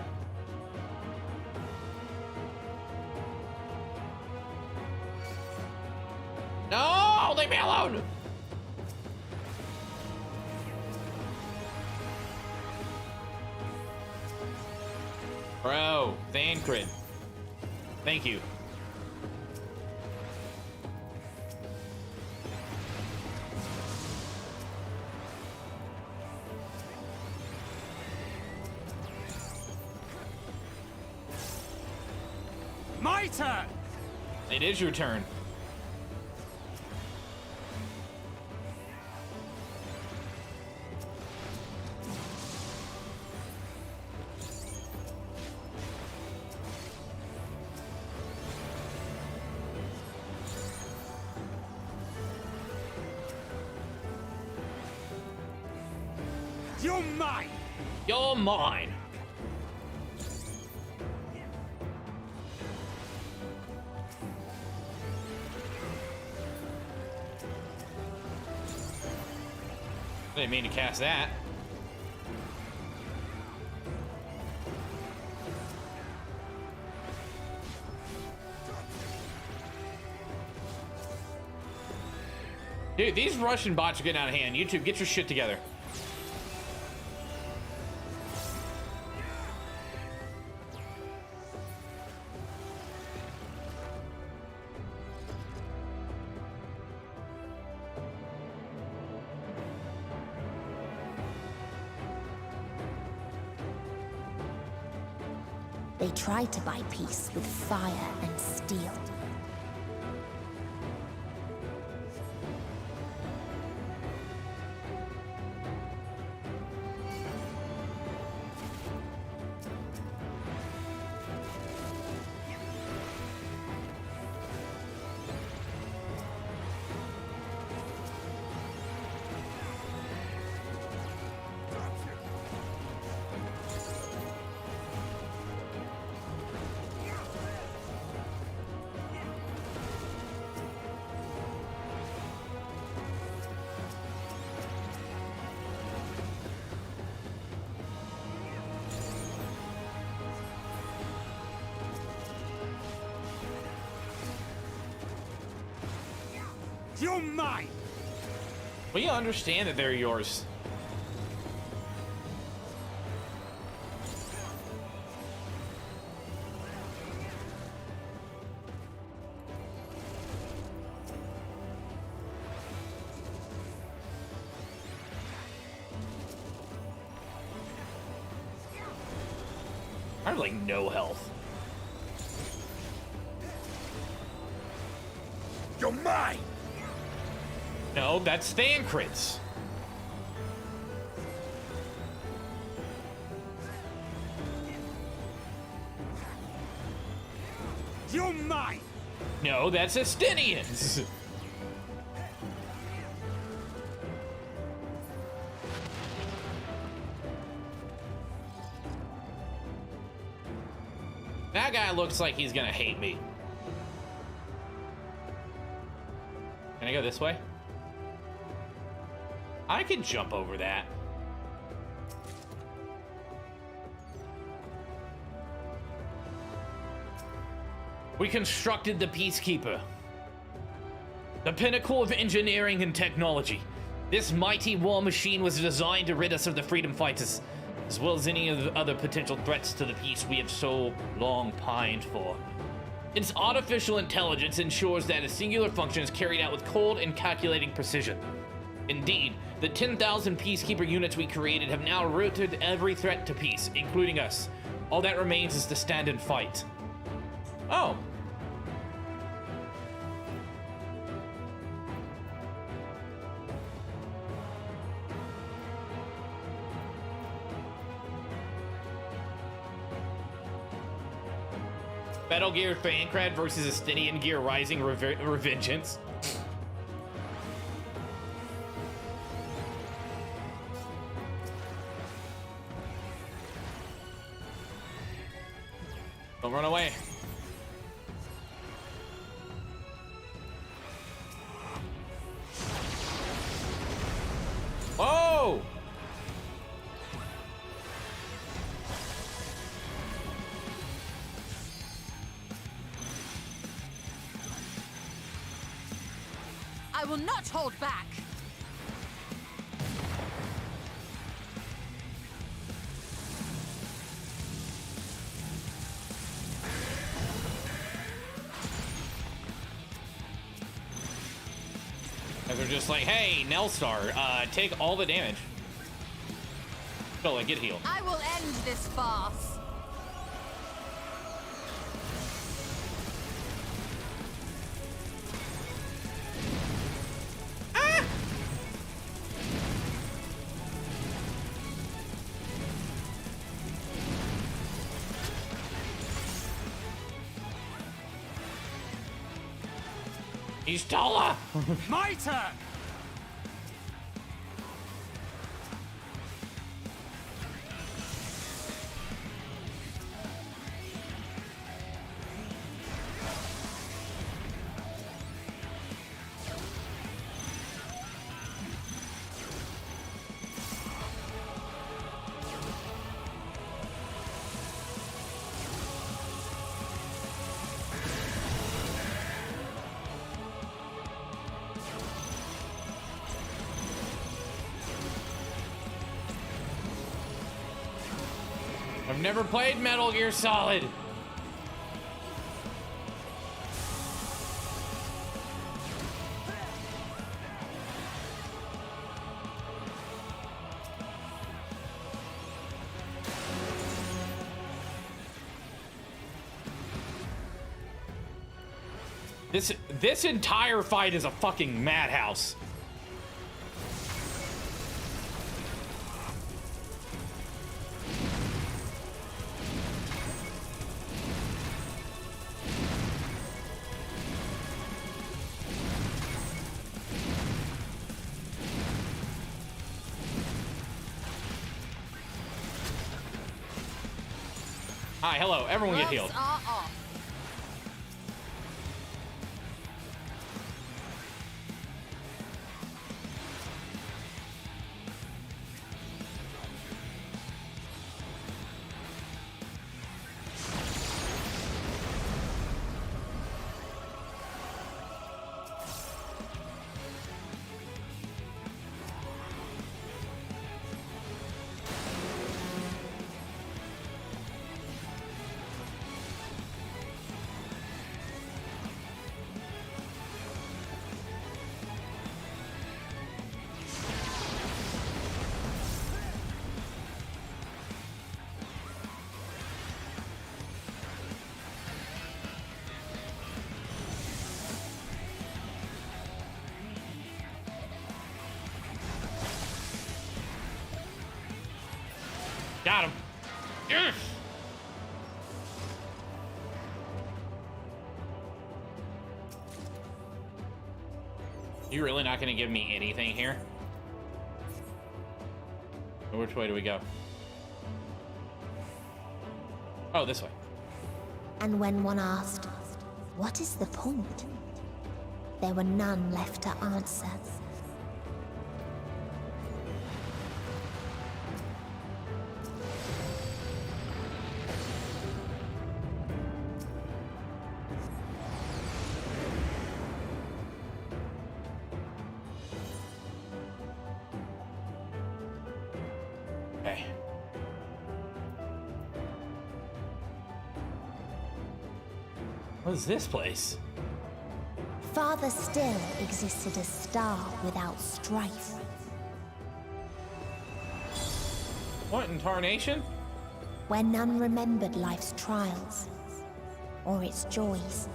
No, leave me alone. Bro, Thancred. Thank you. My turn! It is your turn. You're mine! You're mine! I didn't mean to cast that. Dude, these Russian bots are getting out of hand. YouTube, get your shit together. They tried to buy peace with fire and steel. You're mine! We understand that they're yours. I have like no health. You're mine! No, that's Thancred's. You're mine! No, that's Estinian's. That guy looks like he's gonna hate me. Can I go this way? I can jump over that. We constructed the Peacekeeper, the pinnacle of engineering and technology. This mighty war machine was designed to rid us of the freedom fighters, as well as any of the other potential threats to the peace we have so long pined for. Its artificial intelligence ensures that a singular function is carried out with cold and calculating precision. Indeed, the 10,000 peacekeeper units we created have now routed every threat to peace, including us. All that remains is to stand and fight. Oh. Metal Gear Thancred versus Estinian Gear Rising Revengeance. Don't run away. Whoa! I will not hold back. And they're just like, hey, Nelstar, take all the damage. So, like, get healed. I will end this farce. He's taller! My turn! I've never played Metal Gear Solid. This entire fight is a fucking madhouse. Hi, hello, everyone get healed. Got him. Yes! You really not gonna give me anything here? Which way do we go? Oh, this way. And when one asked, what is the point? There were none left to answer. What is this place? Farther still existed a star without strife. What in tarnation? Where none remembered life's trials or its joys.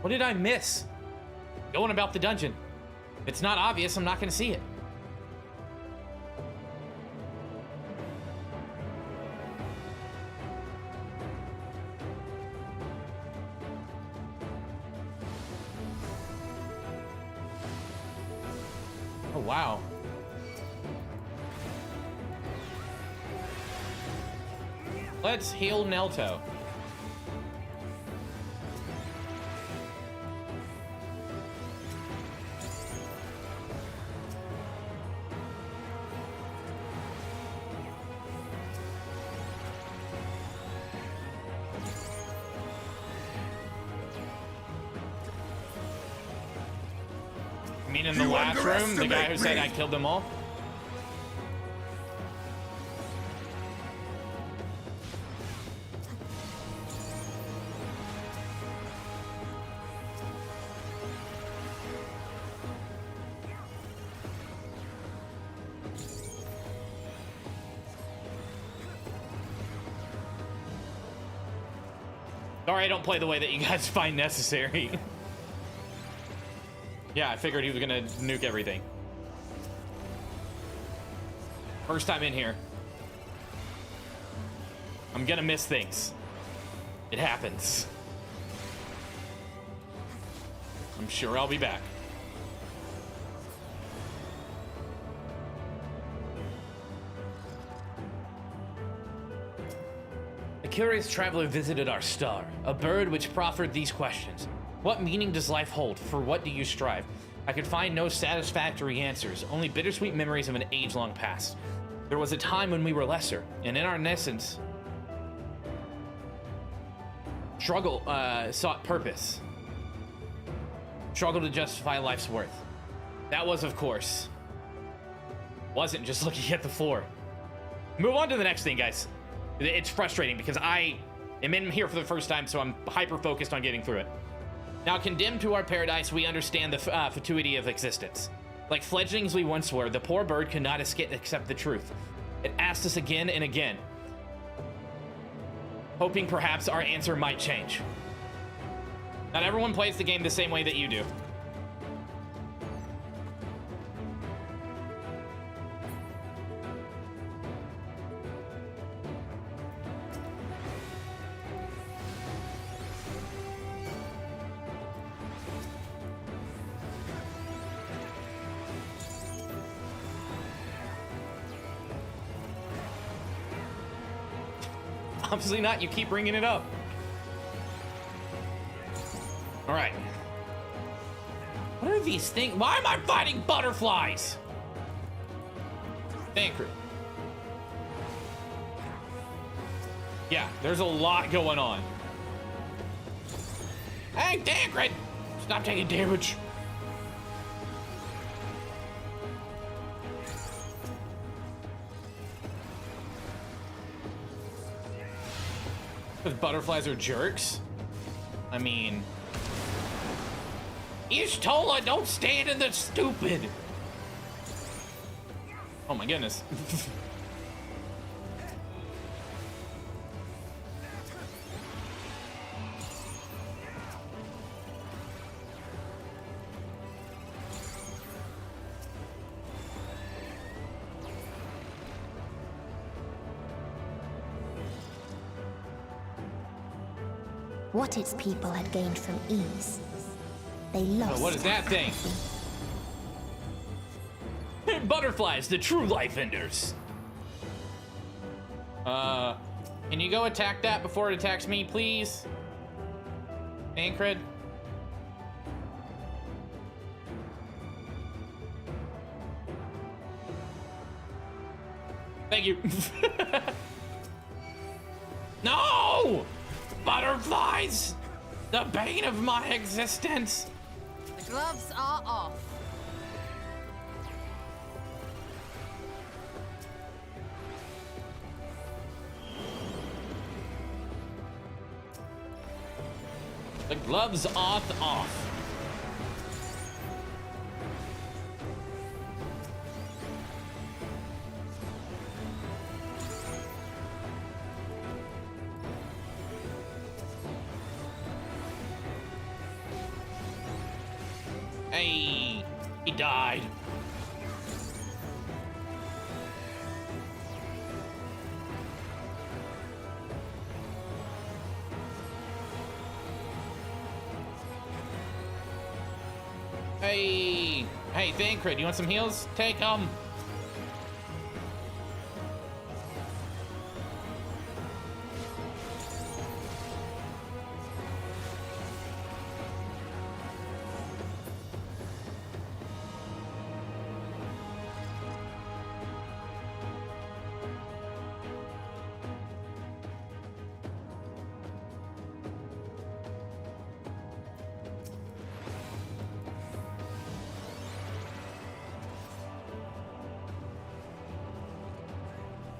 What did I miss? Going about the dungeon. If it's not obvious, I'm not going to see it. Oh, wow. Let's heal Nelto. I mean, in the last room, the guy who said I killed them all? Sorry, I don't play the way that you guys find necessary. Yeah, I figured he was gonna nuke everything. First time in here. I'm gonna miss things. It happens. I'm sure I'll be back. A curious traveler visited our star, a bird which proffered these questions. What meaning does life hold? For what do you strive? I could find no satisfactory answers, only bittersweet memories of an age-long past. There was a time when we were lesser, and in our essence, struggle sought purpose. Struggle to justify life's worth. That was, of course, wasn't just looking at the floor. Move on to the next thing, guys. It's frustrating because I am in here for the first time, so I'm hyper-focused on getting through it. Now, condemned to our paradise, we understand the fatuity of existence. Like fledglings we once were, the poor bird could not accept the truth. It asked us again and again, hoping perhaps our answer might change. Not everyone plays the game the same way that you do. Obviously not, you keep bringing it up. All right. What are these things? Why am I fighting butterflies? Tancred. Yeah, there's a lot going on. Hey, Tancred! Stop taking damage. Because butterflies are jerks? I mean... Ishtola, don't stand in the stupid! Oh my goodness. What its people had gained from ease, they lost. Oh, what is that thing? Butterflies, the true life enders. Can you go attack that before it attacks me, please? Tancred? Thank you. No! Butterflies! The bane of my existence! The gloves are off. The gloves off. Hey, he died. Hey, Thancred, you want some heals? Take them.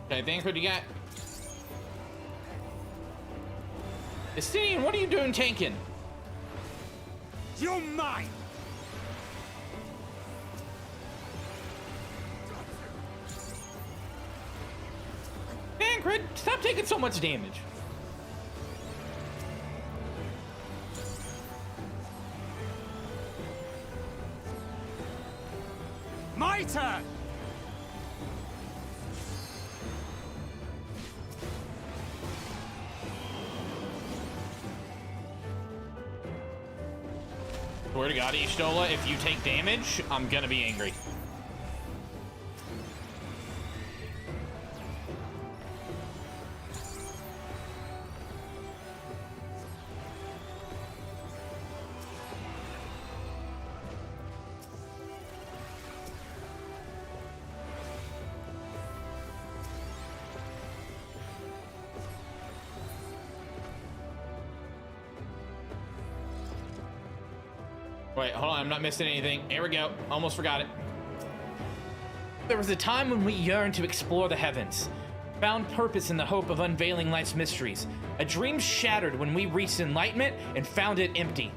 Okay, Thancred, you got... Estinian, what are you doing tanking? You're mine! Thancred, stop taking so much damage. My turn! Swear to God, Ishtola, if you take damage, I'm gonna be angry. Wait, hold on, I'm not missing anything. Here we go. Almost forgot it. There was a time when we yearned to explore the heavens, found purpose in the hope of unveiling life's mysteries. A dream shattered when we reached enlightenment and found it empty.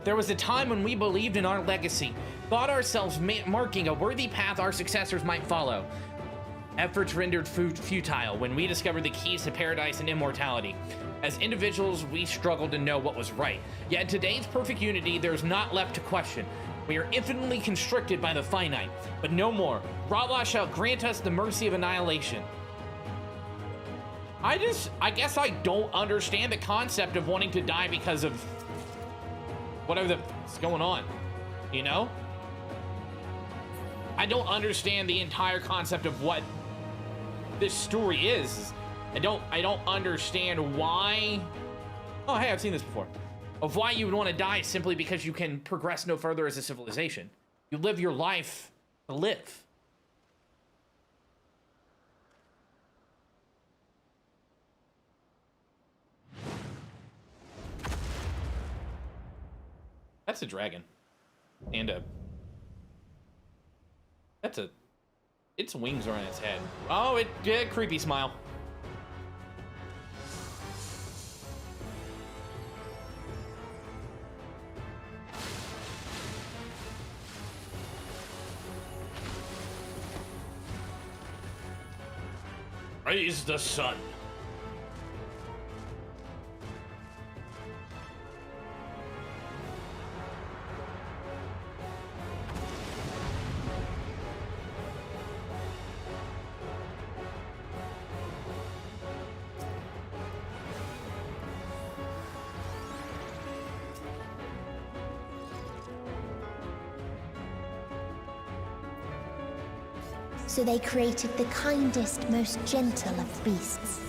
There was a time when we believed in our legacy, thought ourselves marking a worthy path our successors might follow. Efforts rendered futile when we discovered the keys to paradise and immortality. As individuals, we struggled to know what was right. Yet in today's perfect unity, there is not left to question. We are infinitely constricted by the finite, but no more. Ra'Lah shall grant us the mercy of annihilation. I guess I don't understand the concept of wanting to die because of whatever's going on, you know? I don't understand the entire concept of what this story is. I don't understand why. Oh, hey, I've seen this before. Of why you would want to die simply because you can progress no further as a civilization. You live your life to live. That's a dragon. And its wings are on its head. Oh, creepy smile. Raise the sun. So they created the kindest, most gentle of beasts.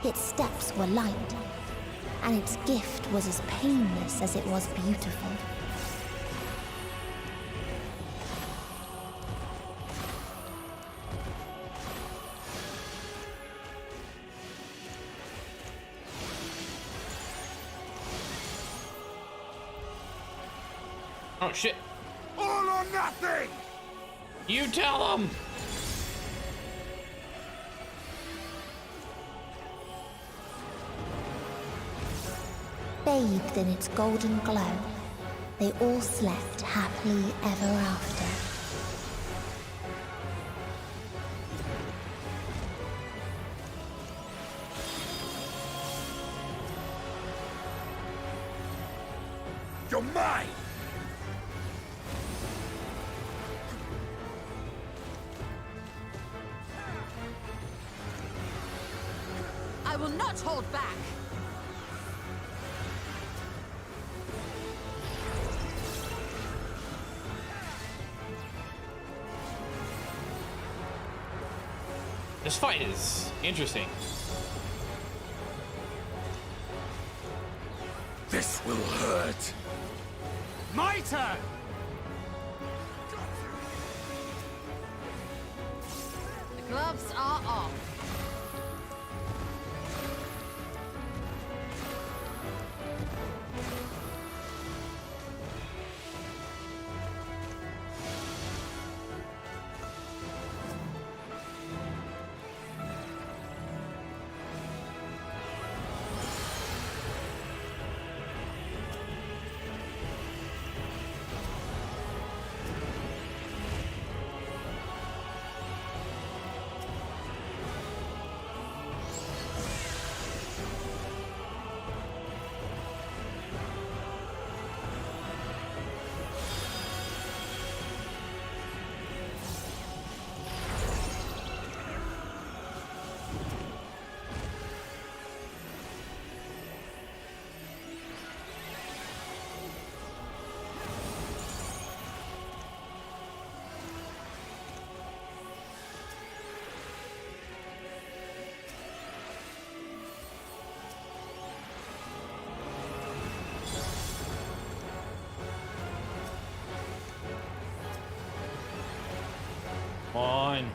Its steps were light, and its gift was as painless as it was beautiful. Oh, shit. All or nothing! You tell them! Bathed in its golden glow, they all slept happily ever after. You're mine! I will not hold back! This fight is interesting. This will hurt. My turn! The gloves are off. Come on.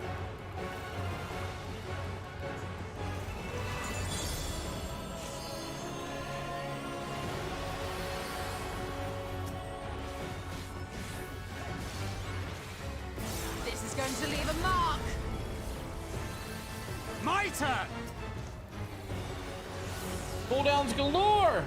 This is going to leave a mark. My turn! Cooldowns galore!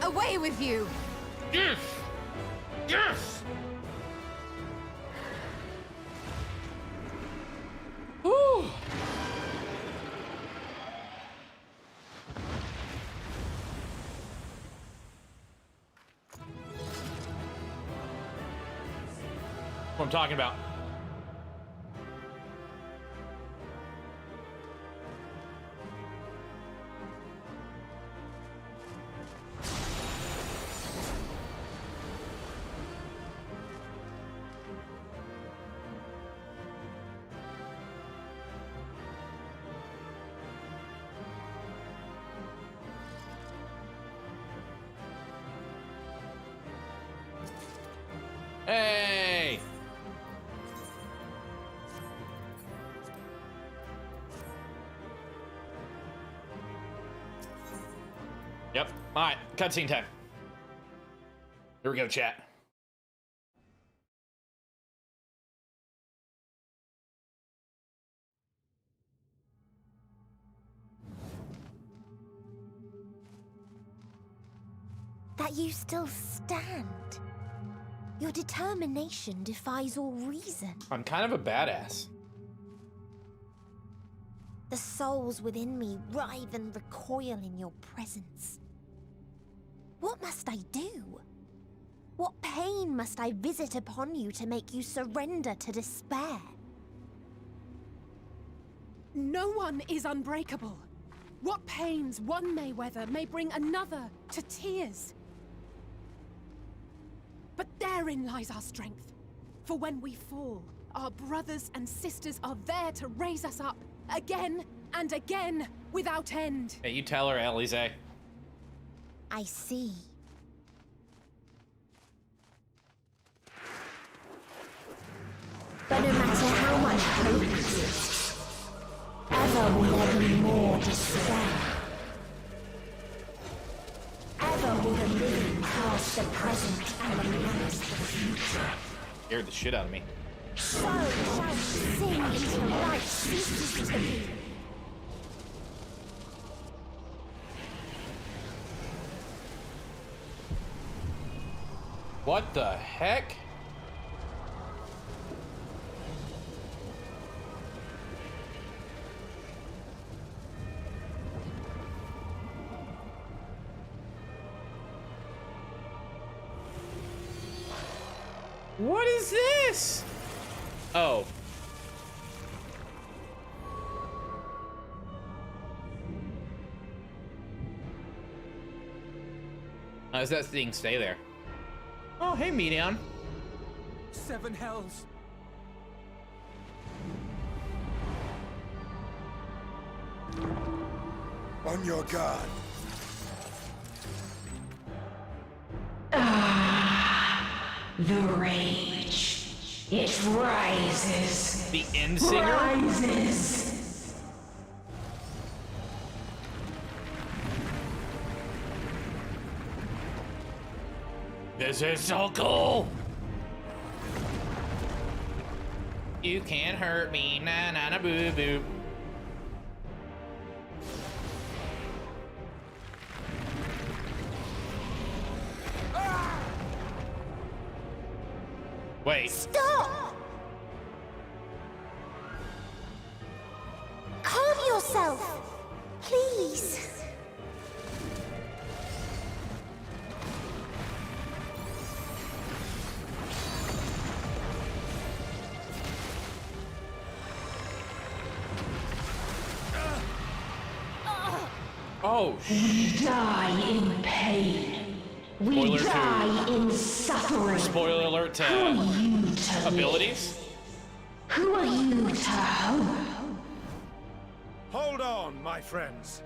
Away with you! Yes! Yes! Whew. What I'm talking about. Hey! Yep. All right. Cutscene time. Here we go, chat. That you still stand. Your determination defies all reason. I'm kind of a badass. The souls within me writhe and recoil in your presence. What must I do? What pain must I visit upon you to make you surrender to despair? No one is unbreakable. What pains one may weather may bring another to tears. But therein lies our strength. For when we fall, our brothers and sisters are there to raise us up, again and again, without end. Hey, you tell her, Elise. I see. But no matter how much hope exists, ever will there be more despair. Ever will the living cast the present and lament the future. Scared the shit out of me. So shall sing until life ceases to be. What the heck? What is this? Oh. How does that thing stay there? Oh, hey, Medion. 7 hells. On your guard. The rage. It rises. The end singer? Rises. This is so cool. You can't hurt me, na na na boo boo. Wait. Stop! Calm yourself, please. Oh, we die in pain. We Spoiler die to- in suffering. Spoiler alert to Who are you to abilities. live? Who are you to hope? Hold on, my friends.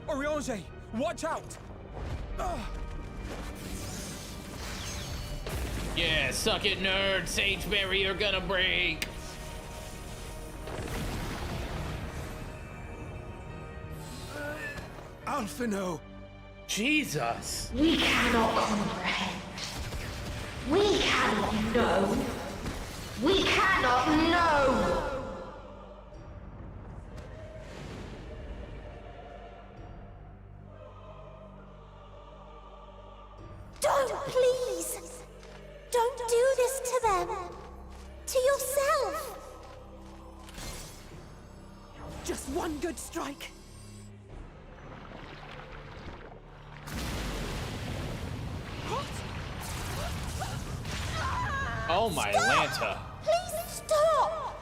Oriange, watch out! Yeah, suck it, nerd. Sage barrier gonna break. Alphino! Jesus! We cannot comprehend. We cannot know. We cannot know. Don't, please! Don't do this to them! To yourself! Just one good strike. Oh my Lanta. Please stop!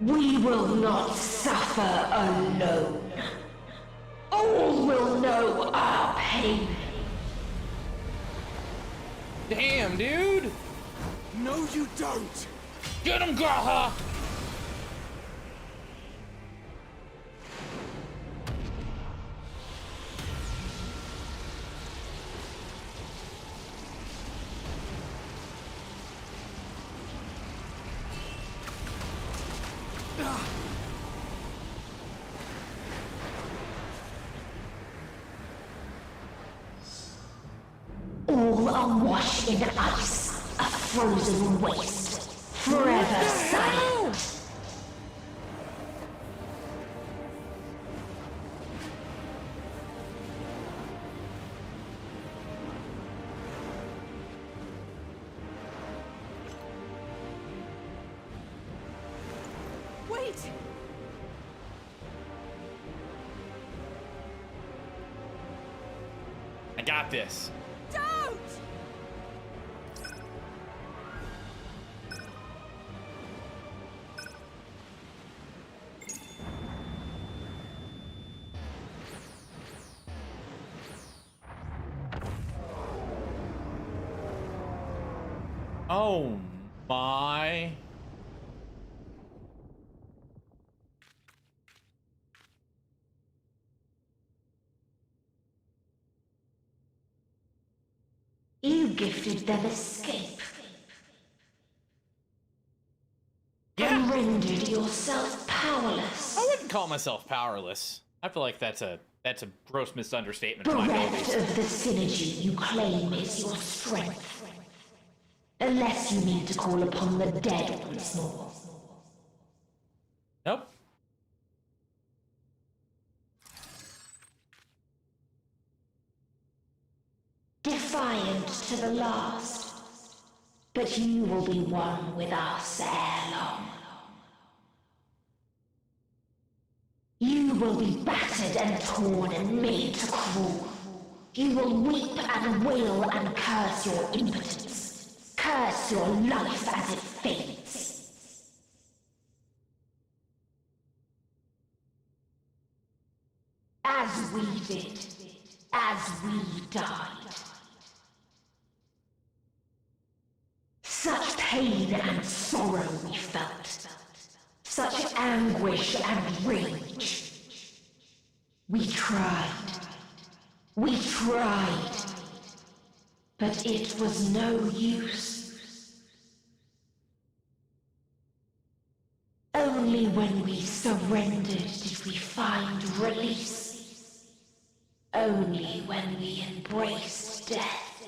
We will not suffer alone. All will know our pain. Damn, dude! No, you don't! Get him, Graha! All are washed in ice, a frozen waste, forever silent. Wait! I got this. Don't! Oh my. You gifted them escape. Yeah. And rendered yourself powerless. I wouldn't call myself powerless. I feel like that's a gross misunderstatement of my abilities. Bereft of the synergy you claim is your strength. Unless you need to call upon the dead once more. Nope. Defiant to the last. But you will be one with us ere long. You will be battered and torn and made to crawl. You will weep and wail and curse your impotence. Curse your life as it fades. As we did. As we died. Such pain and sorrow we felt. Such anguish and rage. We tried. We tried. But it was no use. Only when we surrendered did we find release. Only when we embraced death.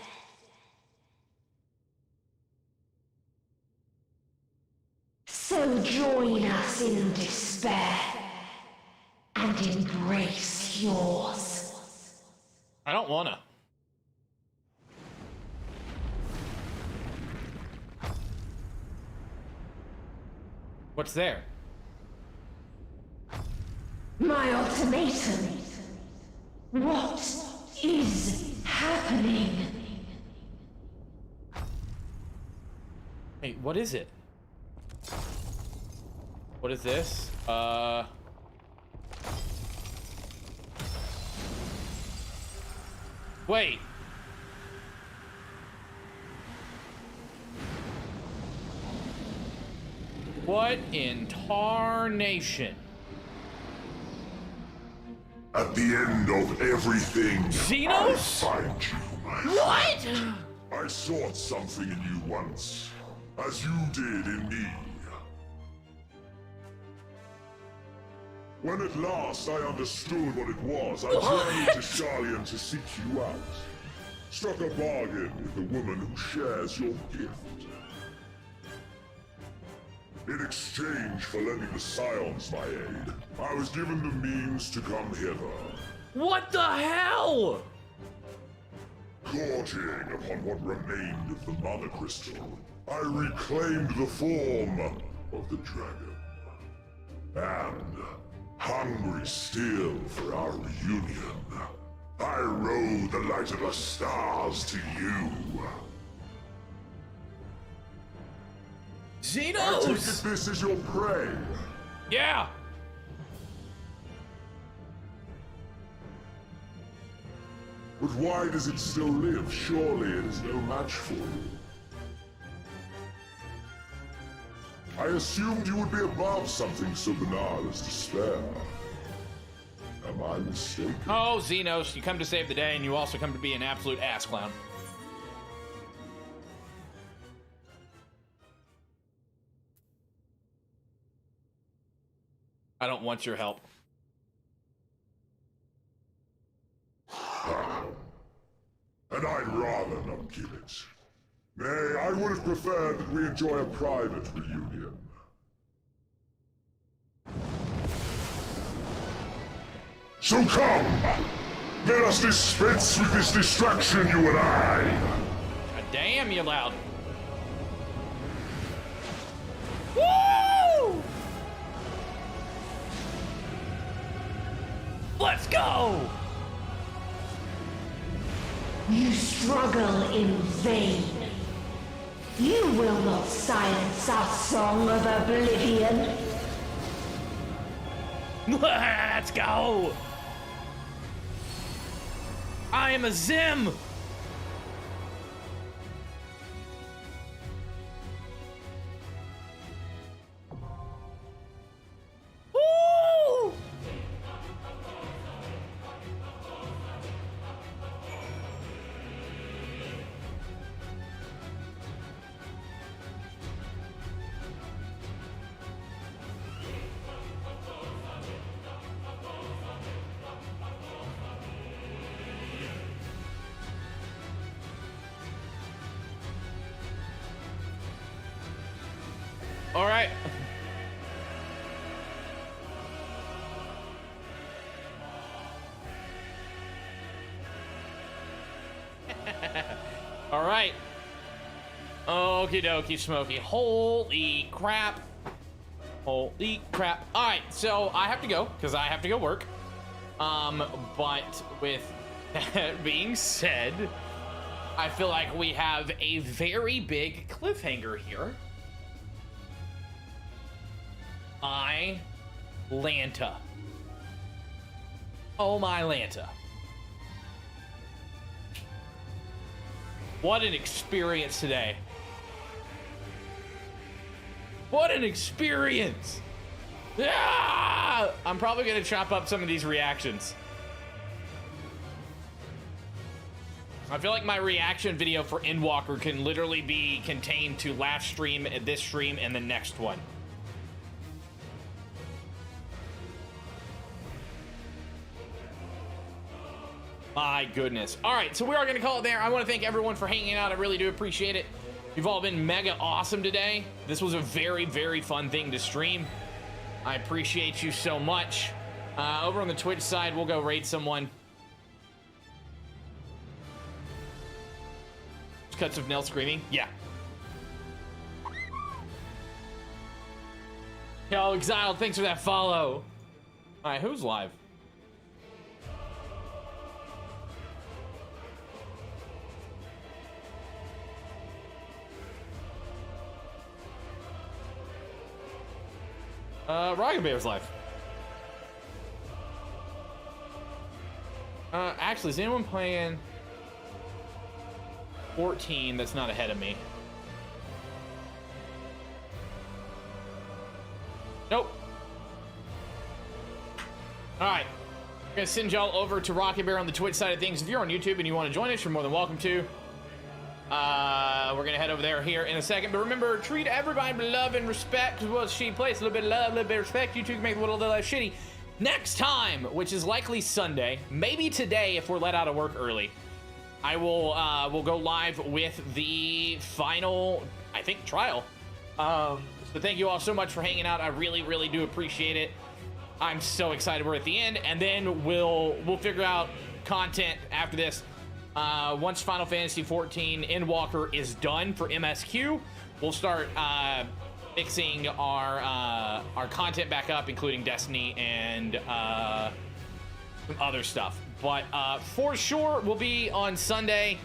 So join us in despair and embrace yours. I don't wanna. What's there? My ultimatum. What is happening? Wait, what is it? What is this? Wait. What in tarnation? At the end of everything, Xenos? I find you. What? I sought something in you once, as you did in me. When at last I understood what it was, I journeyed to Sharlayan to seek you out. Struck a bargain with the woman who shares your gift. In exchange for lending the Scions my aid, I was given the means to come hither. What the hell? Gorging upon what remained of the Mother Crystal, I reclaimed the form of the dragon. And, hungry still for our reunion, I rode the light of the stars to you. Xenos! I take it this is your prey. Yeah! But why does it still live? Surely it is no match for you. I assumed you would be above something so banal as despair. Am I mistaken? Oh, Xenos, you come to save the day, and you also come to be an absolute ass clown. I don't want your help. And I'd rather not give it. Nay, I would have preferred that we enjoy a private reunion. So come! Let us dispense with this distraction, you and I! God damn, you loud. Woo! Let's go! You struggle in vain. You will not silence our song of oblivion. Let's go! I am a Zim! All right. All right. Okie dokie smoky. Holy crap. Holy crap. All right, so I have to go because I have to go work. But with that being said, I feel like we have a very big cliffhanger here. Lanta. Oh my Lanta. What an experience today. What an experience. Ah! I'm probably gonna chop up some of these reactions. I feel like my reaction video for Endwalker can literally be contained to last stream, this stream, and the next one. My goodness. All right, so we are going to call it there. I want to thank everyone for hanging out. I really do appreciate it. You've all been mega awesome today. This was a very, very fun thing to stream. I appreciate you so much. Over on the Twitch side, we'll go raid someone. Cuts of Nell screaming. Yeah. Yo, Exiled, thanks for that follow. All right, who's live? Rocket Bear's live. Actually, is anyone playing 14 that's not ahead of me? Nope. All right. I'm gonna send y'all over to Rocket Bear on the Twitch side of things. If you're on YouTube and you want to join us, you're more than welcome to. We're gonna head over there here in a second, but remember, treat everybody with love and respect. As well as she plays a little bit of love, a little bit of respect. You two can make the world a little less shitty. Next time, which is likely Sunday, maybe today if we're let out of work early, I will we'll go live with the final, I think, trial. So thank you all so much for hanging out. I really, really do appreciate it. I'm so excited we're at the end, and then we'll figure out content after this. Once Final Fantasy XIV Endwalker is done for MSQ, we'll start mixing our content back up, including Destiny and some other stuff. But for sure, we'll be on Sunday.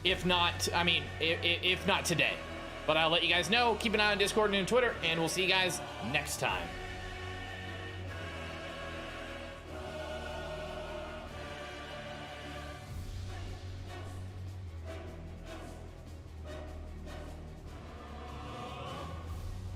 If not, I mean, if not today. But I'll let you guys know. Keep an eye on Discord and Twitter, and we'll see you guys next time.